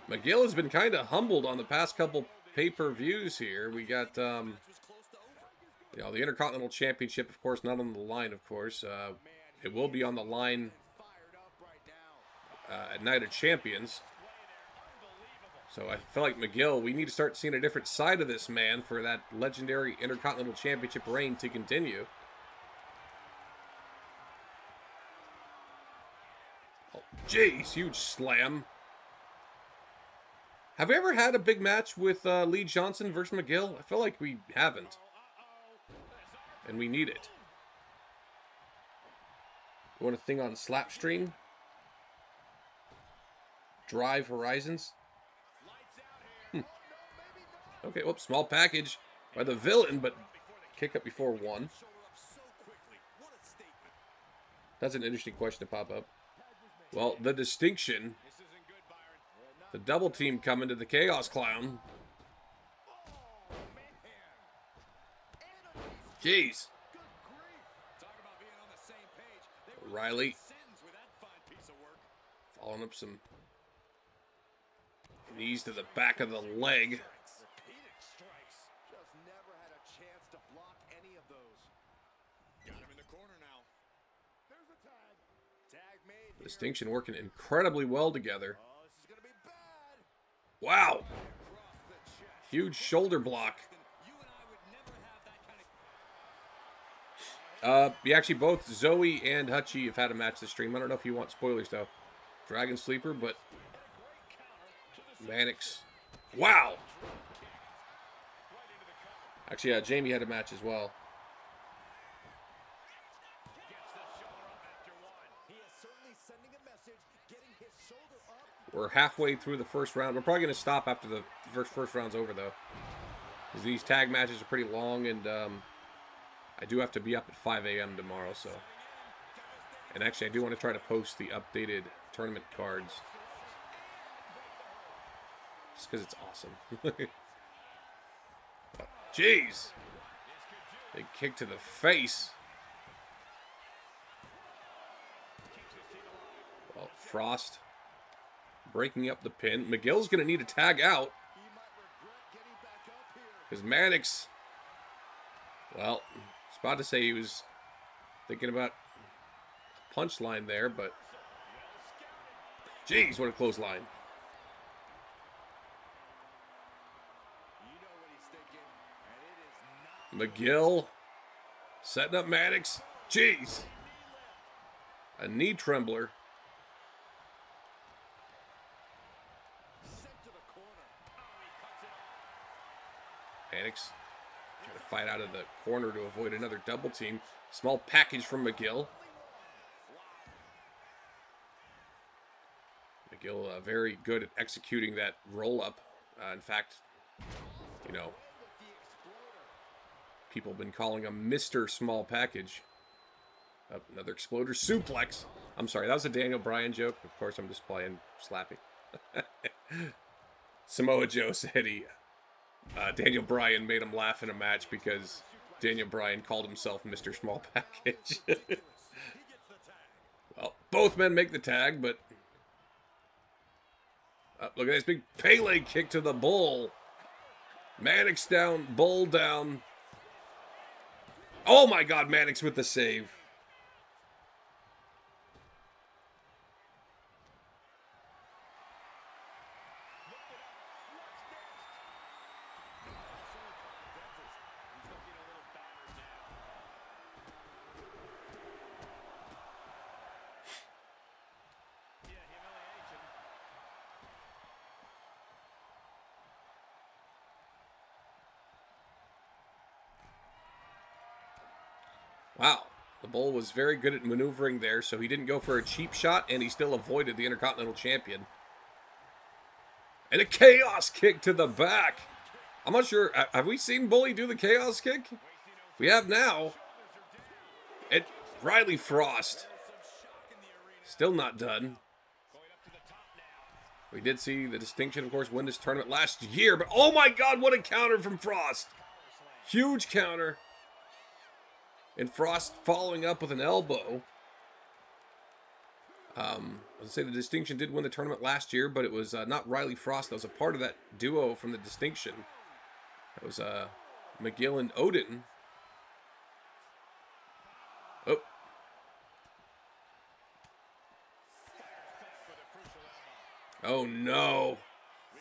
McGill has been kind of humbled on the past couple pay-per-views here. We got, the Intercontinental Championship, of course, not on the line, of course. It will be on the line at Night of Champions. So I feel like McGill, we need to start seeing a different side of this man for that legendary Intercontinental Championship reign to continue. Oh, jeez, huge slam. Have we ever had a big match with Lee Johnson versus McGill? I feel like we haven't. And we need it. You want a thing on Slapstream? Drive Horizons? Okay, whoops, small package by the villain, but kick up before 1. That's an interesting question to pop up. Well, the distinction, the double team coming to the Chaos Clown. Jeez. Riley following up some knees to the back of the leg. Distinction working incredibly well together. Wow. Huge shoulder block. Actually, both Zoe and Hutchie have had a match this stream. I don't know if you want spoilers, though. Dragon Sleeper, but Mannix. Wow. Actually, Jamie had a match as well. We're halfway through the first round. We're probably going to stop after the first round's over, though. Because these tag matches are pretty long, and I do have to be up at 5 a.m. tomorrow, so. And actually, I do want to try to post the updated tournament cards. Just because it's awesome. Jeez. Big kick to the face. Well, Frost breaking up the pin. McGill's going to need a tag out. Because Mannix, well, I was about to say he was thinking about a punchline there, but jeez, what a clothesline. McGill setting up Mannix. Jeez. A knee trembler. Mannix trying to fight out of the corner to avoid another double team. Small package from McGill. McGill very good at executing that roll up. In fact, you know, people have been calling him Mr. Small Package. Another exploder suplex. I'm sorry, that was a Daniel Bryan joke. Of course, I'm just playing slapping. Samoa Joe said Daniel Bryan made him laugh in a match because Daniel Bryan called himself Mr. Small Package. Well, both men make the tag, but look at this big Pele kick to the Bull. Mannix down, Bull down. Oh my God, Mannix with the save. Wow, the Bull was very good at maneuvering there, so he didn't go for a cheap shot, and he still avoided the Intercontinental Champion. And a chaos kick to the back. I'm not sure, have we seen Bully do the chaos kick? We have now. And Riley Frost, still not done. We did see the Distinction, of course, win this tournament last year, but oh my God, what a counter from Frost. Huge counter. And Frost following up with an elbow. Let's say the Distinction did win the tournament last year, but it was not Riley Frost that was a part of that duo from the Distinction. It was McGill and Odin. Oh. Oh no.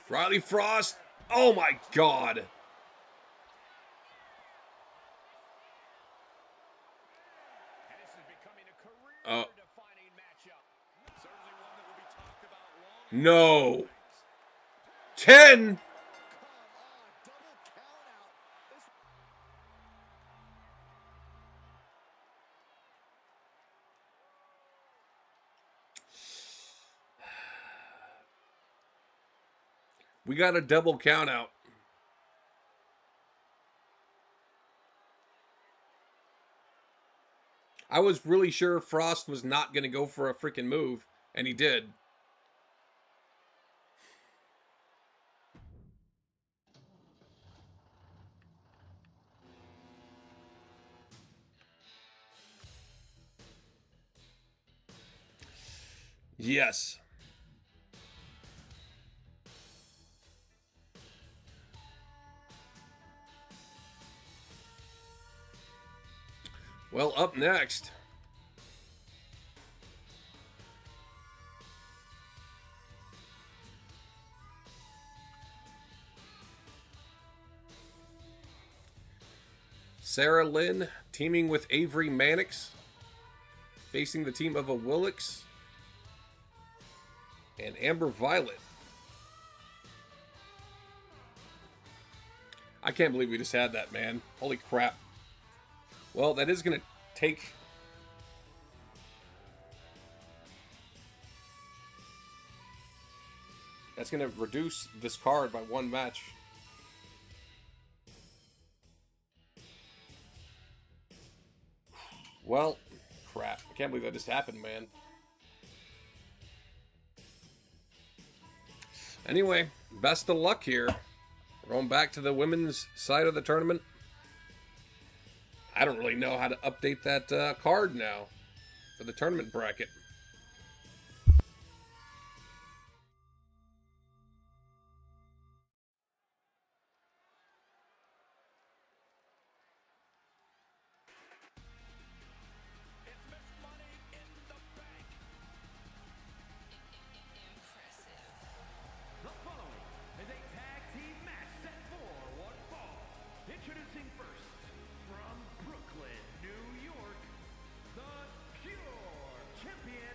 Riley Frost. Oh my God. No. 10. We got a double count out. I was really sure Frost was not going to go for a freaking move, and he did. Yes. Well, up next, Sarah Lynn teaming with Avery Mannix, facing the team of a Willix and Amber Violet. I can't believe we just had that, man. Holy crap. Well, that is going to take... That's going to reduce this card by one match. Well, crap. I can't believe that just happened, man. Anyway, best of luck here. We're going back to the women's side of the tournament. I don't really know how to update that card now for the tournament bracket. It's Miss Money in the Bank. Impressive. The following is a tag team match set for one fall. Introducing first, from Brooklyn, New York, the Pure Champions,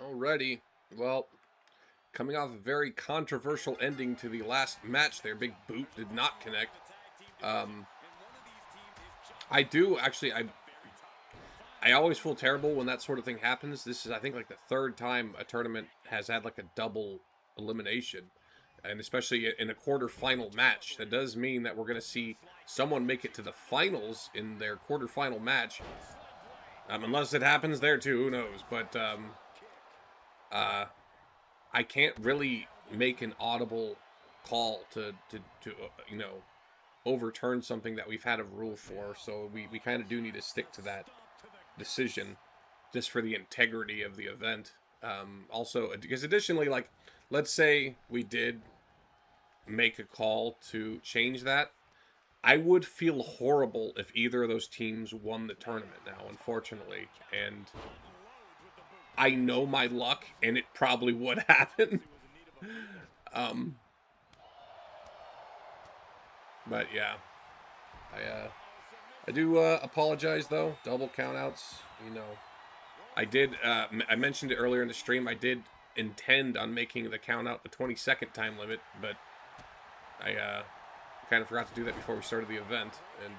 Alrighty. Well, coming off a very controversial ending to the last match there, Big Boot did not connect. I do actually. I always feel terrible when that sort of thing happens. This is, I think, like the third time a tournament has had like a double elimination, and especially in a quarterfinal match. That does mean that we're going to see someone make it to the finals in their quarterfinal match. Unless it happens there too, who knows? But I can't really make an audible call to you know, overturn something that we've had a rule for. So we kind of do need to stick to that decision just for the integrity of the event. Also, because additionally, like, let's say we did make a call to change that, I would feel horrible if either of those teams won the tournament now, unfortunately. And I know my luck, and it probably would happen. But yeah, I do apologize though. Double countouts, you know. I mentioned it earlier in the stream. I did intend on making the countout the 20-second time limit, but I kind of forgot to do that before we started the event, and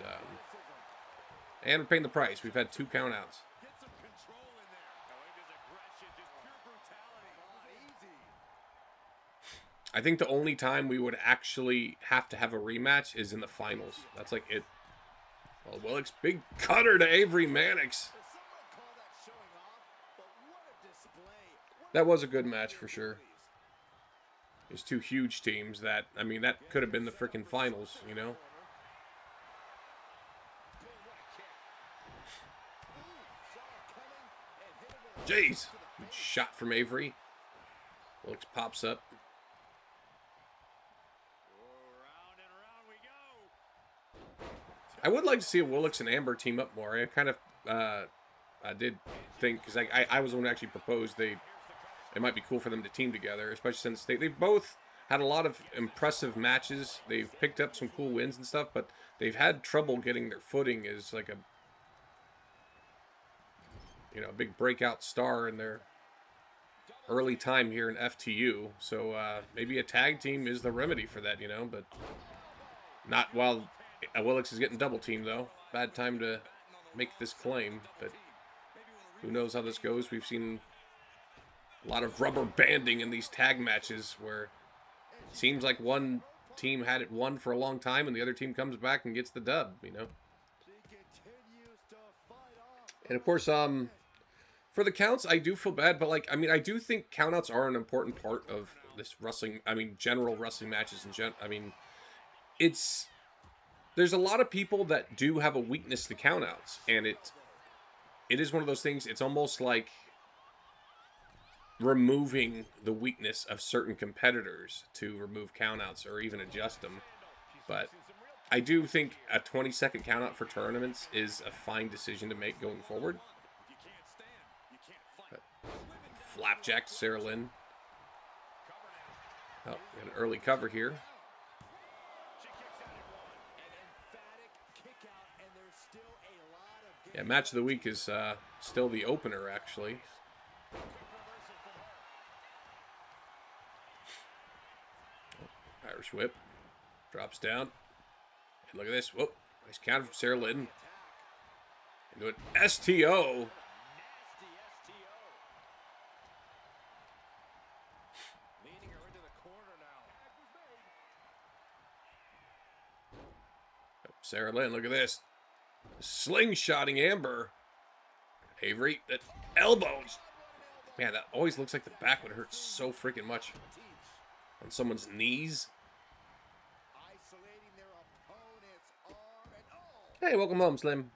we're paying the price. We've had 2 countouts. I think the only time we would actually have to have a rematch is in the finals. That's like it. Well, Willick's big cutter to Avery Mannix. That was a good match for sure. There's 2 huge teams that, I mean, that could have been the freaking finals, you know? Jeez. Good shot from Avery. Willick pops up. I would like to see a Willick and Amber team up more. I kind of, I did think, because I was the one who actually proposed it might be cool for them to team together, especially since they've both had a lot of impressive matches. They've picked up some cool wins and stuff, but they've had trouble getting their footing as like a, you know, big breakout star in their early time here in FTU. So maybe a tag team is the remedy for that, you know, but not while Willick is getting double teamed though. Bad time to make this claim, but who knows how this goes. We've seen a lot of rubber banding in these tag matches where it seems like one team had it won for a long time and the other team comes back and gets the dub, you know. And of course, for the counts, I do feel bad, but like, I mean, I do think countouts are an important part of this wrestling, I mean, general wrestling matches in I mean, there's a lot of people that do have a weakness to countouts, and it is one of those things, it's almost like removing the weakness of certain competitors to remove countouts or even adjust them. But I do think a 20-second countout for tournaments is a fine decision to make going forward. But flapjack to Sarah Lynn. Oh, got an early cover here. Yeah, match of the week is still the opener, actually. Irish whip. Drops down. And look at this. Whoop. Nice counter from Sarah Lynn. Into an STO. Sarah Lynn, look at this. Slingshotting Amber. Avery, that elbows. Man, that always looks like the back would hurt so freaking much on someone's knees. Hey, welcome home, Slim.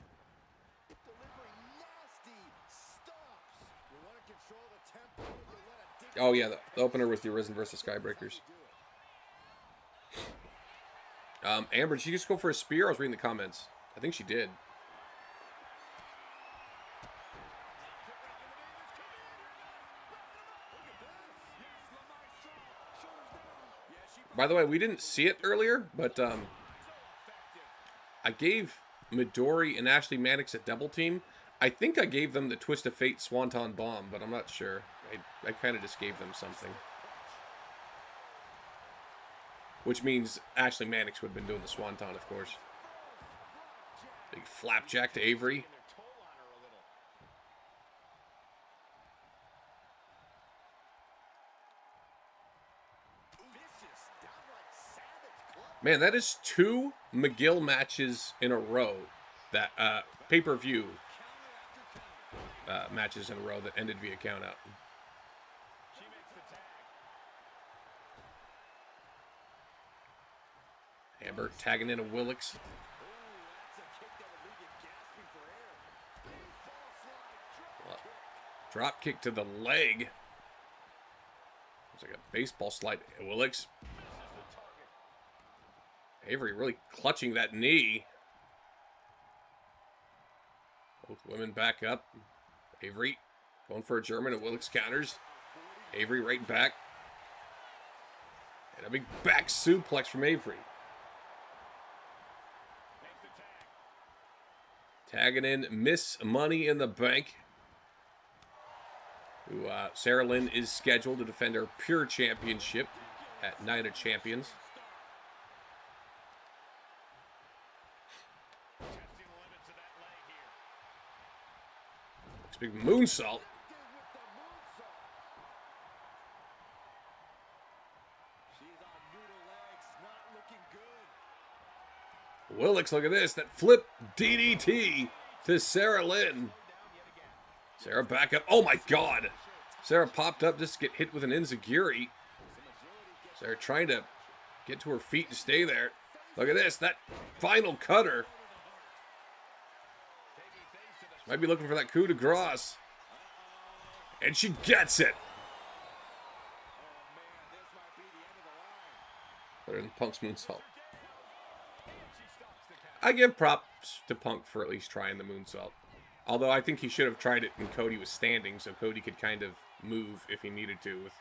Oh yeah, the opener was the Arisen versus Skybreakers. Amber, did she just go for a spear? I was reading the comments. I think she did. By the way, we didn't see it earlier, but I gave Midori and Ashley Mannix a double team. I think I gave them the Twist of Fate Swanton Bomb, but I'm not sure. I kind of just gave them something. Which means Ashley Mannix would have been doing the swanton, of course. Big flapjack to Avery. Man, that is 2 McGill matches in a row. That pay-per-view matches in a row that ended via countout. Amber tagging in a Willix. Drop kick to the leg. It's like a baseball slide. Willix. Avery really clutching that knee. Both women back up. Avery going for a German, and Willix counters. Avery right back. And a big back suplex from Avery. Tagging in Miss Money in the Bank, who Sarah Lynn is scheduled to defend her Pure Championship at Night of Champions. This big moonsault. Willix, look at this. That flip DDT to Sarah Lynn. Sarah back up. Oh my God. Sarah popped up just to get hit with an enziguri. Sarah trying to get to her feet and stay there. Look at this. That final cutter. She might be looking for that coup de grace. And she gets it. Better than Punk's moonsault. I give props to Punk for at least trying the moonsault. Although I think he should have tried it when Cody was standing, so Cody could kind of move if he needed to, with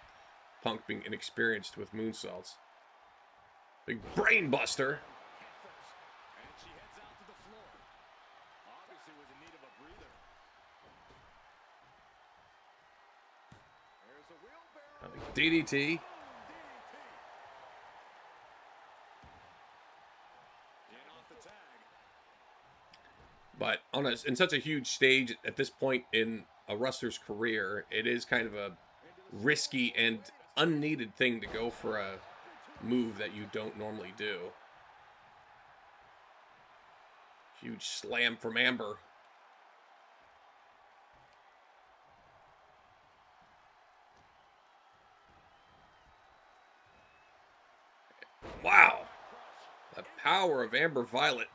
Punk being inexperienced with moonsaults. Big brain buster. DDT. But in such a huge stage at this point in a wrestler's career, it is kind of a risky and unneeded thing to go for a move that you don't normally do. Huge slam from Amber. Wow. The power of Amber Violet.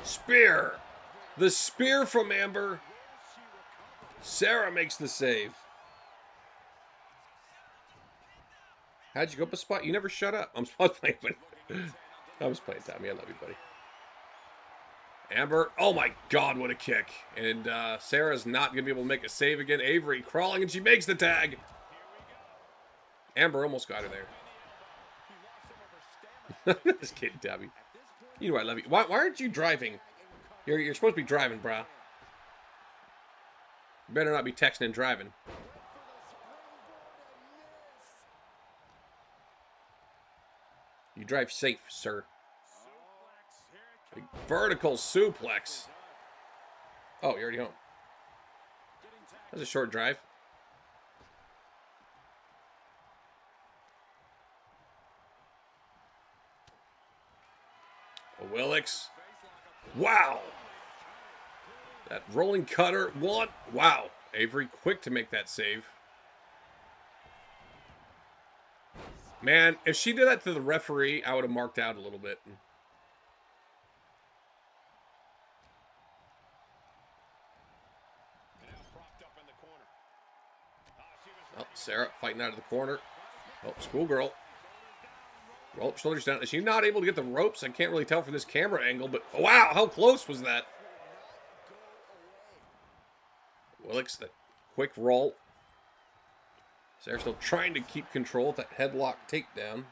Spear. The spear from Amber. Sarah makes the save. How'd you go up a spot? You never shut up. I was playing, Tommy. I love you, buddy. Amber. Oh my God, what a kick. And Sarah's not going to be able to make a save again. Avery crawling, and she makes the tag. Amber almost got her there. Just kidding, Tommy. You know I love you. Why aren't you driving? You're supposed to be driving, brah. You better not be texting and driving. You drive safe, sir. Big vertical suplex. Oh, you're already home. That's a short drive. A Willix. Wow. That rolling cutter. One. Wow. Avery quick to make that save. Man, if she did that to the referee, I would have marked out a little bit. Oh, Sarah fighting out of the corner. Oh, schoolgirl. Roll up shoulders down. Is she not able to get the ropes? I can't really tell from this camera angle, but wow, how close was that? Willix, that quick roll. Sarah still trying to keep control of that headlock takedown.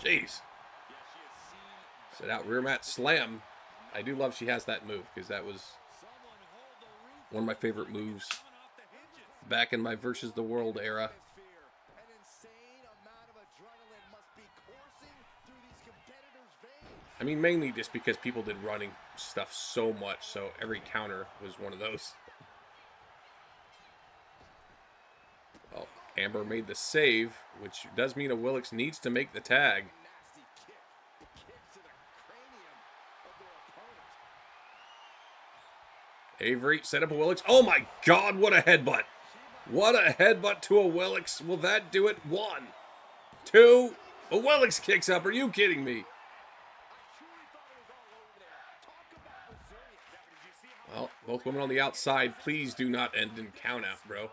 Jeez. Sit out rear mat slam. I do love she has that move because that was one of my favorite moves back in my Versus the World era. I mean, mainly just because people did running stuff so much, so every counter was one of those. Well, Amber made the save, which does mean a Willix needs to make the tag. Avery set up a Willix. Oh my God, what a headbutt. What a headbutt to a Willix. Will that do it? 1, 2. A Willix kicks up. Are you kidding me? Well, both women on the outside. Please do not end in count out, bro.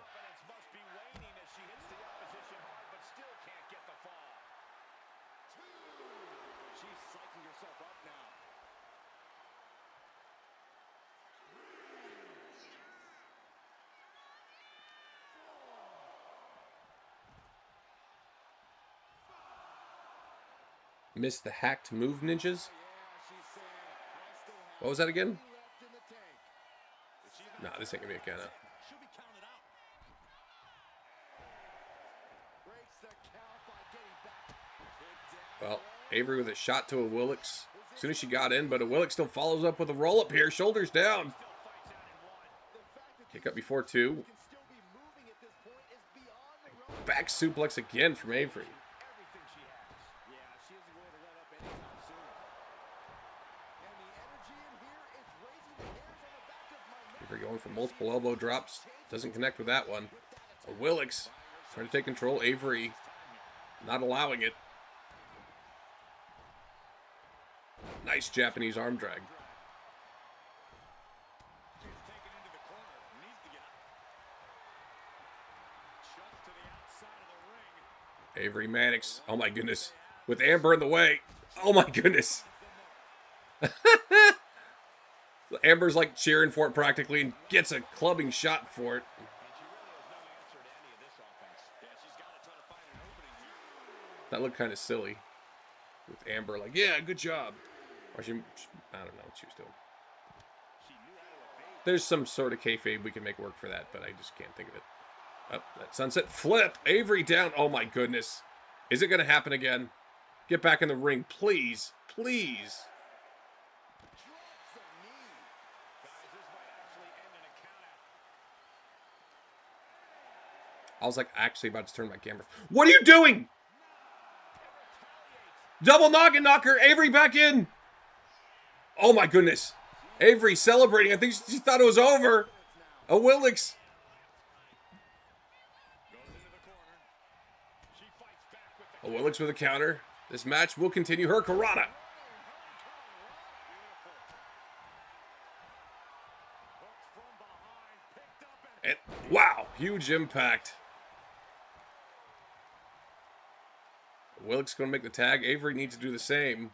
Missed the hacked move, ninjas. What was that again? Nah, this ain't gonna be a count out. Well, Avery with a shot to a Willix as soon as she got in, but a Willix still follows up with a roll up here, shoulders down. Kick up before 2. Back suplex again from Avery. Avery going for multiple elbow drops. Doesn't connect with that one. A Willix trying to take control. Avery not allowing it. Nice Japanese arm drag. Avery Mannix. Oh my goodness. With Amber in the way. Oh my goodness. Amber's like cheering for it practically and gets a clubbing shot for it. That looked kind of silly. With Amber like, yeah, good job. Or she, I don't know what she was doing. There's some sort of kayfabe we can make work for that, but I just can't think of it. Oh, that sunset flip. Avery down. Oh my goodness. Is it going to happen again? Get back in the ring, please. Please. I was like actually about to turn my camera. What are you doing? Double noggin knocker. Avery back in. Oh my goodness. Avery celebrating. I think she thought it was over. A Willix. A Willix with a counter. This match will continue. Her Karana. And wow, huge impact. Willix going to make the tag. Avery needs to do the same.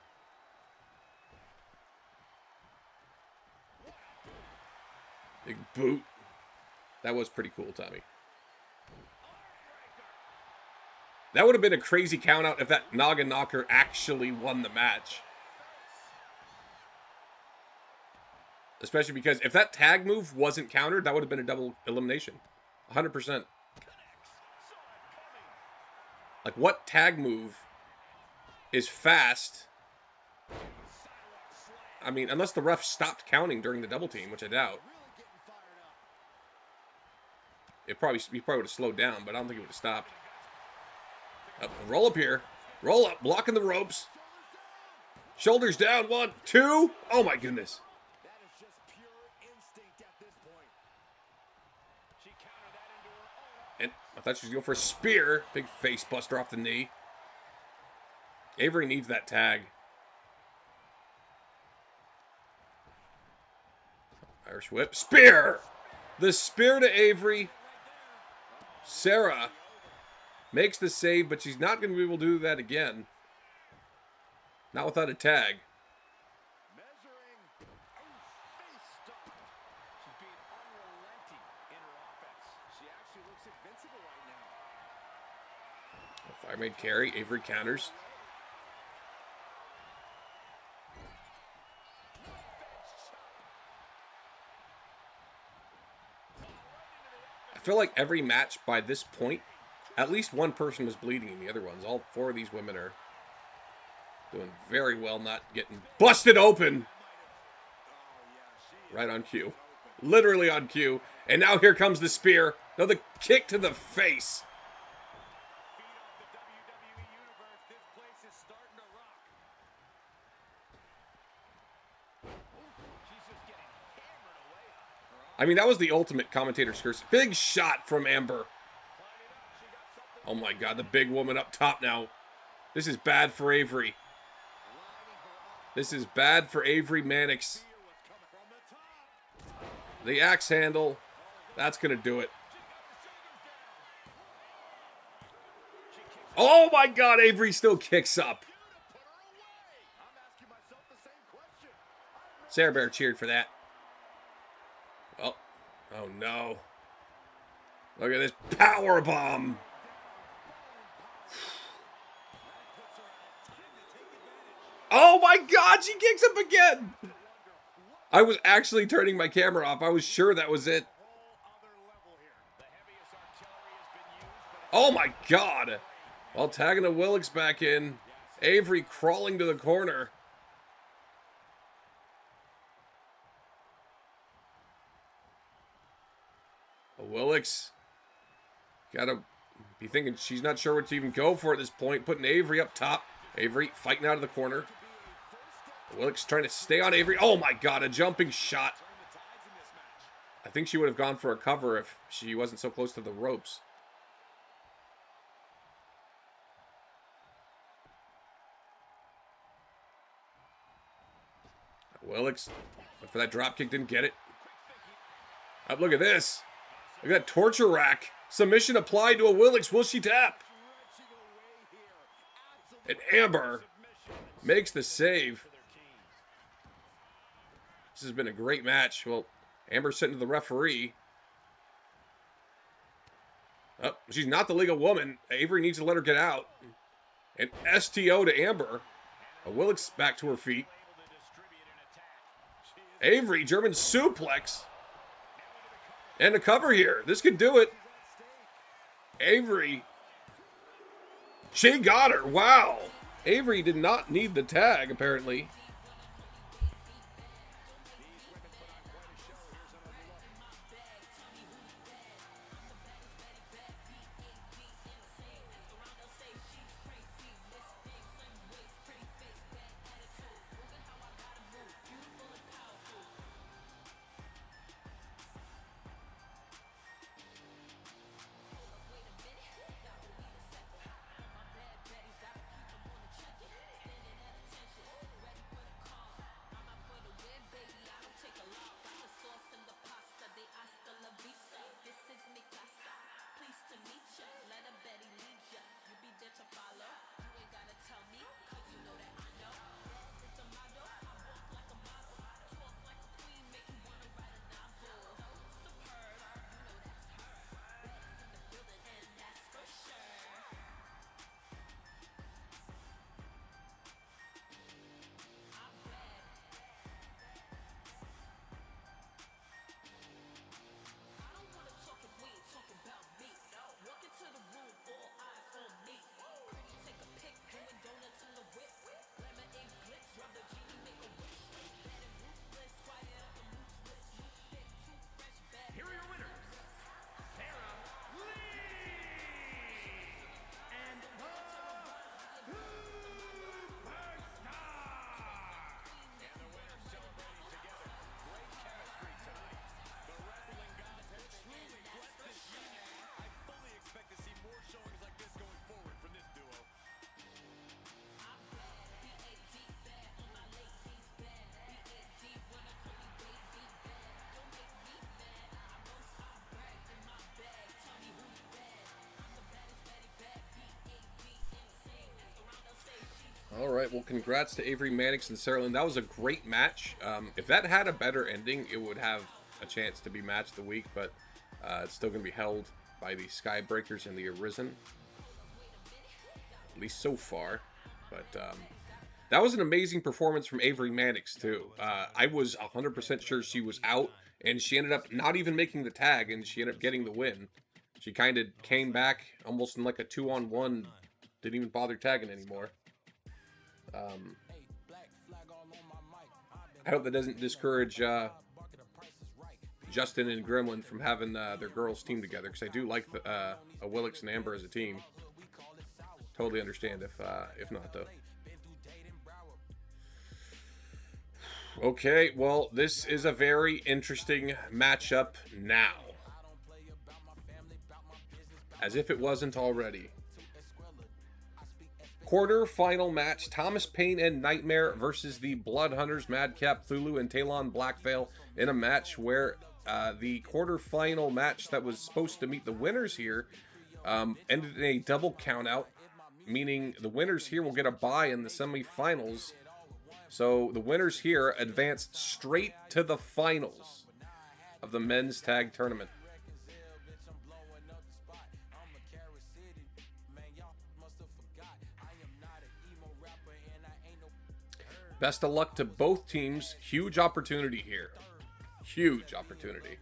Big boot. That was pretty cool, Tommy. That would have been a crazy count out if that noggin knocker actually won the match. Especially because if that tag move wasn't countered, that would have been a double elimination. 100%. Like, what tag move is fast? I mean, unless the ref stopped counting during the double team, which I doubt. He probably would have slowed down, but I don't think it would have stopped. Roll up here. Roll up, blocking the ropes. Shoulders down, 1, 2. Oh my goodness. And I thought she was going for a spear. Big face buster off the knee. Avery needs that tag. Irish whip. Spear! The spear to Avery. Sarah makes the save, but she's not going to be able to do that again. Not without a tag. Fire made carry. Avery counters. feel like every match by this point, at least one person was bleeding in the other ones. All 4 of these women are doing very well, not getting busted open. Right on cue. Literally on cue. And now here comes the spear. Another kick to the face. I mean, that was the ultimate commentator's curse. Big shot from Amber. Oh my god, the big woman up top now. This is bad for Avery. This is bad for Avery Mannix. The axe handle. That's going to do it. Oh my god, Avery still kicks up. Sarah Bear cheered for that. Oh, oh no. Look at this power bomb. Oh my god, she kicks up again. I was actually turning my camera off. I was sure that was it. Oh my god. Well, tagging the Willicks back in. Avery crawling to the corner. Willicks gotta be thinking she's not sure what to even go for at this point. Putting Avery up top. Avery fighting out of the corner. Willicks trying to stay on Avery. Oh my god, a jumping shot. I think she would have gone for a cover if she wasn't so close to the ropes. Willicks went for that drop kick, didn't get it. Oh, look at this. Look at that torture rack. Submission applied to a Willicks. Will she tap? And Amber makes the save. This has been a great match. Well, Amber's sitting to the referee. Oh, she's not the legal woman. Avery needs to let her get out. And STO to Amber. Willicks back to her feet. Avery, German suplex. And a cover here. This could do it. Avery. She got her. Wow. Avery did not need the tag, apparently. Here are your winners, Sarah Lee and the Superstar. And the winners celebrating together. Great chemistry tonight. The wrestling gods have truly blessed this union. I fully expect to see more showings like this going forward from this duo. All right, well, congrats to Avery Mannix and Sarah Lynn. That was a great match. If that had a better ending, it would have a chance to be match of the week, but it's still going to be held by the Skybreakers and the Arisen, at least so far. But That was an amazing performance from Avery Mannix, too. I was 100% sure she was out, and she ended up not even making the tag, and she ended up getting the win. She kind of came back almost in like a 2-on-1, didn't even bother tagging anymore. I hope that doesn't discourage Justin and Gremlin from having their girls team together, because I do like a Willix and Amber as a team. Totally understand if not, though. Okay, well, this is a very interesting matchup now. As if it wasn't already. Quarter-final match, Thomas Paine and Nightmare versus the Blood Hunters, Madcap Thulu and Talon Blackveil, in a match where the quarter-final match that was supposed to meet the winners here ended in a double countout, meaning the winners here will get a bye in the semifinals. So the winners here advance straight to the finals of the men's tag tournament. Best of luck to both teams. Huge opportunity here. Huge opportunity.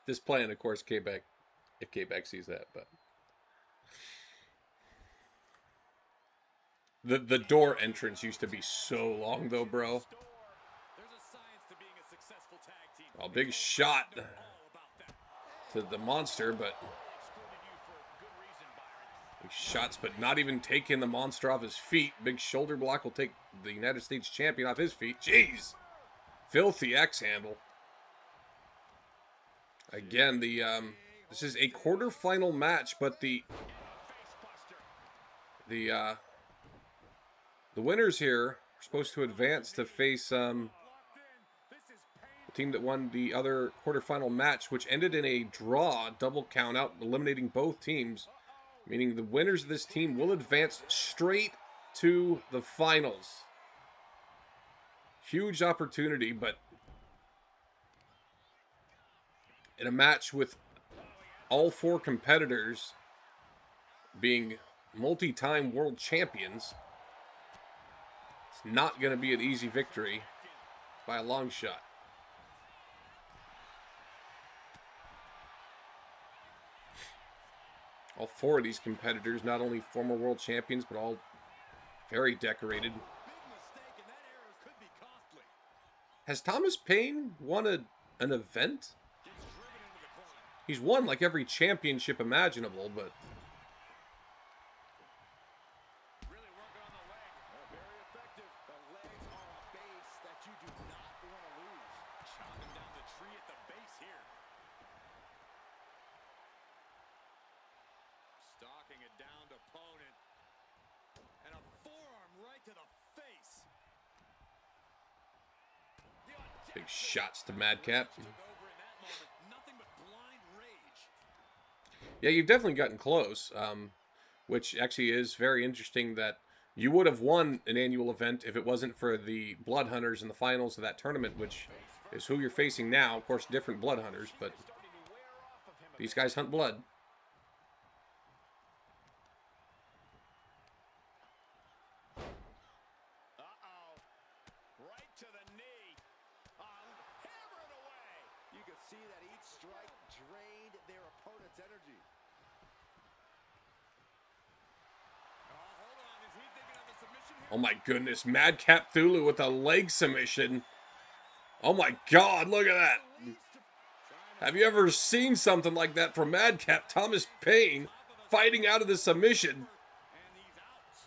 Just playing, of course, Quebec, if Quebec sees that, but the door entrance used to be so long though, bro. Oh, big shot to the monster, but big shots, but not even taking the monster off his feet. Big shoulder block will take the United States champion off his feet. Jeez, filthy X handle. Again, this is a quarterfinal match, but the winners here are supposed to advance to face the team that won the other quarterfinal match, which ended in a draw, double count out, eliminating both teams, meaning the winners of this team will advance straight to the finals. Huge opportunity, but in a match with all four competitors being multi-time world champions, it's not going to be an easy victory by a long shot. All four of these competitors, not only former world champions, but all very decorated. Has Thomas Paine won an event? He's won like every championship imaginable, but Really working on the leg. Very effective. The legs are a base that you do not want to lose. Chopping down the tree at the base here. Stalking a downed opponent. And a forearm right to the face. big shots to Madcap. Took over in that moment. Nothing but blind rage. Yeah, you've definitely gotten close, which actually is very interesting that you would have won an annual event if it wasn't for the Blood Hunters in the finals of that tournament, which is who you're facing now. Of course, different Blood Hunters, but these guys hunt blood. Uh-oh. Right to the knee. Hammer it away. You could see that each strike drained their opponent's energy. Hold on. Is he thinking of a submission here? Oh my goodness, Madcap Thulu with a leg submission. Oh my God, look at that. Have you ever seen something like that from Madcap? Thomas Paine fighting out of the submission. And he's out.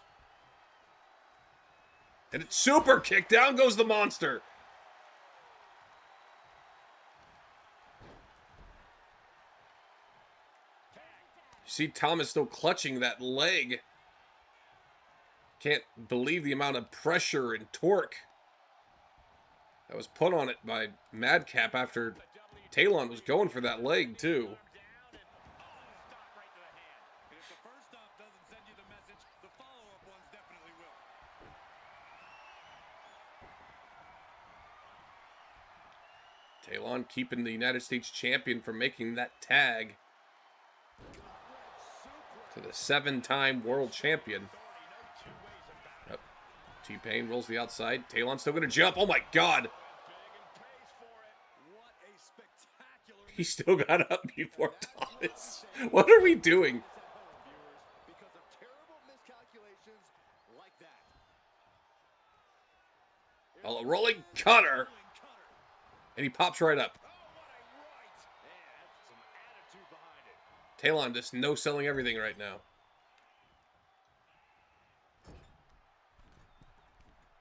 And it's super kick. Down goes the monster. You see Thomas still clutching that leg. Can't believe the amount of pressure and torque that was put on it by Madcap after Talon was going for that leg too. Down and stop right to the hand. And if the first stop doesn't send you the message, the follow-up ones definitely will. Talon keeping the United States champion from making that tag to the 7-time world champion. Yep. T-Pain rolls the outside. Talon's still going to jump. Oh my God. What a spectacular He still got up before Thomas. What are we doing? because of terrible miscalculations like that. A rolling cutter. And he pops right up. Oh, what a right. And some attitude behind it. Talon just no-selling everything right now.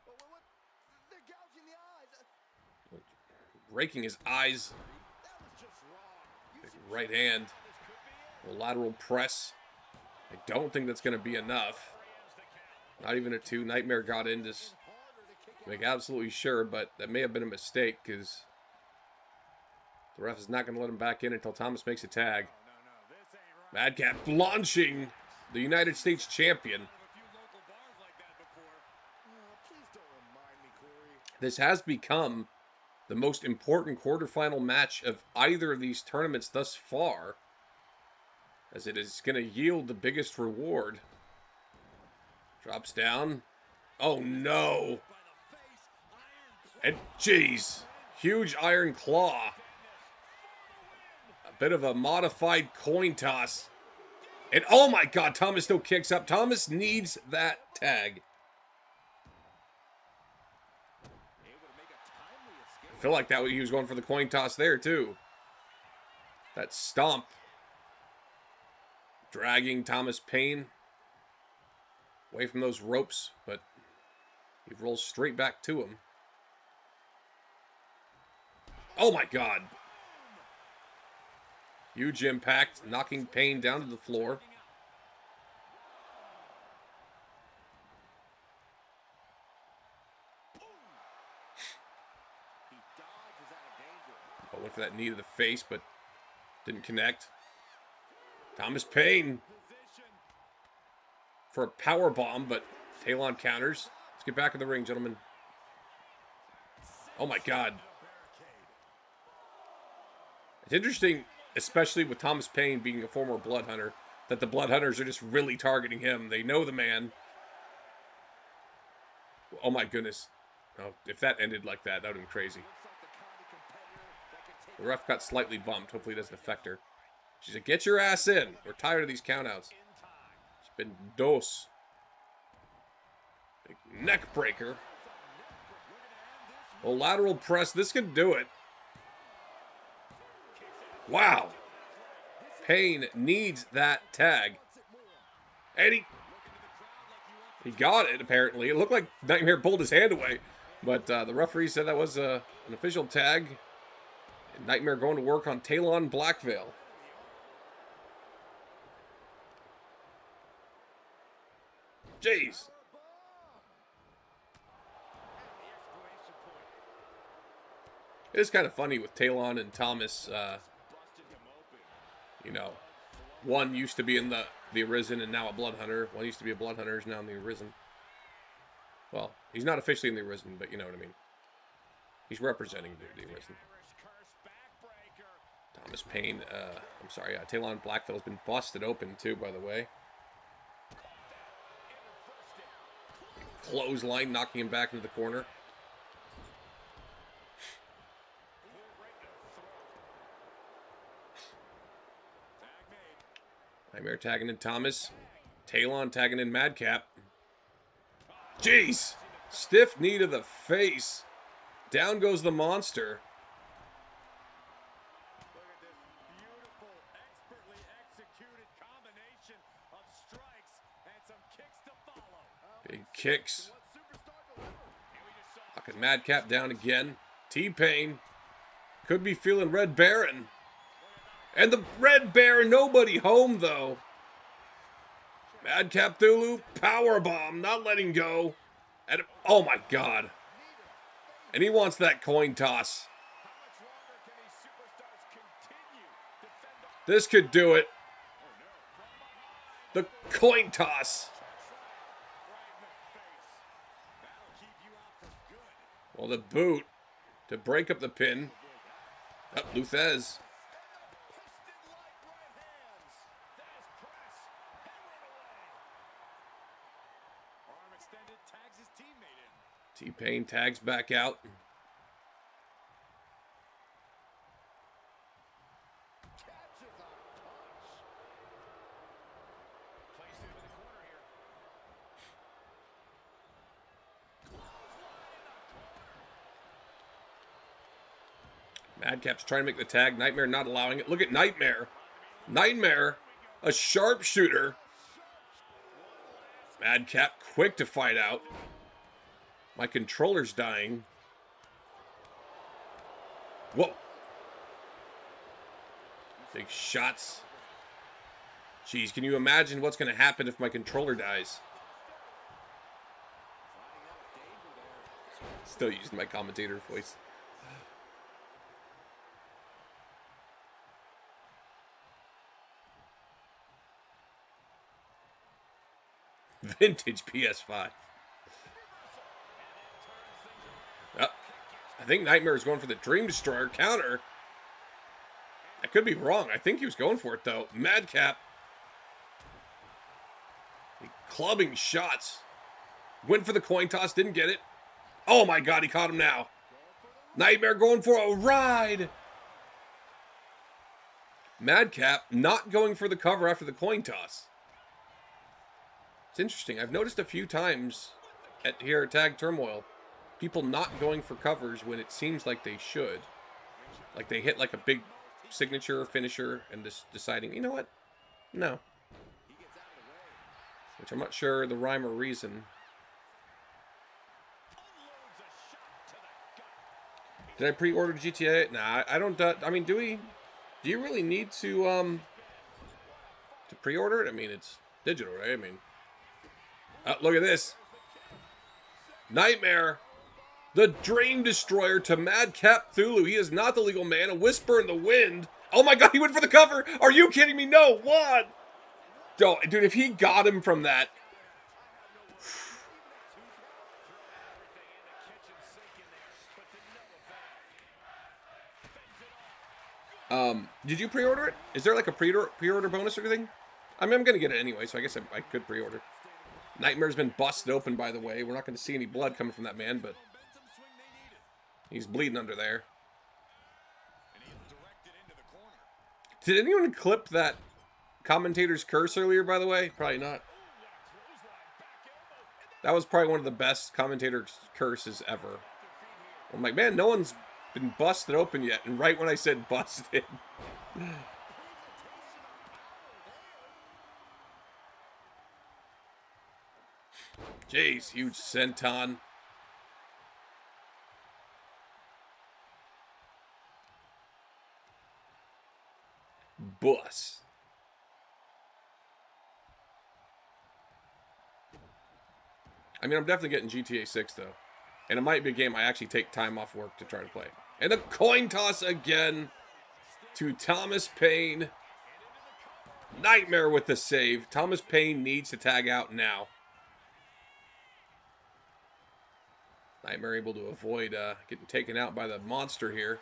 What? They're gouging the eyes. Raking his eyes. That was just wrong. You see Right hand. this could be it. A lateral press. I don't think that's going to be enough. Not even a 2. Nightmare got in just Harder to kick to make absolutely sure, but that may have been a mistake because the ref is not going to let him back in until Thomas makes a tag. No, this ain't right. Madcap launching the United States champion. A few local bars like that before. Please don't remind me, Corey. This has become the most important quarterfinal match of either of these tournaments thus far, as it is going to yield the biggest reward. Drops down. Oh no. And jeez, huge iron claw. A bit of a modified coin toss. And oh my God, Thomas still kicks up. Thomas needs that tag. I feel like that he was going for the coin toss there too. That stomp. Dragging Thomas Paine away from those ropes, but he rolls straight back to him. Oh my God. Huge impact, knocking Paine down to the floor. I went for that knee to the face, but didn't connect. Thomas Paine for a power bomb, but Talon counters. Let's get back in the ring, gentlemen. Oh my God. It's interesting, especially with Thomas Paine being a former Blood Hunter, that the Blood Hunters are just really targeting him. They know the man. Oh my goodness. Oh, if that ended like that, that would have been crazy. The ref got slightly bumped. Hopefully it doesn't affect her. She said, get your ass in. We're tired of these countouts. It's been dos. Big neck breaker. Well, lateral press. This could do it. Wow. Paine needs that tag. And he got it, apparently. It looked like Nightmare pulled his hand away. But the referee said that was an official tag. And Nightmare going to work on Talon Blackveil. Jeez. It is kind of funny with Talon and Thomas. You know, one used to be in the Arisen and now a Blood Hunter. One used to be a Blood Hunter, is now in the Arisen. Well, he's not officially in the Arisen, but you know what I mean. He's representing the Arisen. Thomas Paine, I'm sorry, Talon Blackveil's been busted open too, by the way. Clothesline, knocking him back into the corner. Nightmare tagging in Thomas. Talon tagging in Madcap. Jeez! Stiff knee to the face. Down goes the monster. Look at this beautiful, expertly executed combination of strikes and some kicks to follow. Big kicks. Knocking Madcap down again. T-Pain. Could be feeling Red Baron. And the Red Baron, nobody home though. Madcap Thulu, powerbomb, not letting go. And oh my God. And he wants that coin toss. This could do it. The coin toss. Well, the boot to break up the pin. Up, Luthez. T-Pain tags back out. Madcap's trying to make the tag. Nightmare not allowing it. Look at Nightmare. Nightmare, a sharpshooter. Madcap quick to fight out. My controller's dying. Whoa. Big shots. Jeez, can you imagine what's going to happen if my controller dies? Still using my commentator voice. Vintage PS5. I think Nightmare is going for the Dream Destroyer counter. I could be wrong. I think he was going for it, though. Madcap. Clubbing shots. Went for the coin toss, didn't get it. Oh my God, he caught him now. Nightmare going for a ride. Madcap not going for the cover after the coin toss. It's interesting. I've noticed a few times here at Tag Turmoil, people not going for covers when it seems like they should. Like they hit like a big signature or finisher and just deciding, you know what? No. Which I'm not sure the rhyme or reason. Did I pre-order GTA? Nah, I don't. I mean, do we? Do you really need to pre-order it? I mean, it's digital, right? I mean, look at this. Nightmare, the Dream Destroyer to Madcap Thulu. He is not the legal man. A whisper in the wind. Oh my God, he went for the cover. Are you kidding me? No, what? Oh, dude, if he got him from that. Did you pre-order it? Is there like a pre-order bonus or anything? I mean, I'm gonna get it anyway, so I guess I could pre-order. Nightmare's been busted open, by the way. We're not gonna see any blood coming from that man, but he's bleeding under there. Did anyone clip that commentator's curse earlier, by the way? Probably not. That was probably one of the best commentator's curses ever. I'm like, man, no one's been busted open yet. And right when I said busted. Jeez, huge senton. Bus. I mean, I'm definitely getting GTA 6, though. And it might be a game I actually take time off work to try to play. And the coin toss again to Thomas Paine. Nightmare with the save. Thomas Paine needs to tag out now. Nightmare able to avoid getting taken out by the monster here.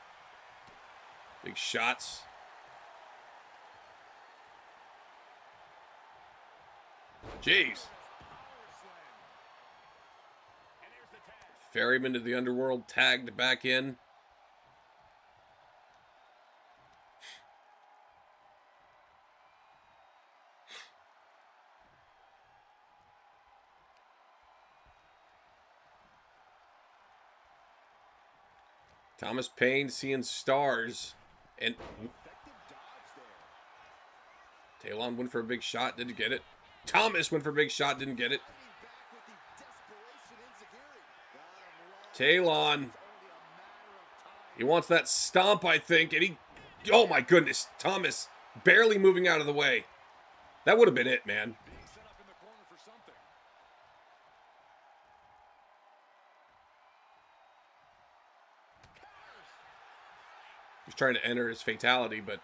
Big shots. Jeez. Ferryman to the underworld, tagged back in. Thomas Paine seeing stars. And Talon went for a big shot, didn't get it. Thomas went for a big shot, didn't get it. Talon. He wants that stomp, I think. And he... Oh, my goodness. Thomas barely moving out of the way. That would have been it, man. He's trying to enter his fatality, but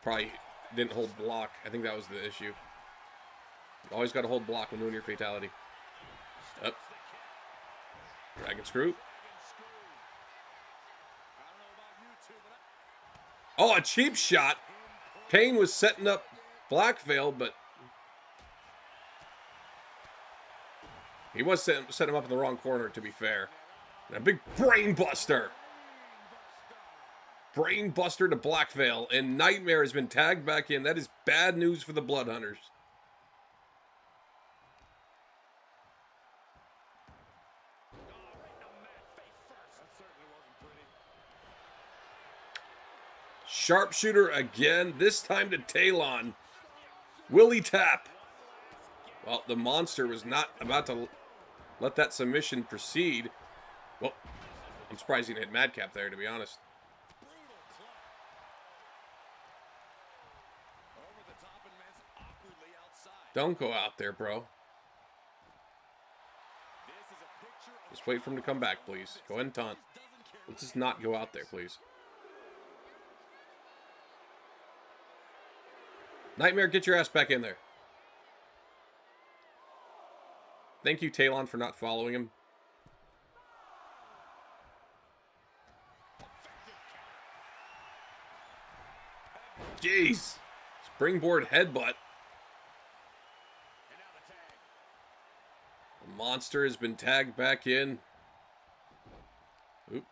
probably didn't hold block. I think that was the issue. You always got to hold block when doing your fatality. Up. Dragon screw. Oh, a cheap shot. Paine was setting up Black Veil, but he was setting him up in the wrong corner, to be fair. And a big brain buster. Brain buster to Black Veil, and Nightmare has been tagged back in. That is bad news for the Blood Hunters. Sharpshooter again, this time to Talon. Will he tap? Well, the monster was not about to let that submission proceed. Well, I'm surprised he didn't hit Madcap there, to be honest. Don't go out there, bro. Just wait for him to come back, please. Go ahead and taunt. Let's just not go out there, please. Nightmare, get your ass back in there. Thank you, Talon, for not following him. Jeez. Springboard headbutt. The monster has been tagged back in. Oop.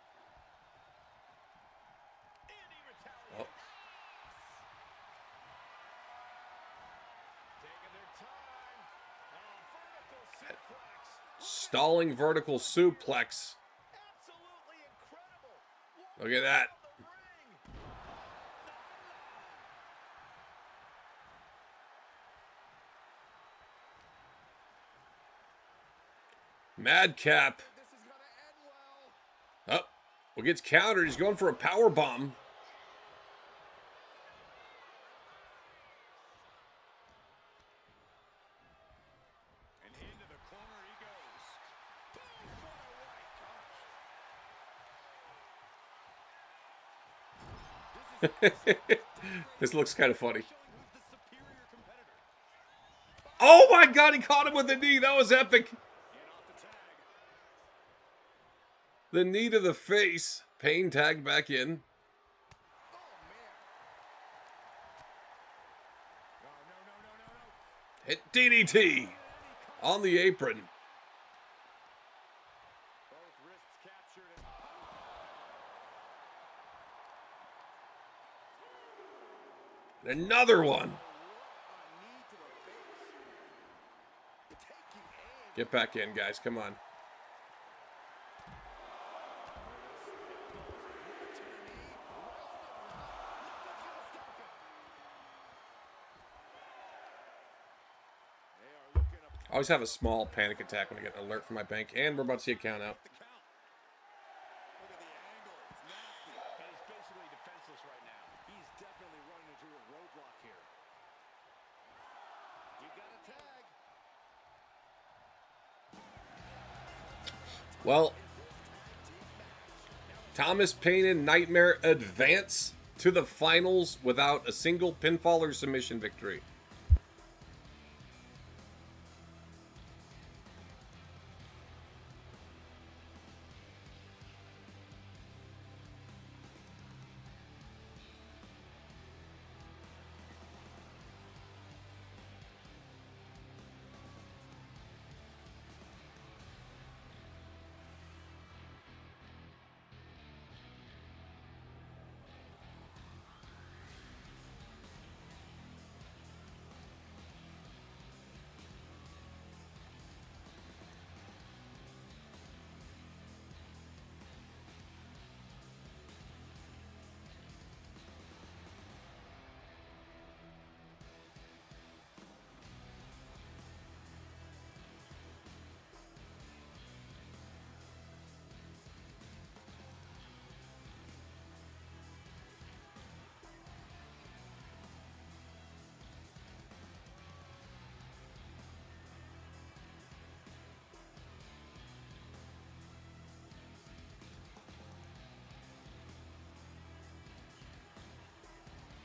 stalling vertical suplex. Absolutely incredible. Look at that. Madcap. This is gonna end well. Oh, well, gets countered. He's going for a power bomb. And into the corner he goes. Boom, what a right, gosh. This looks kind of funny. Showing who's the superior competitor. Oh my God, he caught him with the knee. That was epic. And off the tag. The knee to the face. Pain tagged back in. Oh, man. No. Hit DDT on the apron. Both wrists captured and And another one. a knee to the face. Taking aim. Get back in, guys. Come on. They are looking up I always have a small panic attack when I get an alert from my bank. And we're about to see a count out. the count. Look at the angle. It's nasty. And he's basically defenseless right now. He's definitely running into a roadblock here. You got a tag. Well, Thomas Paine and Nightmare advance to the finals without a single pinfall or submission victory.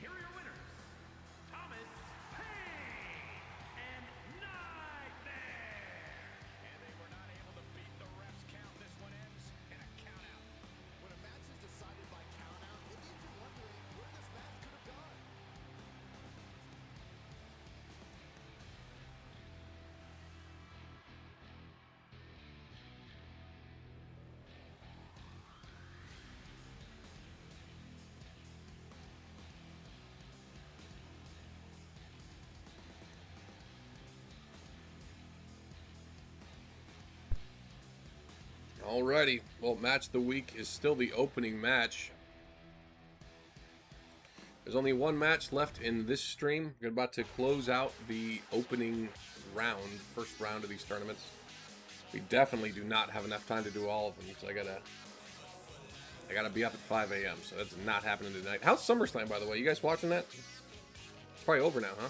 Here are your winners, Thomas Paine and Nightmare. And they were not able to beat the ref's count. This one ends in a count out. When a match is decided by count out, it leaves you wondering where this match could have gone. Alrighty. Well, match of the week is still the opening match. There's only one match left in this stream. We're about to close out the opening round, first round of these tournaments. We definitely do not have enough time to do all of them, so I gotta be up at 5 a.m. So that's not happening tonight. How's SummerSlam, by the way? You guys watching that? It's probably over now, huh?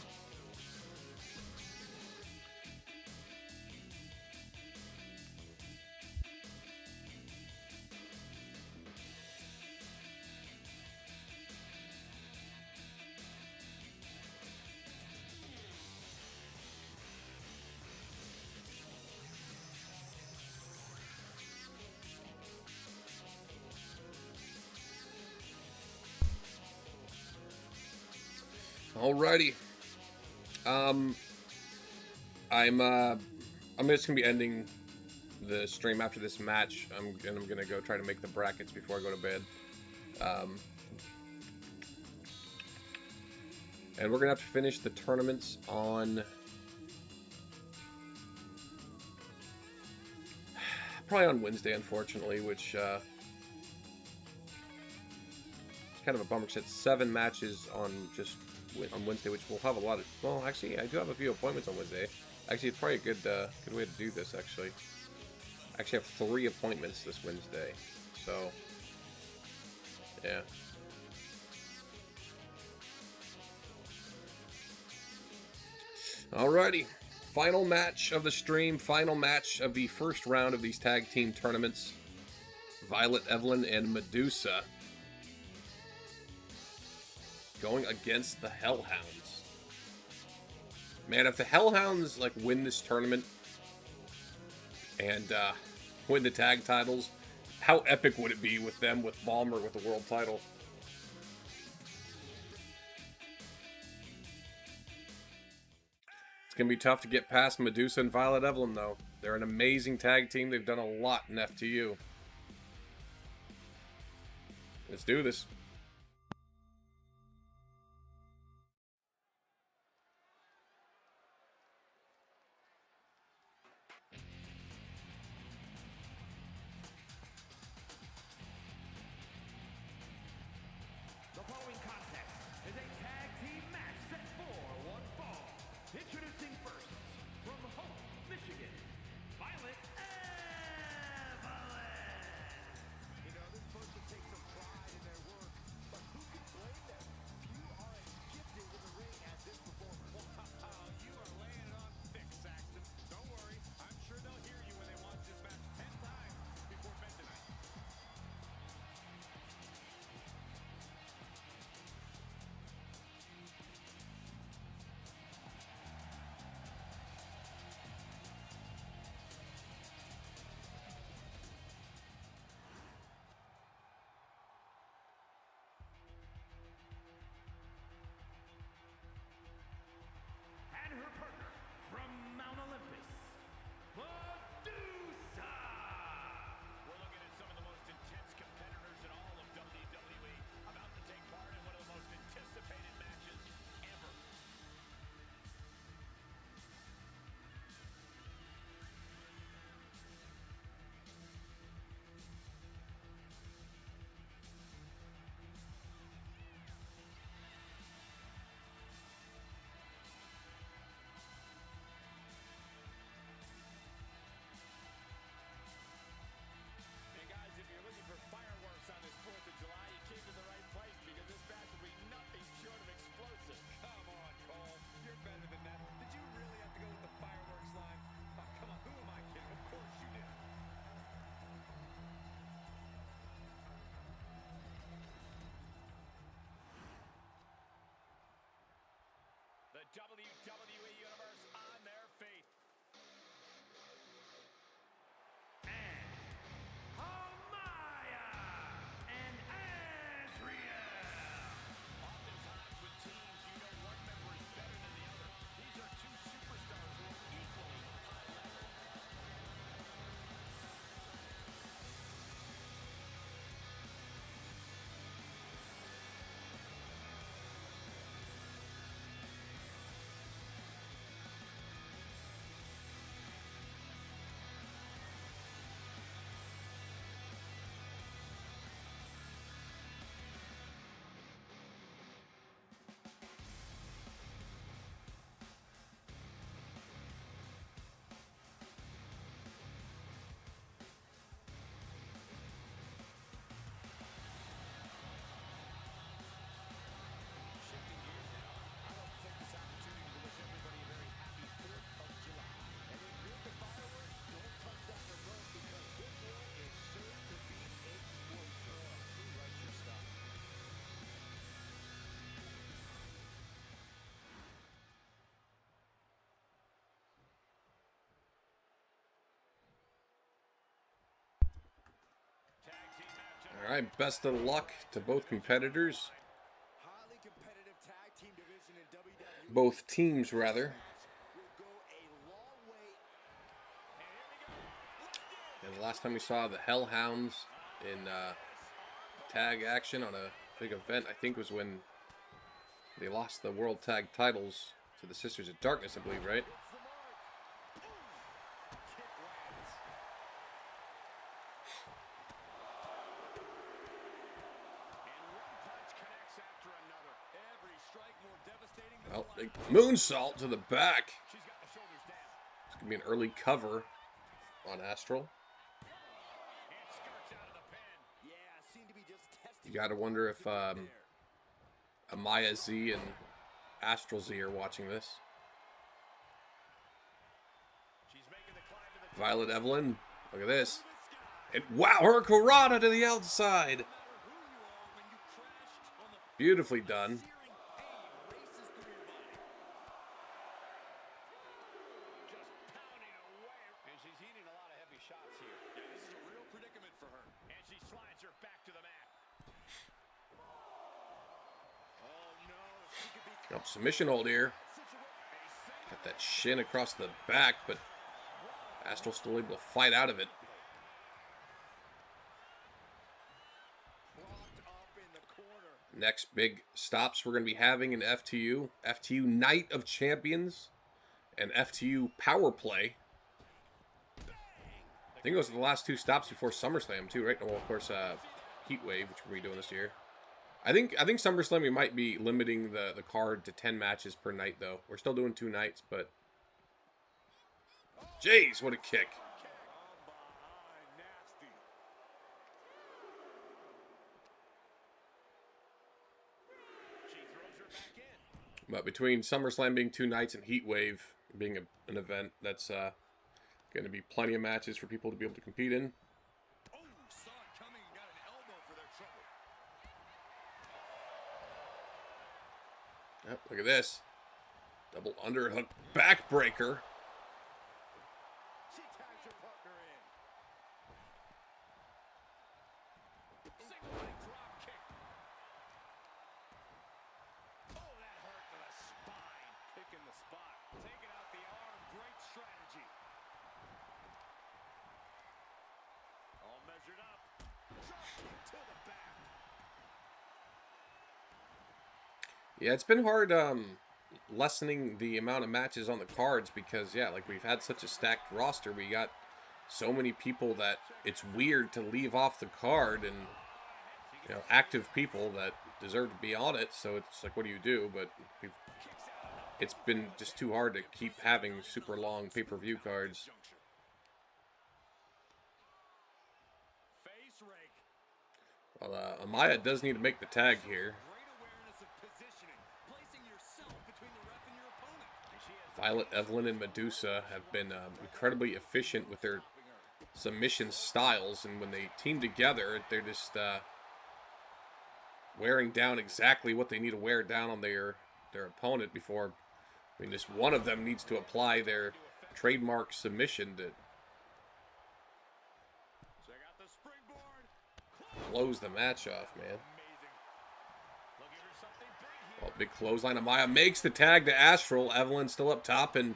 Alrighty. I'm just gonna be ending the stream after this match. I'm gonna go try to make the brackets before I go to bed. And we're gonna have to finish the tournaments on Probably on Wednesday, unfortunately, which it's kind of a bummer because it's 7 matches on Wednesday, which we'll have a lot of. Well, actually, I do have a few appointments on Wednesday. Actually, it's probably a good way to do this. Actually, I actually have 3 appointments this Wednesday, so yeah. Alrighty, final match of the stream, final match of the first round of these tag team tournaments. Violet Evelyn and Medusa going against the Hellhounds. Man, if the Hellhounds like win this tournament and win the tag titles, how epic would it be with them with Balmer with the world title? It's going to be tough to get past Medusa and Violet Evelyn, though. They're an amazing tag team. They've done a lot in FTU. Let's do this. The following contest is a tag team match set for one fall. Introducing first, from Hope, Michigan, Violet Evelyn. You know, they're supposed to take some pride in their work, but who can blame them? You are as gifted in the ring as this performer. Wow, you are laying it on thick, Saxton. Don't worry, I'm sure they'll hear you when they watch this match 10 times before bed tonight. And her partner from Mount Olympus, Medusa. We're looking at some of the most intense competitors in all of WWE, about to take part in one of the most anticipated matches ever. And guys, if you're looking for fireworks on this 4th of July, you came to the right place because this match will be nothing short of explosive. Come on, Cole. You're better than that. Did you really have to go with the fireworks line? Oh, come on. Who am I kidding? Of course you did. The WWE Universe on their feet. Amaya and Azriel. Oftentimes with teams, you know one member is better than the other. These are two superstars who are equally high level. Shifting gears now, I want to take this opportunity to wish everybody a very happy 4th of July. And if you're at the fireworks, don't touch down the road because this one is sure to be explosive. Who writes your stuff? Tag team matchup. All right, best of luck to both competitors, Highly competitive tag team division in WWE. both teams rather. Will go a long way. And here we go. Locked in. And the last time we saw the Hellhounds in tag action on a big event, I think was when they lost the World Tag titles to the Sisters of Darkness, I believe, right? Hits the mark. Kick lands. Well, big moonsault to the back. It's going to be an early cover on Astral. You got to wonder if Amaya Z and Astral Z are watching this. Violet Evelyn, look at this. And wow, her Karada to the outside. Beautifully done. Oh, submission hold here. Got that shin across the back, but Astral still able to fight out of it. Next big stops we're going to be having in FTU. FTU Night of Champions and FTU Power Play. I think those are the last two stops before SummerSlam too, right? Well, of course, Heat Wave, which we're doing this year. I think SummerSlam we might be limiting the card to 10 matches per night though. We're still doing 2 nights, but jeez, what a kick. But between SummerSlam being 2 nights and Heat Wave being an event, that's going to be plenty of matches for people to be able to compete in. Yep, look at this. Double underhook backbreaker. She tags her partner in. Single leg drop kick. Oh, that hurt to the spine. Picking the spot. Taking out the arm. Great strategy. All measured up. Drop kick to the back. Yeah, it's been hard lessening the amount of matches on the cards because, yeah, like we've had such a stacked roster. We got so many people that it's weird to leave off the card and, you know, active people that deserve to be on it. So it's like, what do you do? But it's been just too hard to keep having super long pay-per-view cards. Well, Amaya does need to make the tag here. Violet, Evelyn, and Medusa have been incredibly efficient with their submission styles, and when they team together, they're just wearing down exactly what they need to wear down on their opponent before. I mean, just one of them needs to apply their trademark submission that blows the match off, man. Well, big clothesline. Amaya makes the tag to Astral. Evelyn still up top, and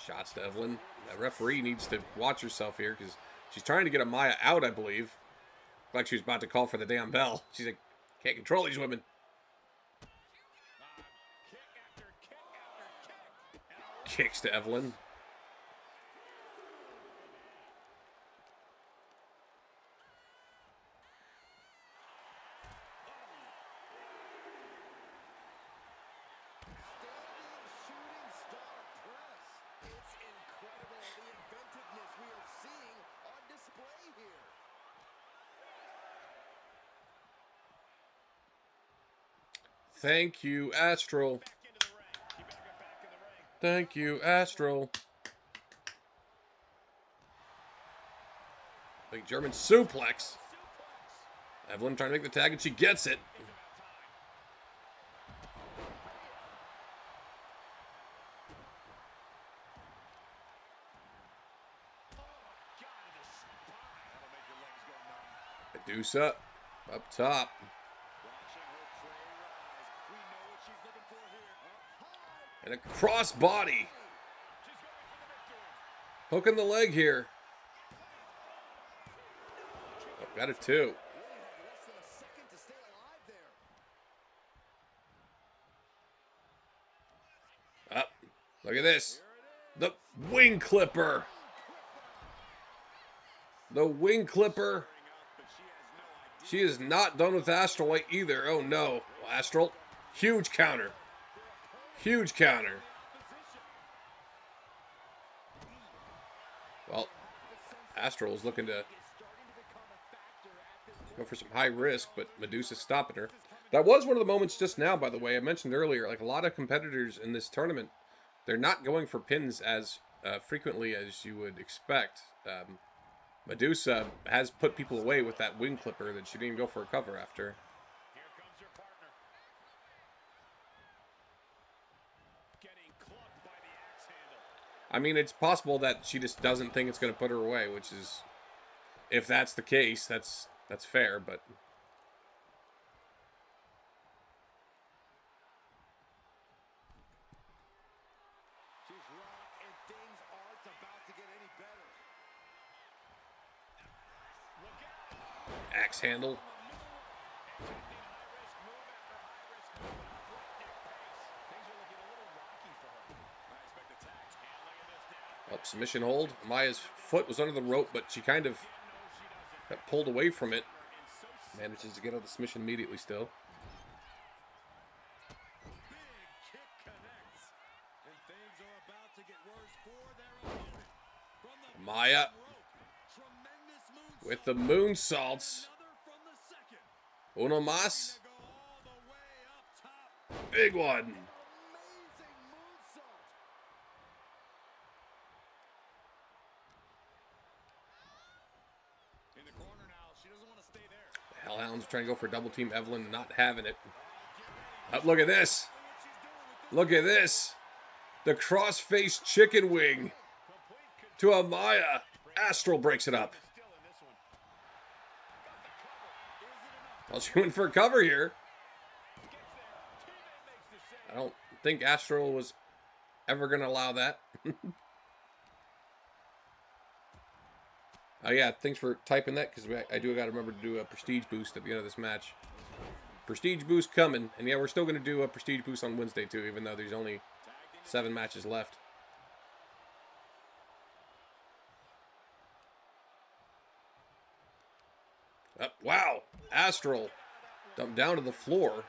shots to Evelyn. That referee needs to watch herself here because she's trying to get Amaya out, I believe. Like she was about to call for the damn bell. She's like, can't control these women. Kicks to Evelyn. Thank you, Astral. Thank you, Astral. Big German suplex. Evelyn trying to make the tag, and she gets it. Medusa up top. And a cross body. Hooking the leg here. Oh, got it too. Look at this. The wing clipper. The wing clipper. She is not done with Astral either. Oh no. Astral. Huge counter. Huge counter. Well, Astral is looking to go for some high risk, but Medusa's stopping her. That was one of the moments just now, by the way. I mentioned earlier, like a lot of competitors in this tournament, they're not going for pins as frequently as you would expect. Medusa has put people away with that wing clipper that she didn't even go for a cover after. Here comes your partner. Getting clubbed by the axe handle. I mean, it's possible that she just doesn't think it's going to put her away, which is, if that's the case, that's fair, but... She's rocked and things aren't about to get any better. Look out. Axe handle. Oh, submission hold. Maya's foot was under the rope, but she kind of got pulled away from it. Manages to get out of the submission immediately still. Maya with the moonsaults. Uno mas. Big one. The Hellhounds trying to go for double team Evelyn, not having it. Look at this. Look at this. The cross-face chicken wing to Amaya. Astral breaks it up. Well, she went for a cover here. I don't think Astral was ever going to allow that. Oh yeah, thanks for typing that, because I do got to remember to do a prestige boost at the end of this match. Prestige boost coming, and yeah, we're still going to do a prestige boost on Wednesday too, even though there's only 7 matches left. Wow, Astral dumped down to the floor.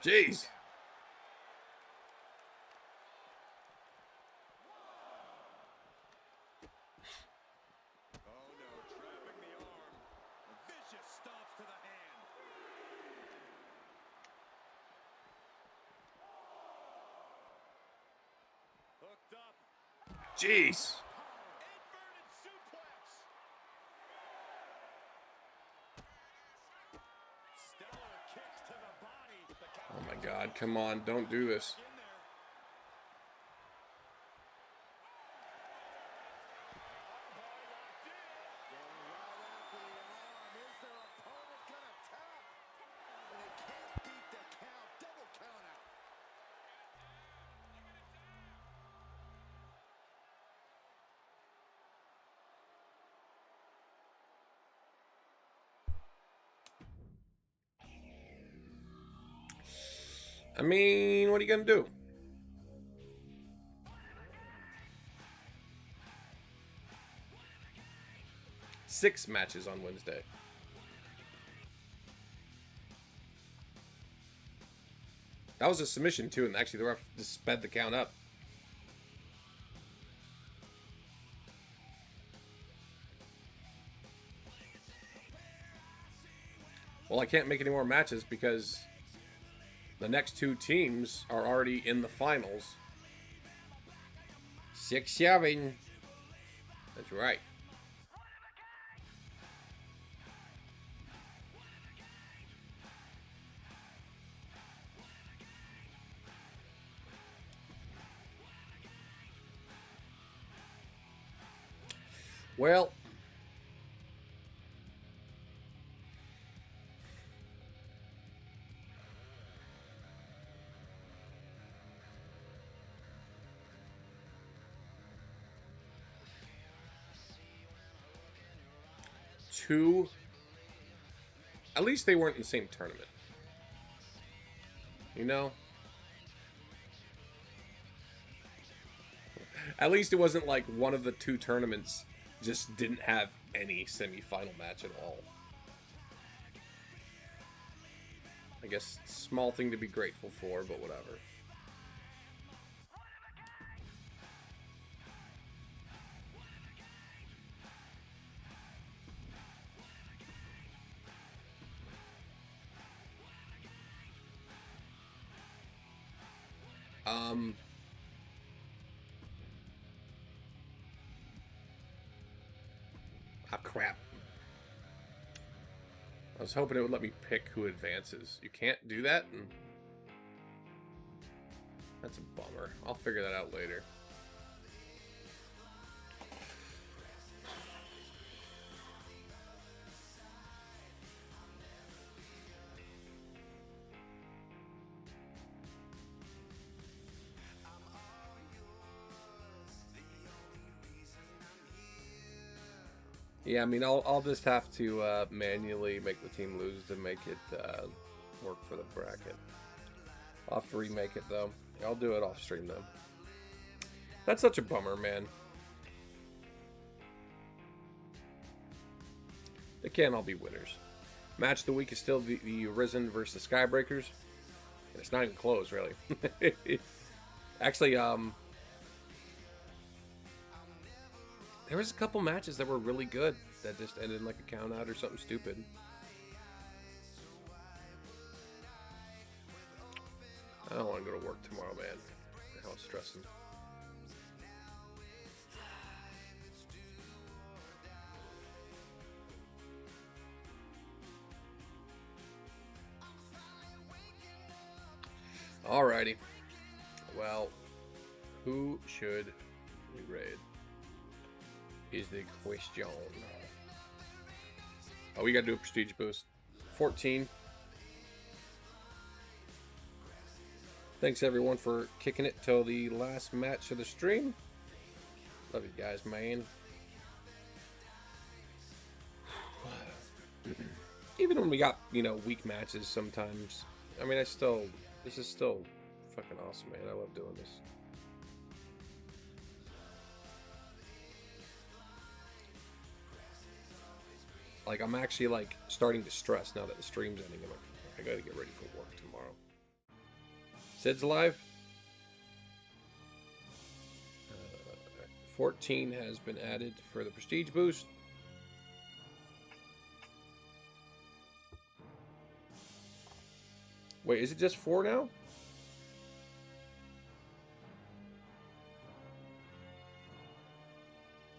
Jeez. Oh no, trapping the arm. Vicious stops to the hand. Hooked up. Jeez. Inverted suplex. Stellar kicks to the body. Oh my God, come on, don't do this. I mean, what are you going to do? Six matches on Wednesday. That was a submission too, and actually the ref just sped the count up. Well, I can't make any more matches because the next 2 teams are already in the finals. 6-7. That's right. Well, two. At least they weren't in the same tournament. You know? At least it wasn't like one of the two tournaments just didn't have any semifinal match at all. I guess small thing to be grateful for, but whatever. Ah, crap. I was hoping it would let me pick who advances. You can't do that? That's a bummer. I'll figure that out later. Yeah, I mean, I'll just have to manually make the team lose to make it work for the bracket. I'll have to remake it, though. I'll do it off stream, though. That's such a bummer, man. They can't all be winners. Match of the week is still the Arisen versus Skybreakers. And it's not even close, really. Actually, there was a couple matches that were really good that just ended in like a count out or something stupid. I don't want to go to work tomorrow, man. Hell, it's stressing. Alrighty. Well, who should we raid? Is the question. Oh, we gotta do a prestige boost. 14. Thanks everyone for kicking it till the last match of the stream. Love you guys, man. Even when we got, you know, weak matches sometimes. I mean, this is still fucking awesome, man. I love doing this. Like, I'm actually, like, starting to stress now that the stream's ending. I'm like, I gotta get ready for work tomorrow. Sid's live. 14 has been added for the prestige boost. Wait, is it just 4 now?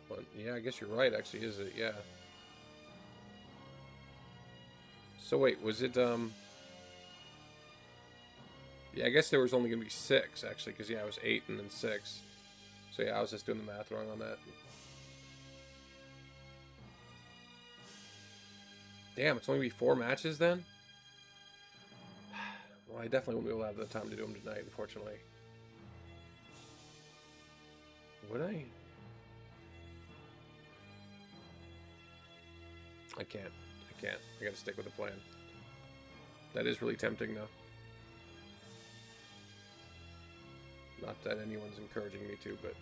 Well, yeah, I guess you're right, actually, is it? Yeah. So wait, was it, yeah, I guess there was only going to be 6, actually, because, yeah, it was 8 and then 6. So, yeah, I was just doing the math wrong on that. Damn, it's only going to be 4 matches, then? Well, I definitely won't be able to have the time to do them tonight, unfortunately. Would I? I can't. I gotta stick with the plan. That is really tempting, though. Not that anyone's encouraging me to, but...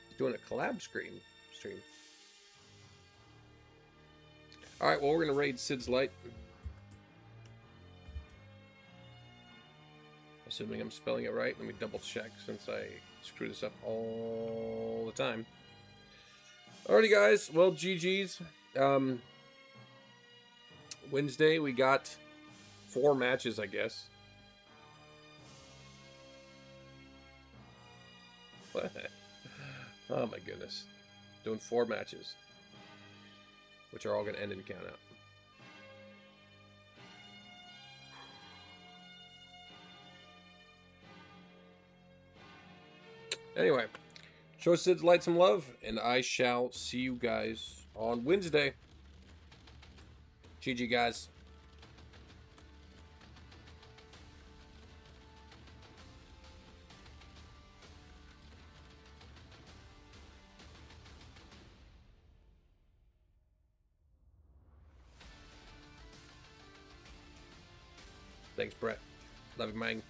He's doing a collab stream. Alright, well, we're gonna raid Sid's Light. Assuming I'm spelling it right. Let me double check since I screw this up all the time. Alrighty, guys. Well, GG's. Wednesday, we got 4 matches, I guess. Oh, my goodness. Doing 4 matches. Which are all going to end in count out. Anyway, show Sid's Light some love, and I shall see you guys on Wednesday. GG, guys. Thanks, Brett. Love you, man.